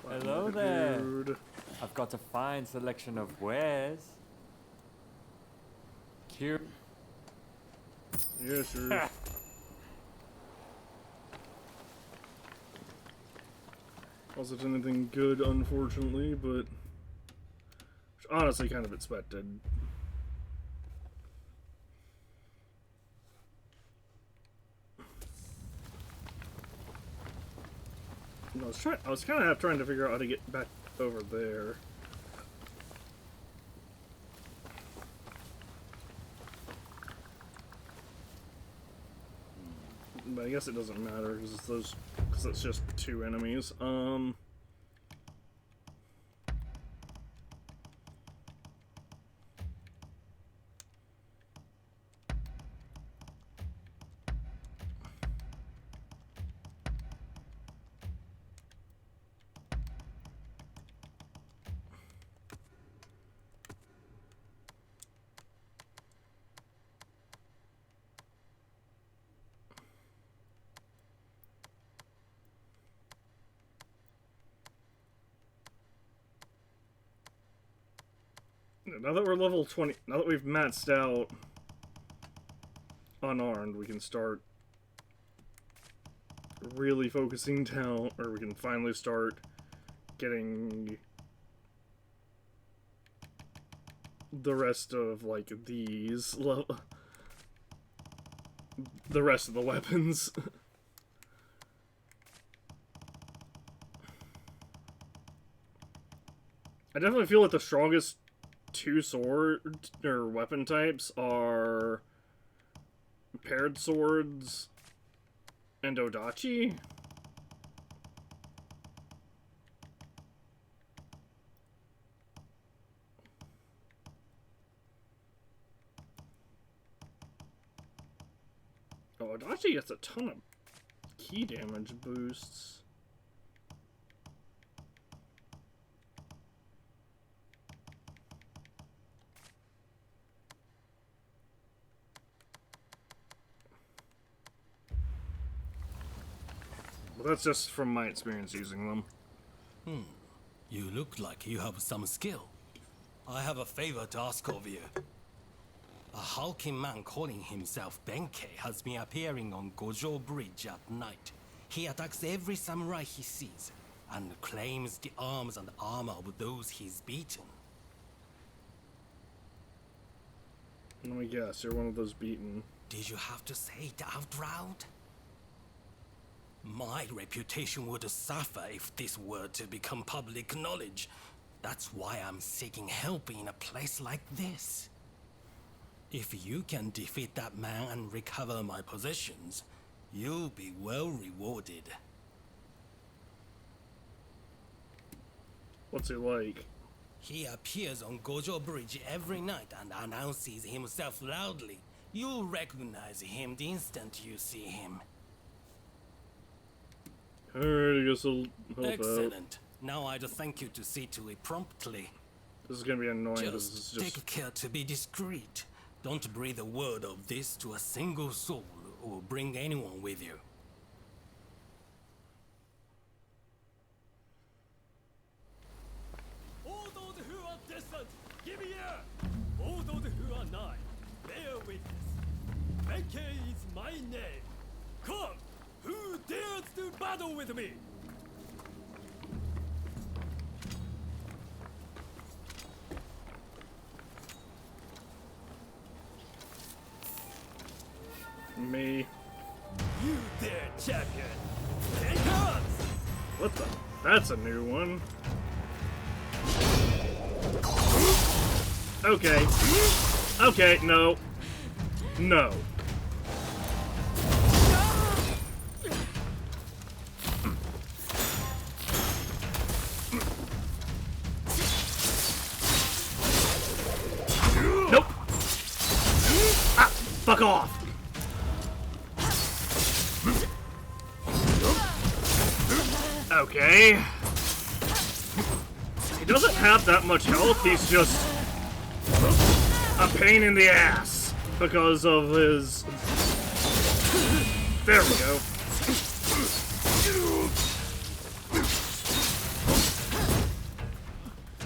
Speaker 5: Hello there. I've got a fine selection of wares. Cute.
Speaker 1: Yeah, sure. Wasn't anything good, unfortunately, but honestly kind of expected. I was kind of trying to figure out how to get back over there. But I guess it doesn't matter because it's just two enemies. Now that we're level 20, now that we've maxed out unarmed, we can start really focusing down, or we can finally start getting the rest of, like, these, the rest of the weapons. I definitely feel like the strongest two sword or weapon types are paired swords and Odachi. Oh, Odachi gets a ton of key damage boosts. Well, that's just from my experience using them.
Speaker 19: You look like you have some skill. I have a favor to ask of you. A hulking man calling himself Benkei has been appearing on Gojo Bridge at night. He attacks every samurai he sees, and claims the arms and armor of those he's beaten.
Speaker 1: Let me guess, you're one of those beaten.
Speaker 19: Did you have to say it out loud? My reputation would suffer if this were to become public knowledge. That's why I'm seeking help in a place like this. If you can defeat that man and recover my possessions, you'll be well rewarded.
Speaker 1: What's he like?
Speaker 19: He appears on Gojo Bridge every night and announces himself loudly. You'll recognize him the instant you see him.
Speaker 1: Alright, I guess I'll help
Speaker 19: Excellent.
Speaker 1: out.
Speaker 19: Now I'd thank you to see to it promptly.
Speaker 1: This is gonna be annoying because it's
Speaker 19: Just
Speaker 1: just...
Speaker 19: take care to be discreet. Don't breathe a word of this to a single soul or bring anyone with you.
Speaker 6: All those who are distant, give me ear! All those who are nigh, bear witness. Benkei is my name. Come! Who dares to battle with me?
Speaker 1: Me.
Speaker 6: You dare, champion! Here it comes!
Speaker 1: What the? That's a new one. Okay. Okay, no. No. Nope. Ah, fuck off. Okay. He doesn't have that much health, he's just a pain in the ass because of his... There we go.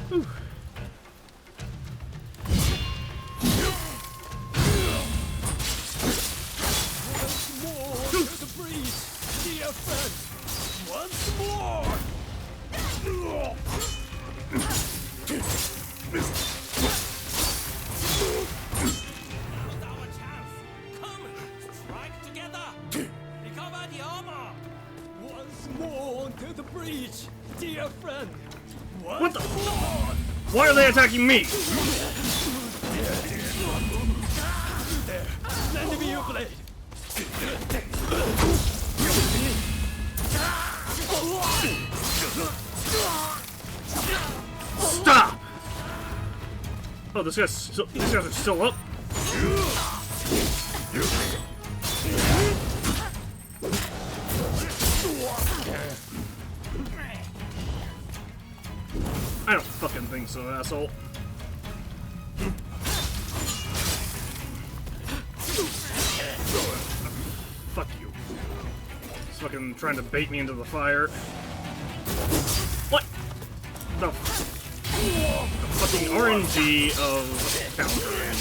Speaker 1: Whew.
Speaker 6: Once more to the breeze, dear friend! Once more!
Speaker 19: Now's our chance! Come! Strike together! Recover the armor!
Speaker 6: Once more to the breach, dear friend! Once
Speaker 1: What the?
Speaker 6: more!
Speaker 1: Why are they attacking me?
Speaker 6: There, lend me your blade!
Speaker 1: Stop! Oh, these guys are still up. I don't fucking think so, asshole. Fuck you. He's fucking trying to bait me into the fire. What? The fucking RNG of countering.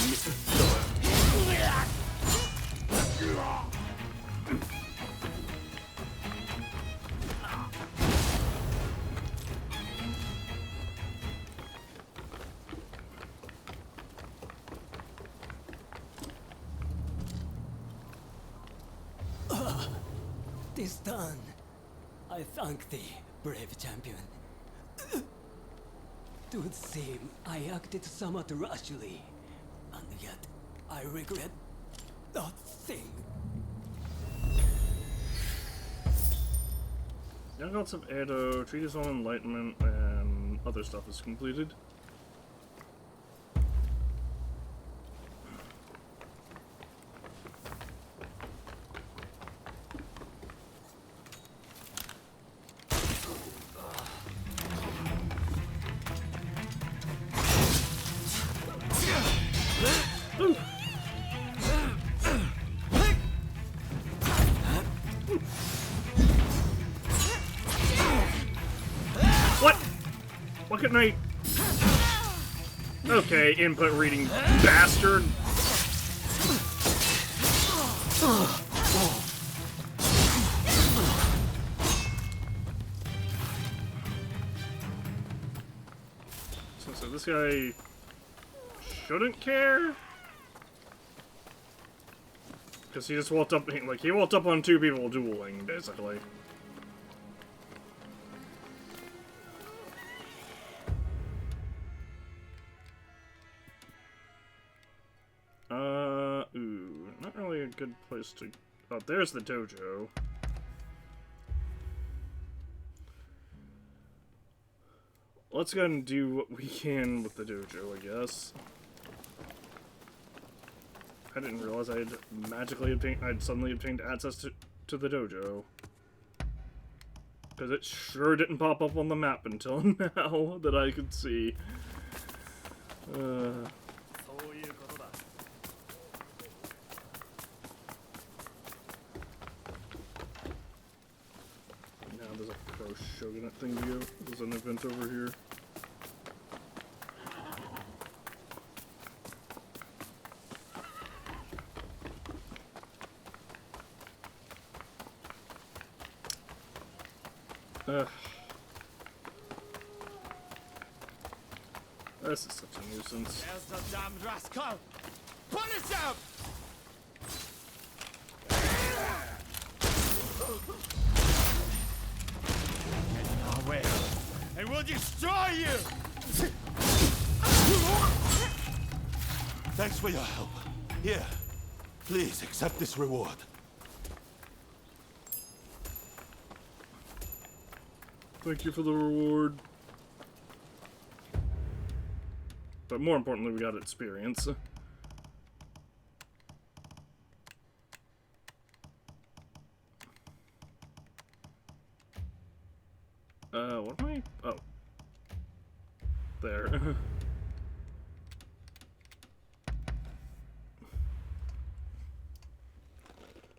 Speaker 6: This done, I thank thee, brave champion. It would seem I acted somewhat rashly, and yet I regret nothing.
Speaker 1: Young Gods of Edo, Treatise on Enlightenment, and other stuff is completed. What? Why couldn't I? Okay, input reading bastard. So this guy shouldn't care? Because he just walked up, like, he walked up on two people dueling, basically. Ooh, not really a good place to... Oh, there's the dojo. Let's go ahead and do what we can with the dojo, I guess. I didn't realize I'd suddenly obtained access to the dojo. Because it sure didn't pop up on the map until now that I could see. Now there's a pro shogunate thing to go. There's an event over here. This is such a nuisance.
Speaker 7: There's the damned rascal! Punish him! Get in our way, and we'll destroy you!
Speaker 11: Thanks for your help. Here, please accept this reward.
Speaker 1: Thank you for the reward. But more importantly, we got experience. What am I? Oh. There.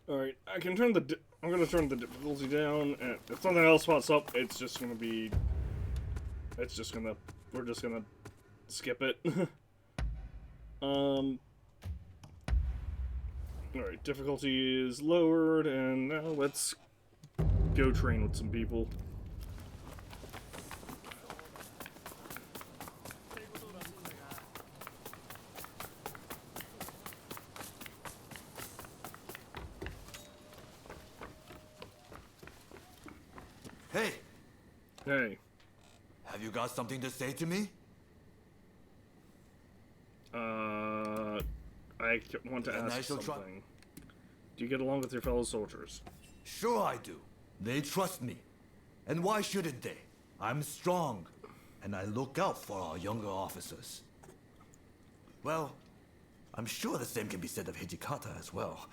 Speaker 1: Alright, I can turn the... I'm gonna turn the difficulty down, and if something else pops up, it's just gonna be... It's just gonna... We're just gonna skip it. Alright, difficulty is lowered, and now let's go train with some people.
Speaker 11: Hey!
Speaker 1: Hey.
Speaker 11: Have you got something to say to me?
Speaker 1: I want to ask something. Do you get along with your fellow soldiers?
Speaker 11: Sure I do. They trust me. And why shouldn't they? I'm strong, and I look out for our younger officers. Well, I'm sure the same can be said of Hijikata as well.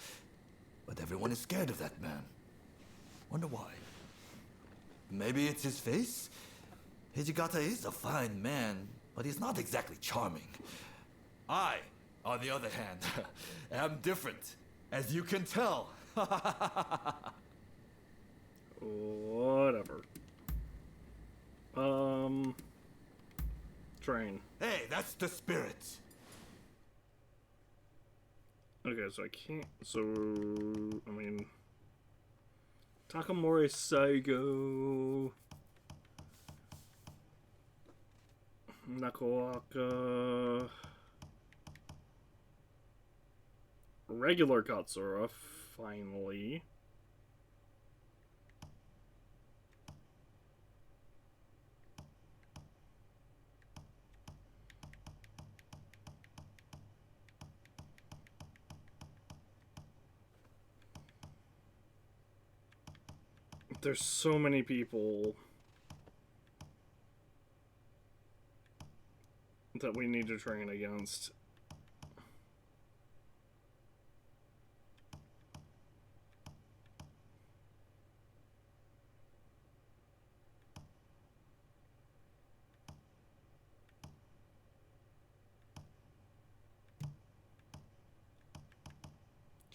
Speaker 11: But everyone is scared of that man. Wonder why? Maybe it's his face? Hijikata is a fine man, but he's not exactly charming. I, on the other hand, am different, as you can tell.
Speaker 1: Whatever. Train.
Speaker 11: Hey, that's the spirit.
Speaker 1: Okay, so I can't. So, I mean, Takamori Saigo, Nakawaka, regular Katsura, finally. There's so many people that we need to train against.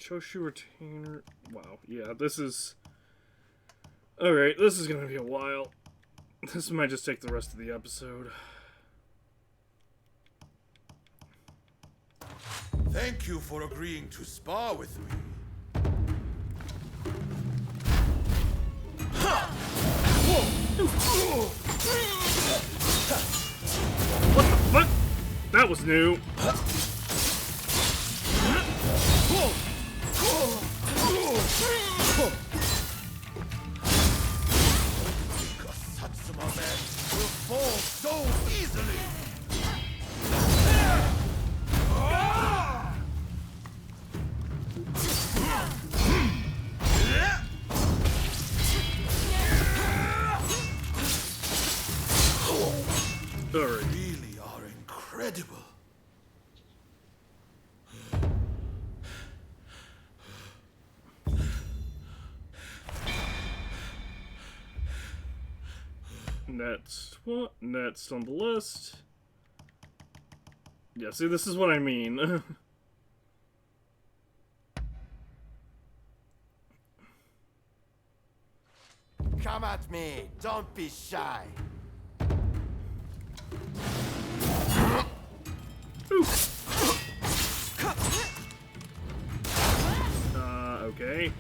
Speaker 1: Choshu Retainer. Wow, yeah, this is... Alright, this is gonna be a while. This might just take the rest of the episode.
Speaker 11: Thank you for agreeing to spar with me.
Speaker 1: What the fuck? That was new.
Speaker 11: Satsuma man will fall so easily. Really are incredible.
Speaker 1: Next on the list. Yeah, see, this is what I mean.
Speaker 14: Come at me. Don't be shy.
Speaker 1: Okay.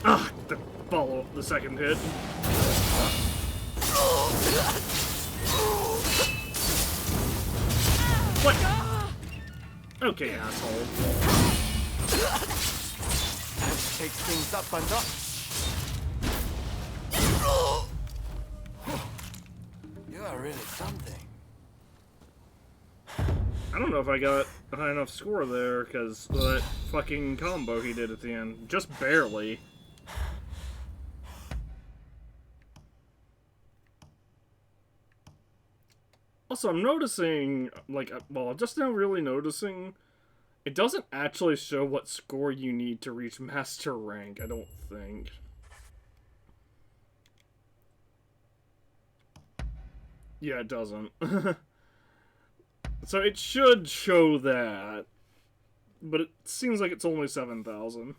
Speaker 1: Ah, the follow the second hit. What? Okay, asshole.
Speaker 14: Takes things up a notch. You are really something.
Speaker 1: I don't know if I got a high enough score there, because that fucking combo he did at the end. Just barely. Also, I'm noticing, like, well, I'm just now really noticing, it doesn't actually show what score you need to reach Master Rank, I don't think. Yeah, it doesn't. So it should show that, but it seems like it's only 7,000.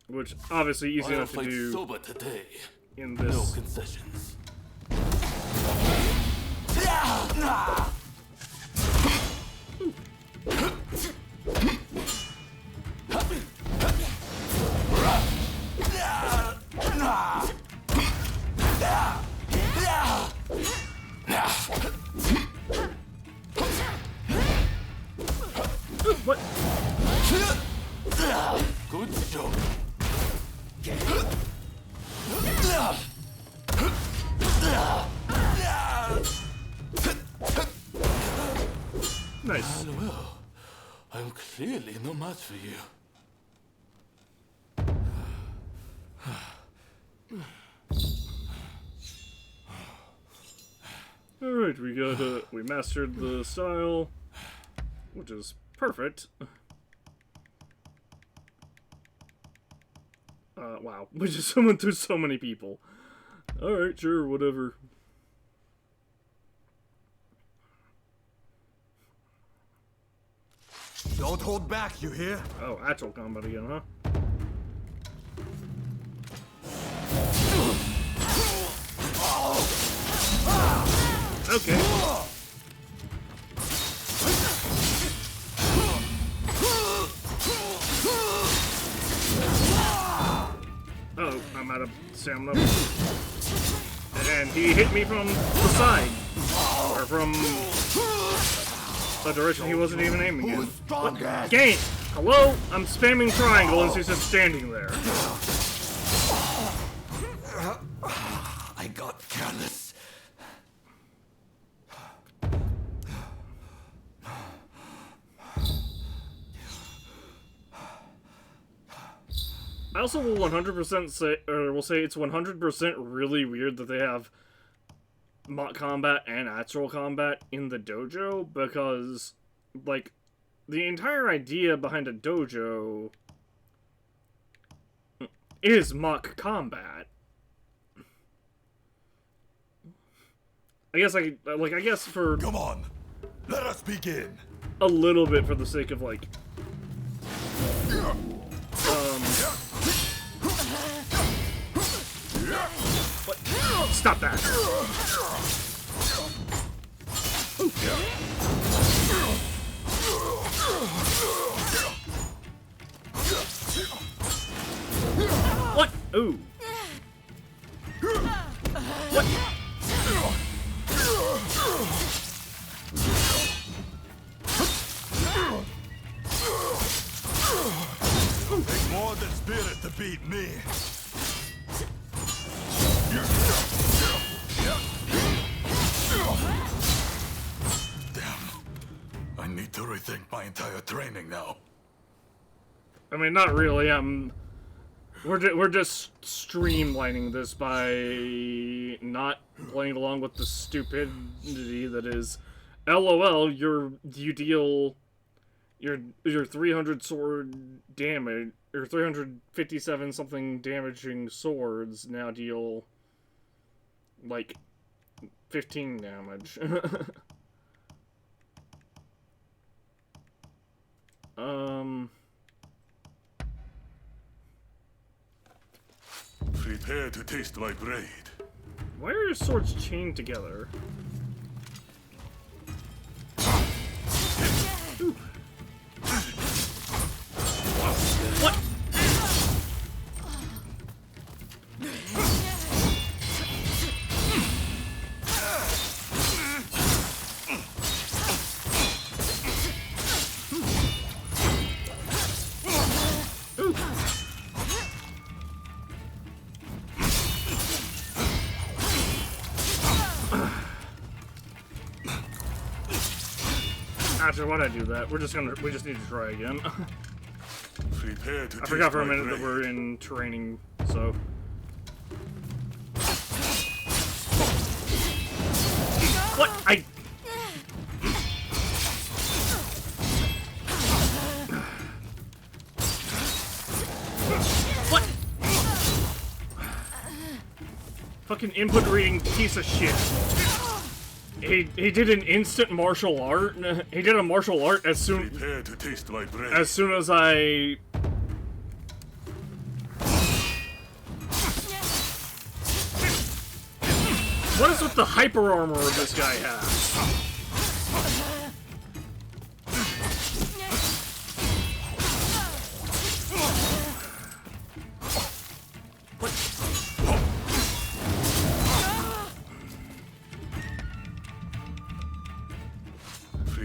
Speaker 1: Which, obviously, easy enough to do
Speaker 4: soba today.
Speaker 1: In this.
Speaker 4: No concessions.
Speaker 1: What?
Speaker 4: Good job.
Speaker 1: Nice.
Speaker 4: Well, I'm clearly no match for you.
Speaker 1: Alright, we mastered the style, which is perfect. Wow, we just went through so many people. Alright, sure, whatever.
Speaker 11: Don't hold back, you hear?
Speaker 1: Oh, actual combat again, huh? Okay. Oh, I'm out of stamina. And he hit me from the side. Or from a direction he wasn't even aiming in. What? Game! Hello? I'm spamming triangle and he's just standing there.
Speaker 11: I got careless.
Speaker 1: I also will 100% say, or will say it's 100% really weird that they have mock combat and actual combat in the dojo, because, like, the entire idea behind a dojo is mock combat. I guess I guess for...
Speaker 11: Come on, let us begin.
Speaker 1: a little bit for the sake of, like, what? Stop that! What? Ooh. What?
Speaker 11: Take more than spirit to beat me. Damn. I need to rethink my entire training now.
Speaker 1: I mean, not really. We're just streamlining this by not playing along with the stupidity that is, LOL. You deal your 300 sword damage, or 357 something damaging swords now deal like 15 damage.
Speaker 11: Prepare to taste my blade.
Speaker 1: Why are your swords chained together? Ooh. What? After when I do that, we just need to try again.
Speaker 11: Prepare to
Speaker 1: I forgot for a minute that we're in training, so. What? What? Fucking input reading piece of shit. He did an instant martial art. He did a martial art as soon as I. What is with the hyper armor this guy has?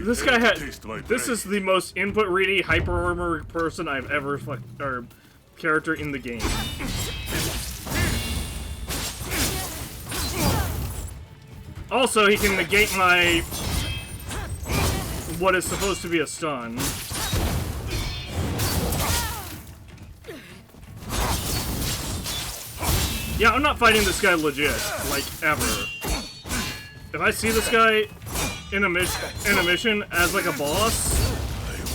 Speaker 1: This guy had. This is the most input ready hyper armor person I've ever or character in the game. Also, he can negate my what is supposed to be a stun. Yeah, I'm not fighting this guy legit, like ever. If I see this guy in a mission as like a boss,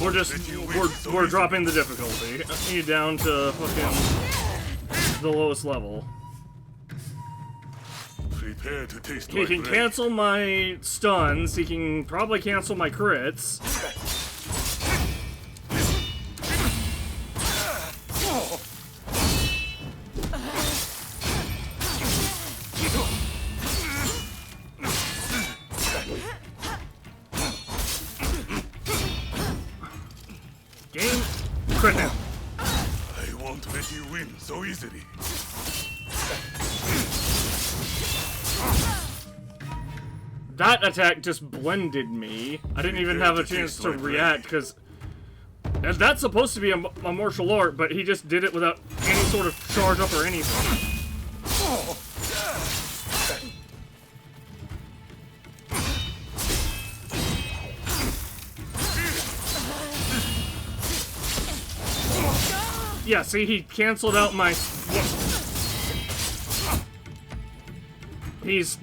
Speaker 1: we're dropping the difficulty down to fucking the lowest level.
Speaker 11: Prepare to taste
Speaker 1: He can cancel my stuns. He can probably cancel my crits. Game crit now.
Speaker 11: I won't let you win so easily.
Speaker 1: That attack just blended me. I didn't even have a chance to react because that's supposed to be a martial art, but he just did it without any sort of charge up or anything. Yeah, see, he canceled out my. He's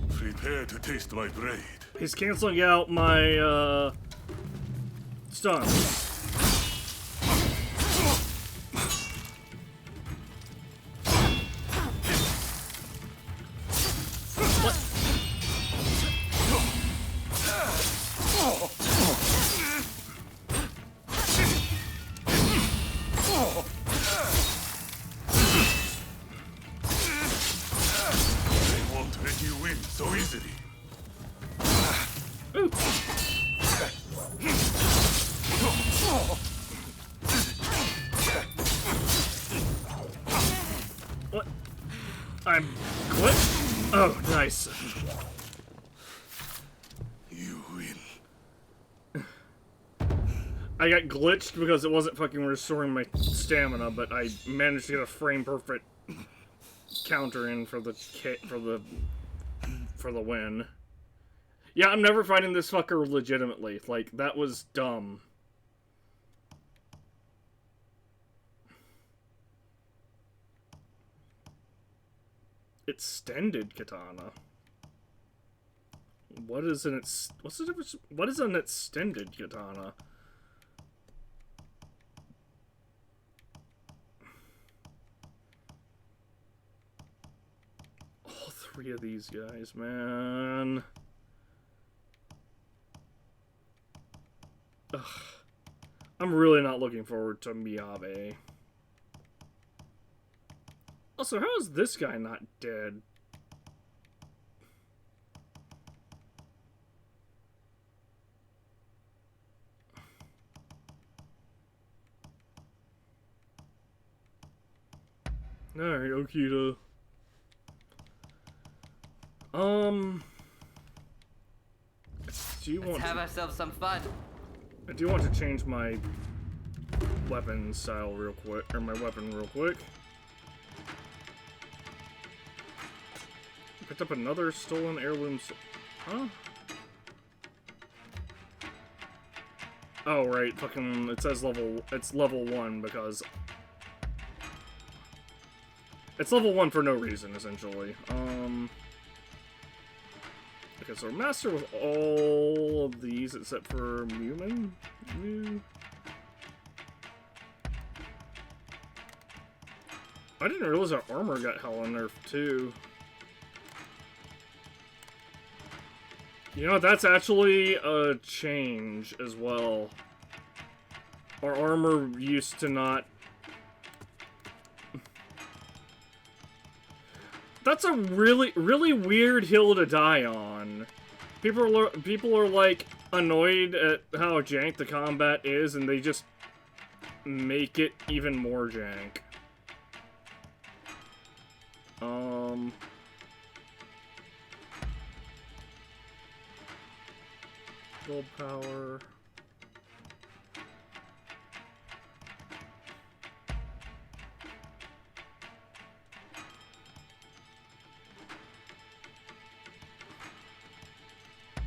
Speaker 11: Prepare to taste my blade.
Speaker 1: He's canceling out my stun. What? What? I'm glitched? Oh, nice.
Speaker 9: You win.
Speaker 1: I got glitched because it wasn't fucking restoring my stamina, but I managed to get a frame perfect counter in for the win. Yeah, I'm never fighting this fucker legitimately. Like, that was dumb. Extended katana. What's the difference? What is an extended katana? All three of these guys, man. Ugh. I'm really not looking forward to Miyabe. Also, how is this guy not dead? Alright, Okita.
Speaker 16: Let's have ourselves some fun.
Speaker 1: I do want to change my weapon style real quick, or my weapon real quick. Picked up another stolen heirloom. Huh? Oh right, fucking. It says it's level 1 because it's level 1 for no reason, essentially. Okay, so we're master with all of these except for Mumin. I didn't realize our armor got hella nerfed too. You know, that's actually a change as well. Our armor used to not... That's a really weird hill to die on. People are like annoyed at how jank the combat is, and they just make it even more jank. Gold power.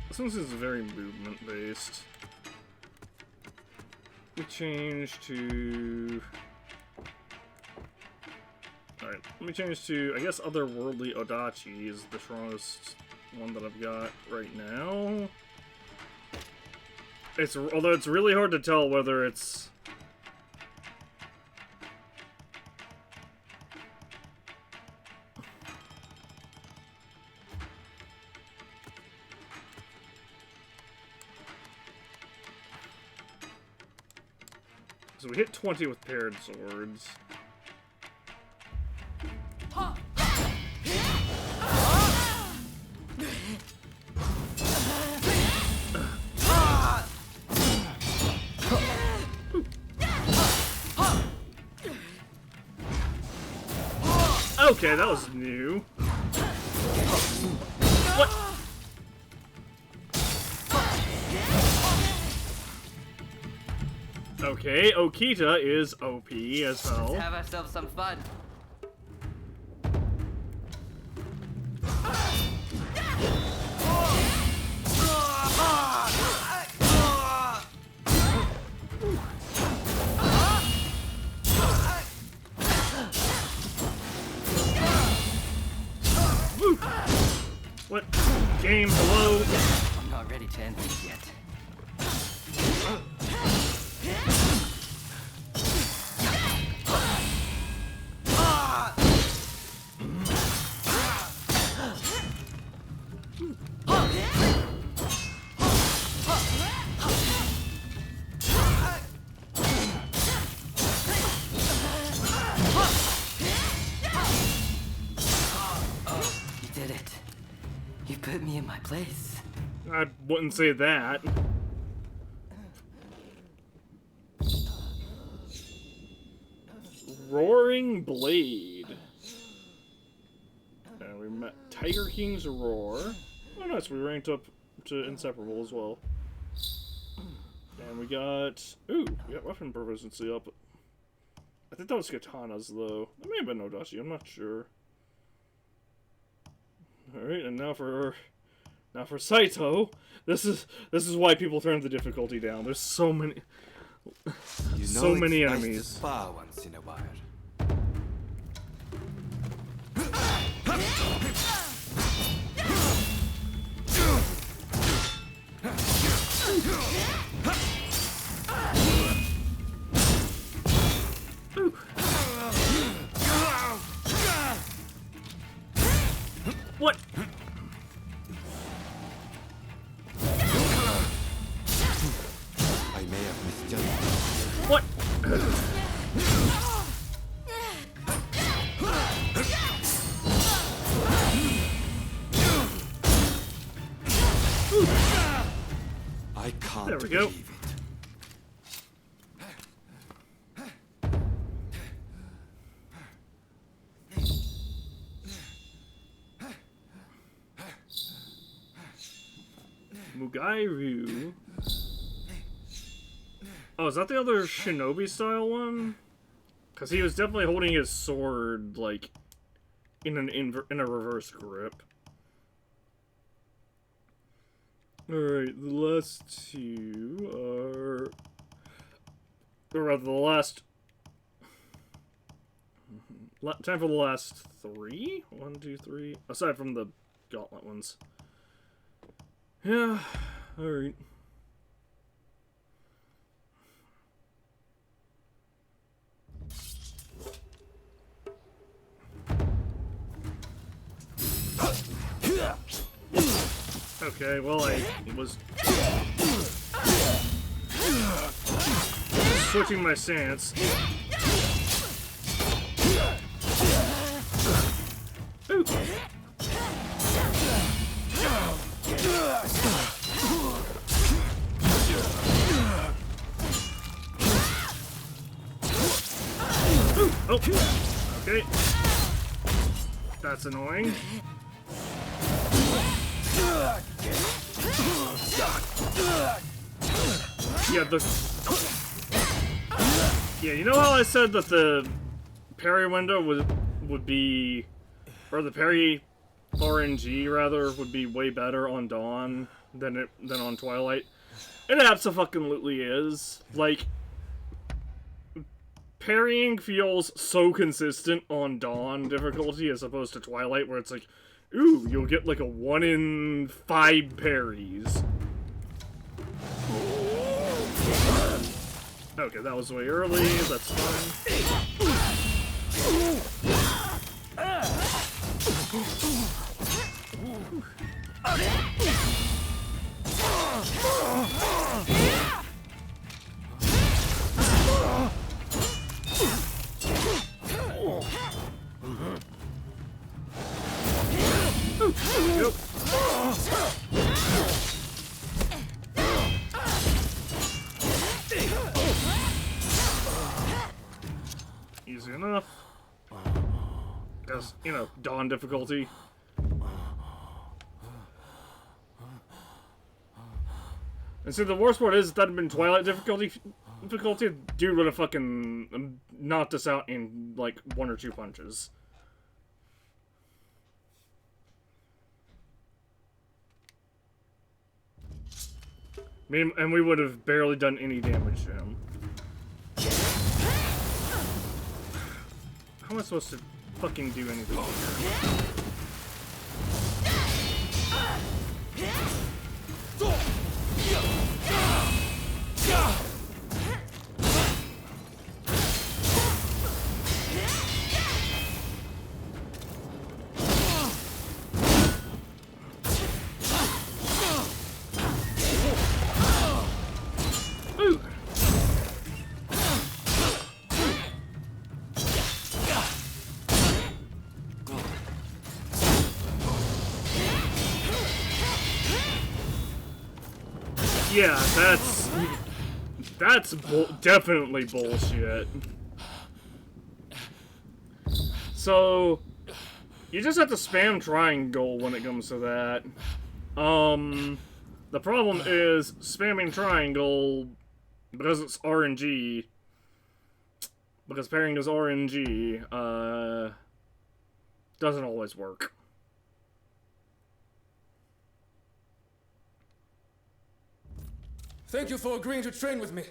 Speaker 1: This one is very movement based. We change to... Alright, let me change to, I guess, Otherworldly Odachi is the strongest one that I've got right now. Although it's really hard to tell whether it's... So we hit 20 with paired swords. Okay, that was new. What? Okay, Okita is OP as hell.
Speaker 16: Let's have ourselves some fun.
Speaker 1: What? Game, hello?
Speaker 16: I'm not ready to end this yet. You did it. You put me in my place.
Speaker 1: I wouldn't say that. Roaring Blade. Tiger King's Roar. Oh, nice. We ranked up to Inseparable as well. And we got... Ooh, we got Weapon Proficiency up. I think that was Katanas, though. That may have been Odachi, I'm not sure. Alright, and now for Saito. This is why people turn the difficulty down. There's so many... so many enemies.
Speaker 15: Nice to spar once in a while.
Speaker 1: What?
Speaker 15: I may have misjudged.
Speaker 1: What?
Speaker 15: I can't
Speaker 1: There we go.
Speaker 15: believe it.
Speaker 1: Mugairu. Oh, is that the other shinobi style one? Because he was definitely holding his sword, like, in a reverse grip. Alright, the last two are... Or rather, the last... Time for the last three? 1, 2, 3. Aside from the gauntlet ones. Yeah, alright. Okay, well, I was switching my stance. Ooh. Oh, okay. That's annoying. Yeah, you know how I said that the parry window would be, or the parry RNG rather would be way better on Dawn than on Twilight? It absolutely is. Like, parrying feels so consistent on Dawn difficulty as opposed to Twilight, where it's like, ooh, you'll get like a 1 in 5 parries. Okay, that was way early, that's fine. Yep. Easy enough. Because, you know, Dawn difficulty. And see, the worst part is, if that had been Twilight difficulty, dude would have fucking knocked us out in, like, 1 or 2 punches. And we would have barely done any damage to him. How am I supposed to fucking do anything Ooh. Yeah, that's definitely bullshit. So, You just have to spam triangle when it comes to that. The problem is spamming triangle because it's RNG. Because pairing is RNG, doesn't always work.
Speaker 20: Thank you for agreeing to train with me.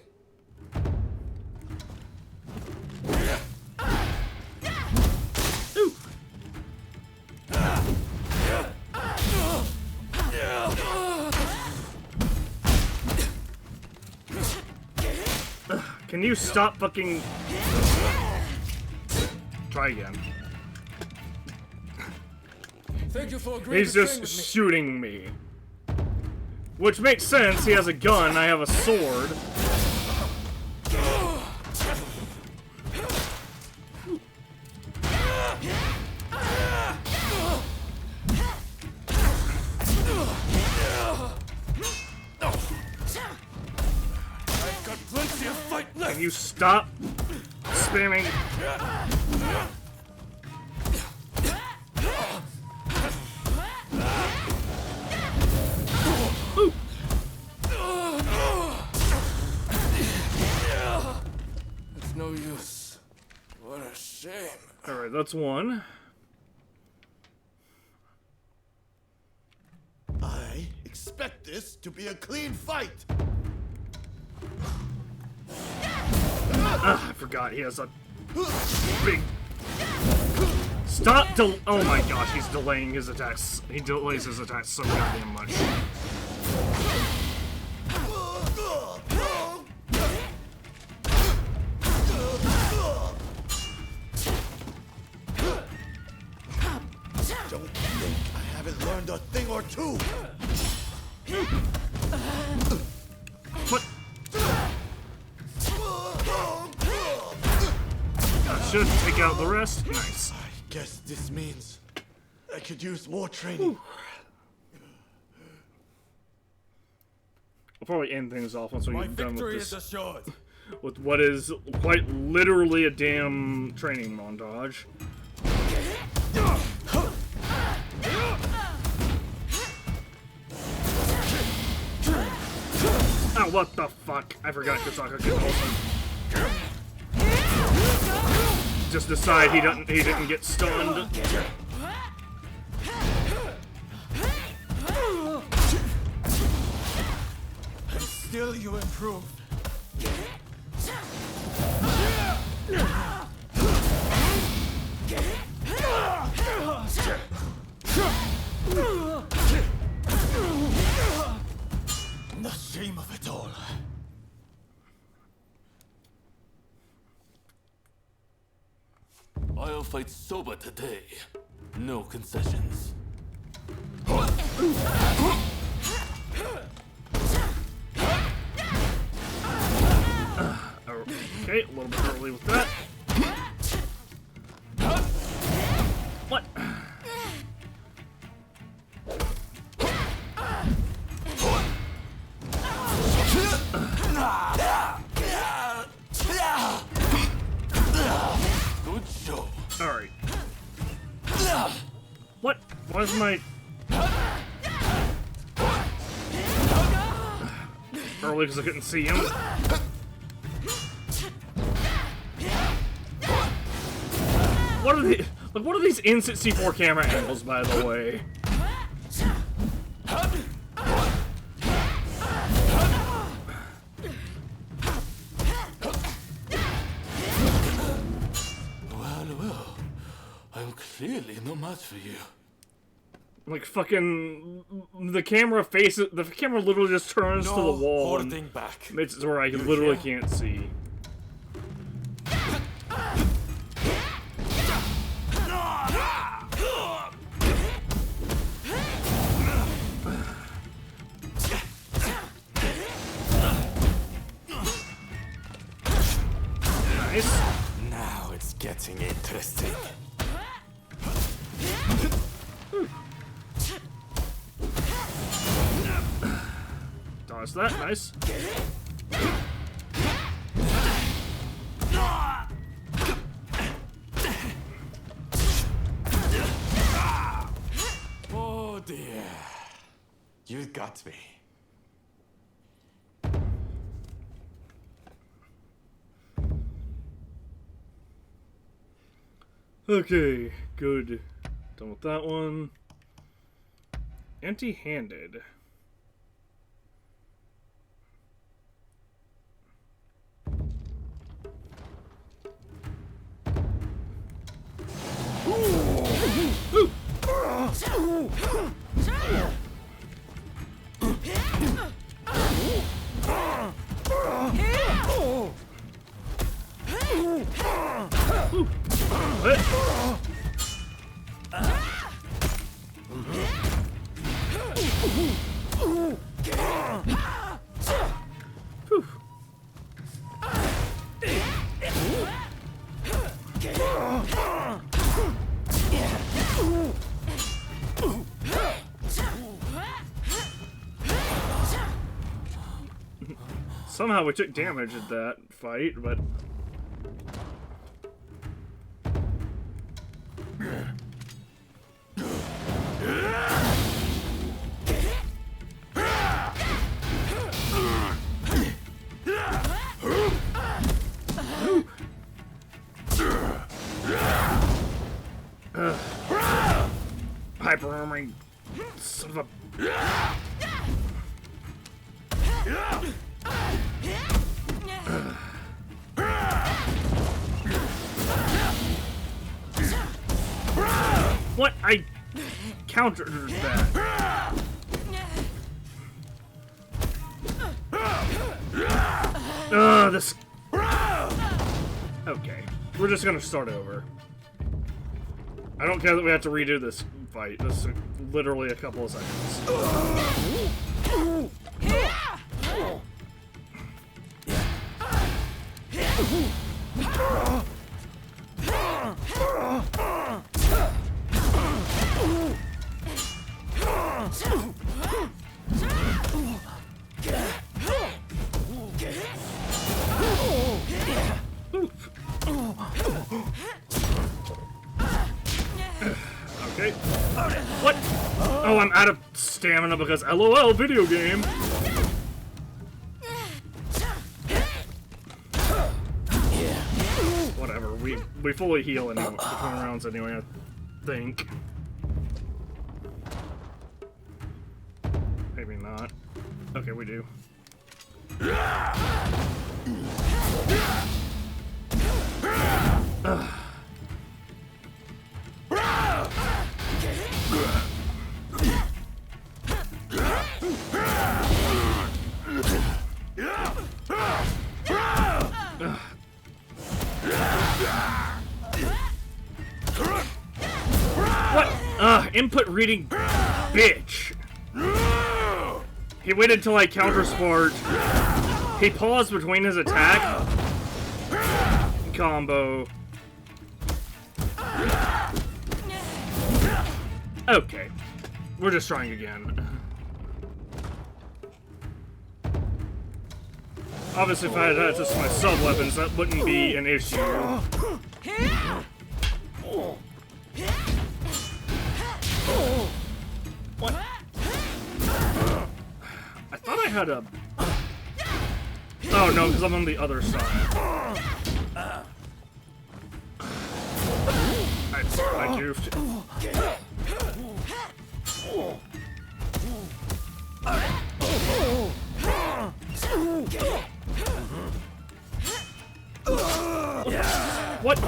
Speaker 1: Can you stop fucking... Try again.
Speaker 20: Thank you for agreeing
Speaker 1: He's
Speaker 20: to train
Speaker 1: just
Speaker 20: with me.
Speaker 1: shooting me. Which makes sense, he has a gun, I have a sword.
Speaker 20: I've got plenty of fight left.
Speaker 1: Can you stop spamming?
Speaker 20: It's no use. What a shame.
Speaker 1: Alright, that's one.
Speaker 11: I expect this to be a clean fight.
Speaker 1: I forgot he has a big... Stop oh my gosh, he's delaying his attacks. He delays his attacks so goddamn much.
Speaker 11: Don't think I haven't learned a thing or two.
Speaker 1: What? Should take out the rest. Nice.
Speaker 11: I guess this means I could use more training.
Speaker 1: I'll probably end things off once we get done with this.
Speaker 20: assured.
Speaker 1: With what is quite literally a damn training montage. Oh, what the fuck? I forgot Kusaka could also just decide he didn't get stunned.
Speaker 11: And still you improve. The shame of it all.
Speaker 4: I'll fight sober today. No concessions.
Speaker 1: Okay, a little bit early with that. What?
Speaker 4: Good show.
Speaker 1: Alright. What? Where's my... Early because I couldn't see him. What are the... Like, what are these instant C4 camera angles, by the way?
Speaker 4: Well, I'm clearly no match for you.
Speaker 1: Like, fucking... The camera faces... The camera literally just turns to the wall.
Speaker 20: Holding back.
Speaker 1: Makes it to where I literally can't see. Nice.
Speaker 20: Now it's getting interesting.
Speaker 1: Dodge that, nice.
Speaker 18: You got me.
Speaker 1: Okay, good. Done with that one. Empty-handed. Somehow we took damage at that fight, but... Hyper armoring, son of a... What? I countered that. This... Okay. We're just gonna start over. I don't care that we have to redo this fight. This is literally a couple of seconds. Okay. What? Oh, I'm out of stamina because LOL video game. Whatever. We fully heal in between rounds anyway, I think. Maybe not. Okay, we do. What? Input reading, bitch. He waited till I counter-sport. He paused between his attack combo. Okay. We're just trying again. Obviously, if I had access to my sub-weapons, that wouldn't be an issue. What? I thought I had a... Oh, no, because I'm on the other side. I goofed. What?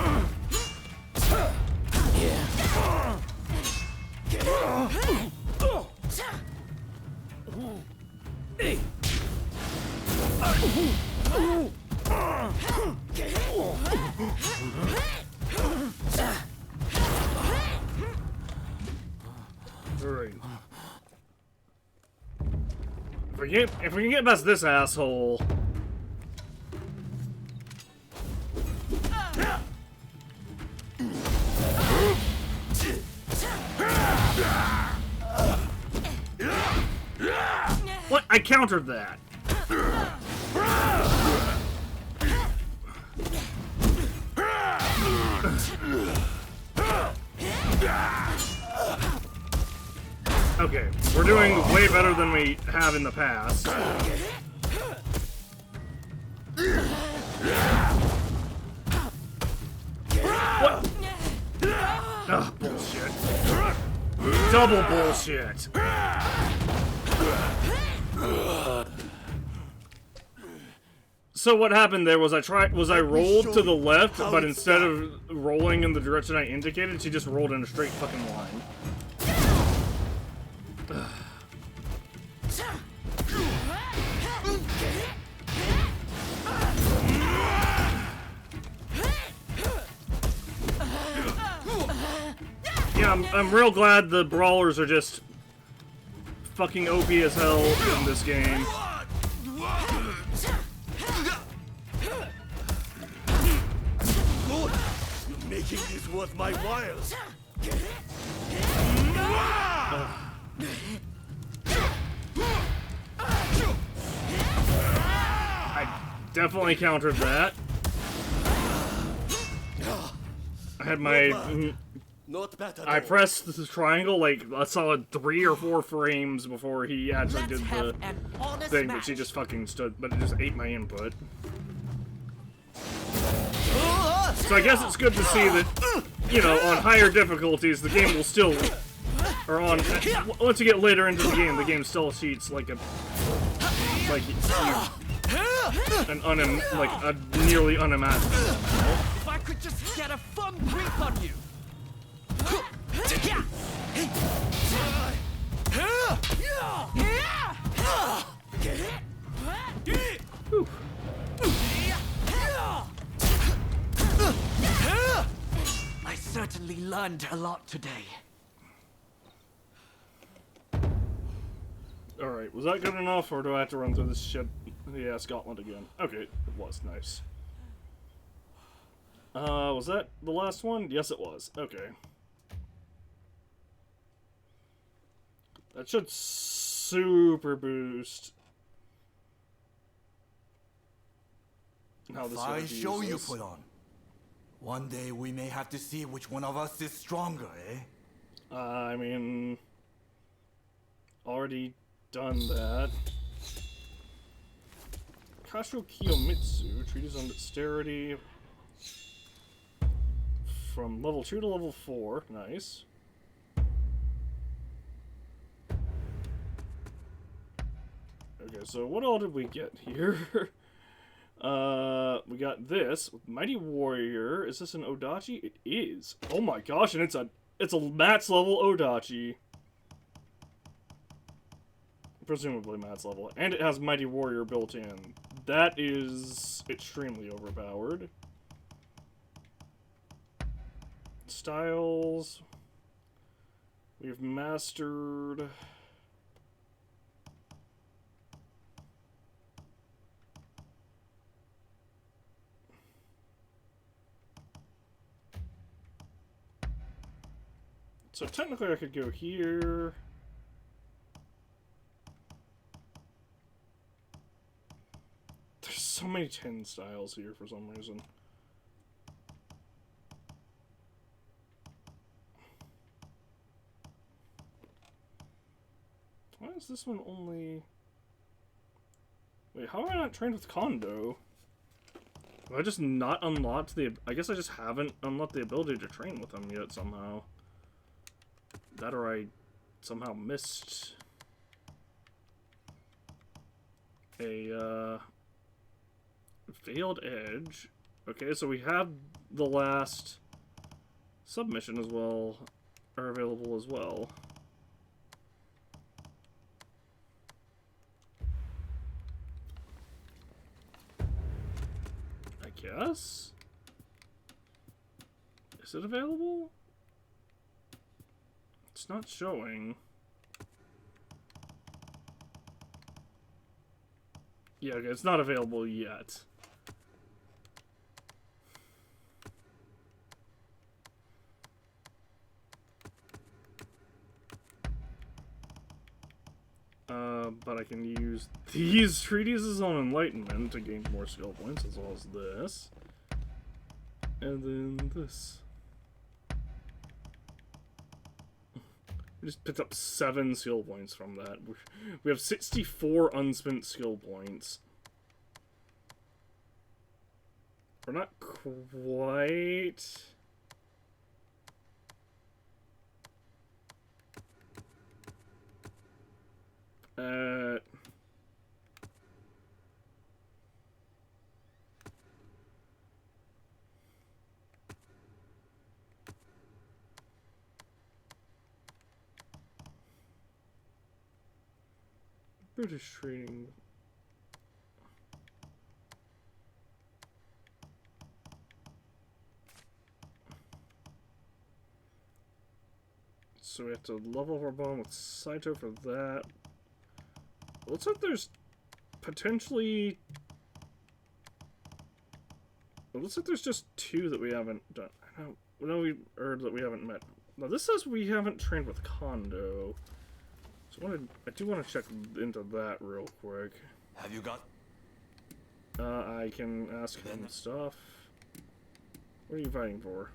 Speaker 1: Alright. If we can get past this asshole. What? I countered that. Okay, we're doing way better than we have in the past. What? Ah, bullshit. Double bullshit. So what happened there was I rolled to the left, but instead of rolling in the direction I indicated, she just rolled in a straight fucking line. Yeah, I'm real glad the brawlers are just fucking OP as hell in this game.
Speaker 11: Good! You're making this worth my while!
Speaker 1: I definitely countered that. I had my...
Speaker 11: Not bad at
Speaker 1: I
Speaker 11: all.
Speaker 1: pressed the triangle like a solid 3 or 4 frames before he actually did the thing, but she just fucking stood, but it just ate my input. So I guess it's good to see that, you know, on higher difficulties, the game will still, or on, once you get later into the game still cheats like a, like a nearly unimaginable.
Speaker 6: If I could just get a firm grip on you. I certainly learned a lot today.
Speaker 1: Alright, was that good enough, or do I have to run through this shit? Yeah, Scotland again. Okay, it was nice. Was that the last one? Yes, it was. Okay. That should super boost how this
Speaker 11: Fine
Speaker 1: sword
Speaker 11: show you
Speaker 1: uses.
Speaker 11: put on. One day we may have to see which one of us is stronger, eh?
Speaker 1: I mean, already done that. Kasho Kiyomitsu, treatise on dexterity. From level 2 to level 4. Nice. Okay, so what all did we get here? We got this. Mighty Warrior. Is this an Odachi? It is. Oh my gosh, and it's a max level Odachi. Presumably max level. And it has Mighty Warrior built in. That is extremely overpowered. Styles. We've mastered... So technically I could go here. There's so many 10 styles here for some reason. Why is this one only... Wait, how am I not trained with Kondo? Have I just not unlocked the... I guess I just haven't unlocked the ability to train with him yet somehow. That or I somehow missed a Veiled Edge. Okay, so we have the last submission as well, are available as well. I guess? Is it available? It's not showing. Yeah, okay, it's not available yet. But I can use these treatises on enlightenment to gain more skill points, as well as this. And then this. just picked up 7 skill points from that. We have 64 unspent skill points. We're not quite... British trading. So we have to level up our bond with Saito for that. Looks like there's potentially... It looks like there's just 2 that we haven't done. That we haven't met. Now this says we haven't trained with Kondo. So I do want to check into that real quick.
Speaker 11: Have you got...
Speaker 1: I can ask him stuff. What are you fighting for?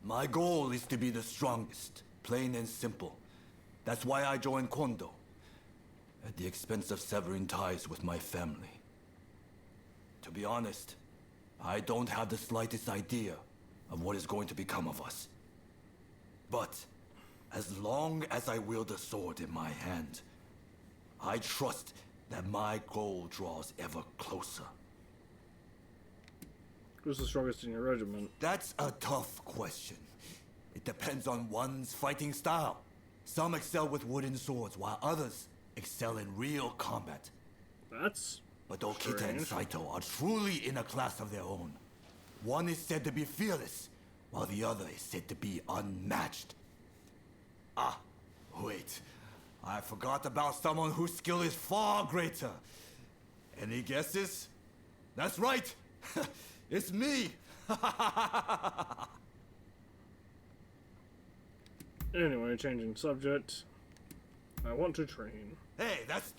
Speaker 11: My goal is to be the strongest, plain and simple. That's why I joined Kondo, at the expense of severing ties with my family. To be honest, I don't have the slightest idea of what is going to become of us. But as long as I wield a sword in my hand, I trust that my goal draws ever closer.
Speaker 1: Who's the strongest in your regiment?
Speaker 11: That's a tough question. It depends on one's fighting style. Some excel with wooden swords, while others excel in real combat. But Okita and Saito are truly in a class of their own. One is said to be fearless, while the other is said to be unmatched. Ah, wait. I forgot about someone whose skill is far greater. Any guesses? That's right! It's me!
Speaker 1: Anyway, changing subject. I want to train.
Speaker 11: Hey, that's...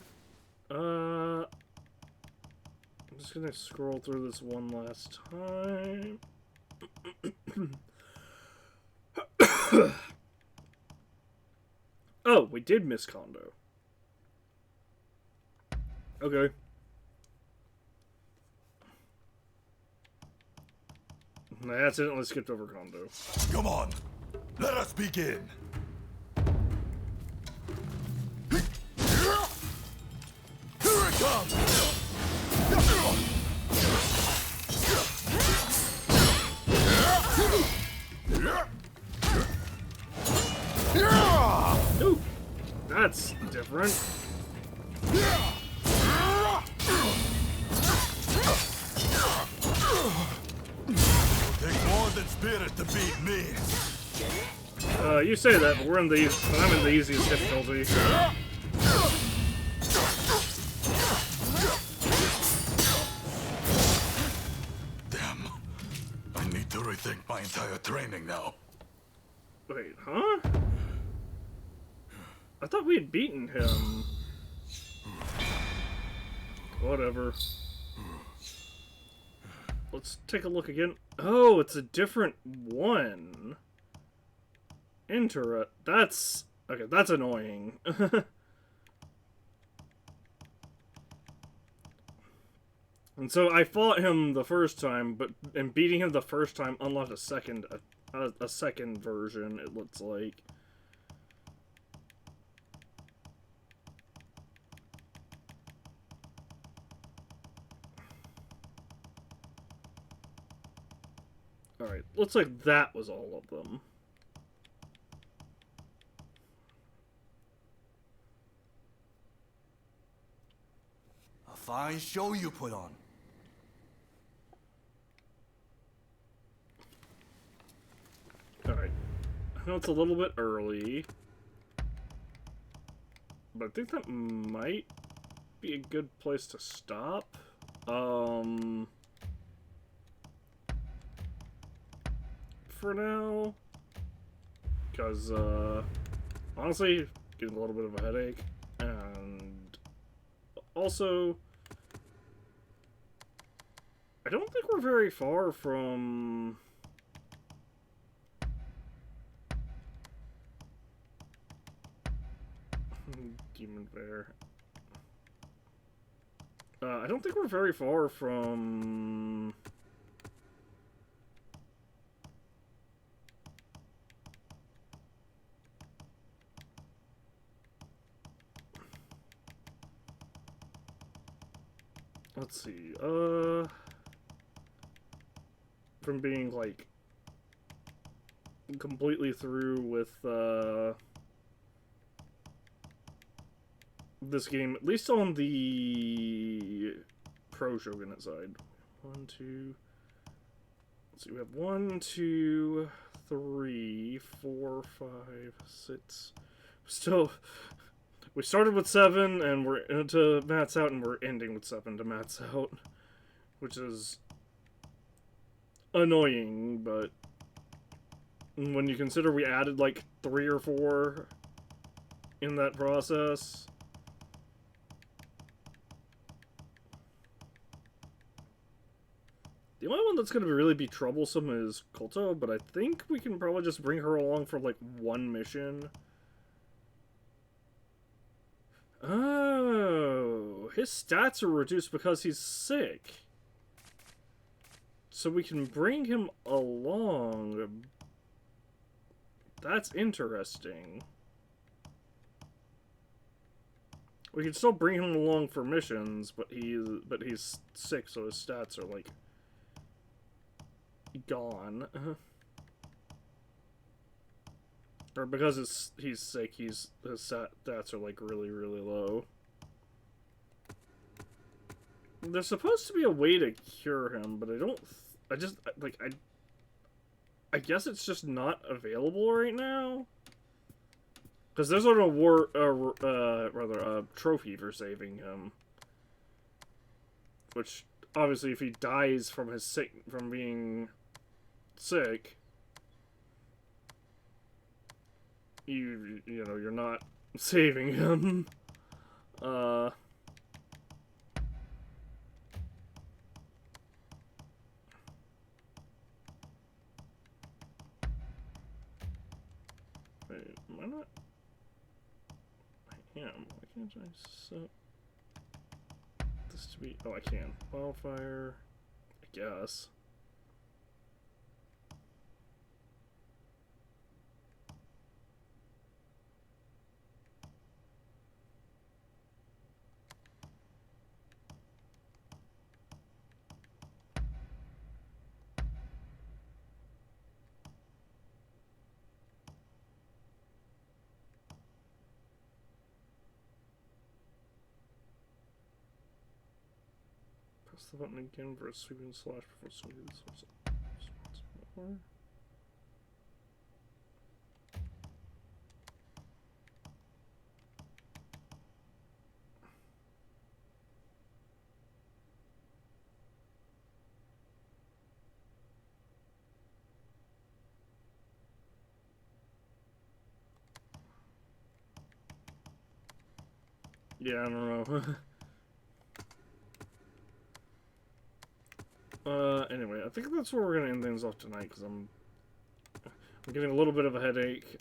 Speaker 1: I'm just gonna scroll through this one last time. Oh, we did miss Kondo. Okay. I accidentally skipped over Kondo.
Speaker 11: Come on, let us begin. Here it comes!
Speaker 1: Ooh, that's different.
Speaker 11: Take more than spirit to beat me.
Speaker 1: You say that, but I'm in the easiest difficulty.
Speaker 11: Damn. I need to rethink my entire training now.
Speaker 1: Wait, huh? I thought we had beaten him. Whatever. Let's take a look again. Oh, it's a different one. That's... Okay, that's annoying. And so I fought him the first time, and beating him the first time unlocked a second version, it looks like. Alright, looks like that was all of them.
Speaker 11: A fine show you put on.
Speaker 1: Alright. I know it's a little bit early, but I think that might be a good place to stop. For now, because honestly, getting a little bit of a headache, and also I don't think we're very far from Demon Bear. I don't think we're very far from... Let's see, from being, like, completely through with, this game, at least on the Pro Shogunate side. 1, 2... Let's see, we have 1, 2, 3, 4, 5, 6... Still... We started with 7, and we're into Matt's out, and we're ending with 7 to Matt's out. Which is... annoying, but... when you consider we added, like, 3 or 4 in that process... The only one that's going to really be troublesome is Kolto, but I think we can probably just bring her along for, like, 1 mission. Oh, his stats are reduced because he's sick. So we can bring him along. That's interesting. We can still bring him along for missions, but he's sick, so his stats are, like, gone. Or because he's sick, his stats are, like, really, really low. There's supposed to be a way to cure him, but I guess it's just not available right now. Because there's an award, rather, a trophy for saving him. Which, obviously, if he dies from being sick, you know, you're not saving him. Wait, am I not? I am. Why can't I set this to be? Oh, I can. Wildfire, I guess. Press the button again for a sweeping slash before swinging the source. More. Yeah, I don't know. Anyway, I think that's where we're gonna end things off tonight, because I'm getting a little bit of a headache.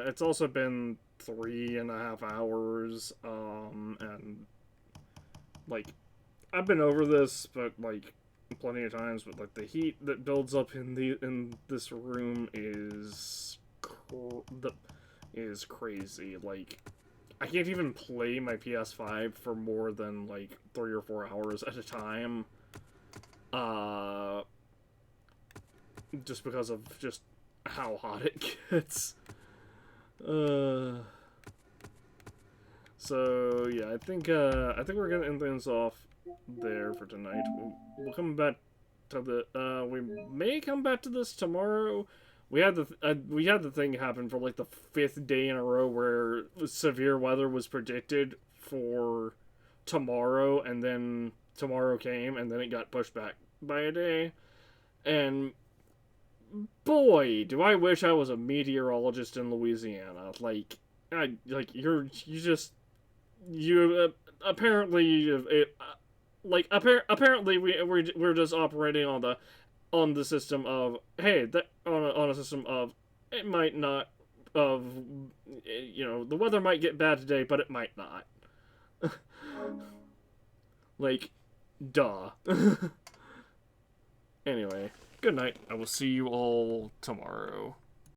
Speaker 1: It's also been 3.5 hours, and, like, I've been over this, but, like, plenty of times, but, like, the heat that builds up in this room is crazy. Like, I can't even play my PS5 for more than, like, 3 or 4 hours at a time. Just because of just how hot it gets. So yeah, I think we're gonna end things off there for tonight. We'll come back to the we may come back to this tomorrow. We had the thing happen for like the 5th day in a row where severe weather was predicted for tomorrow, and then tomorrow came, and then it got pushed back by a day. And boy, do I wish I was a meteorologist in Louisiana. Like, apparently we're just operating on the system of, hey, on a system of, it might not. You know, the weather might get bad today, but it might not. Like, duh. Anyway, good night. I will see you all tomorrow.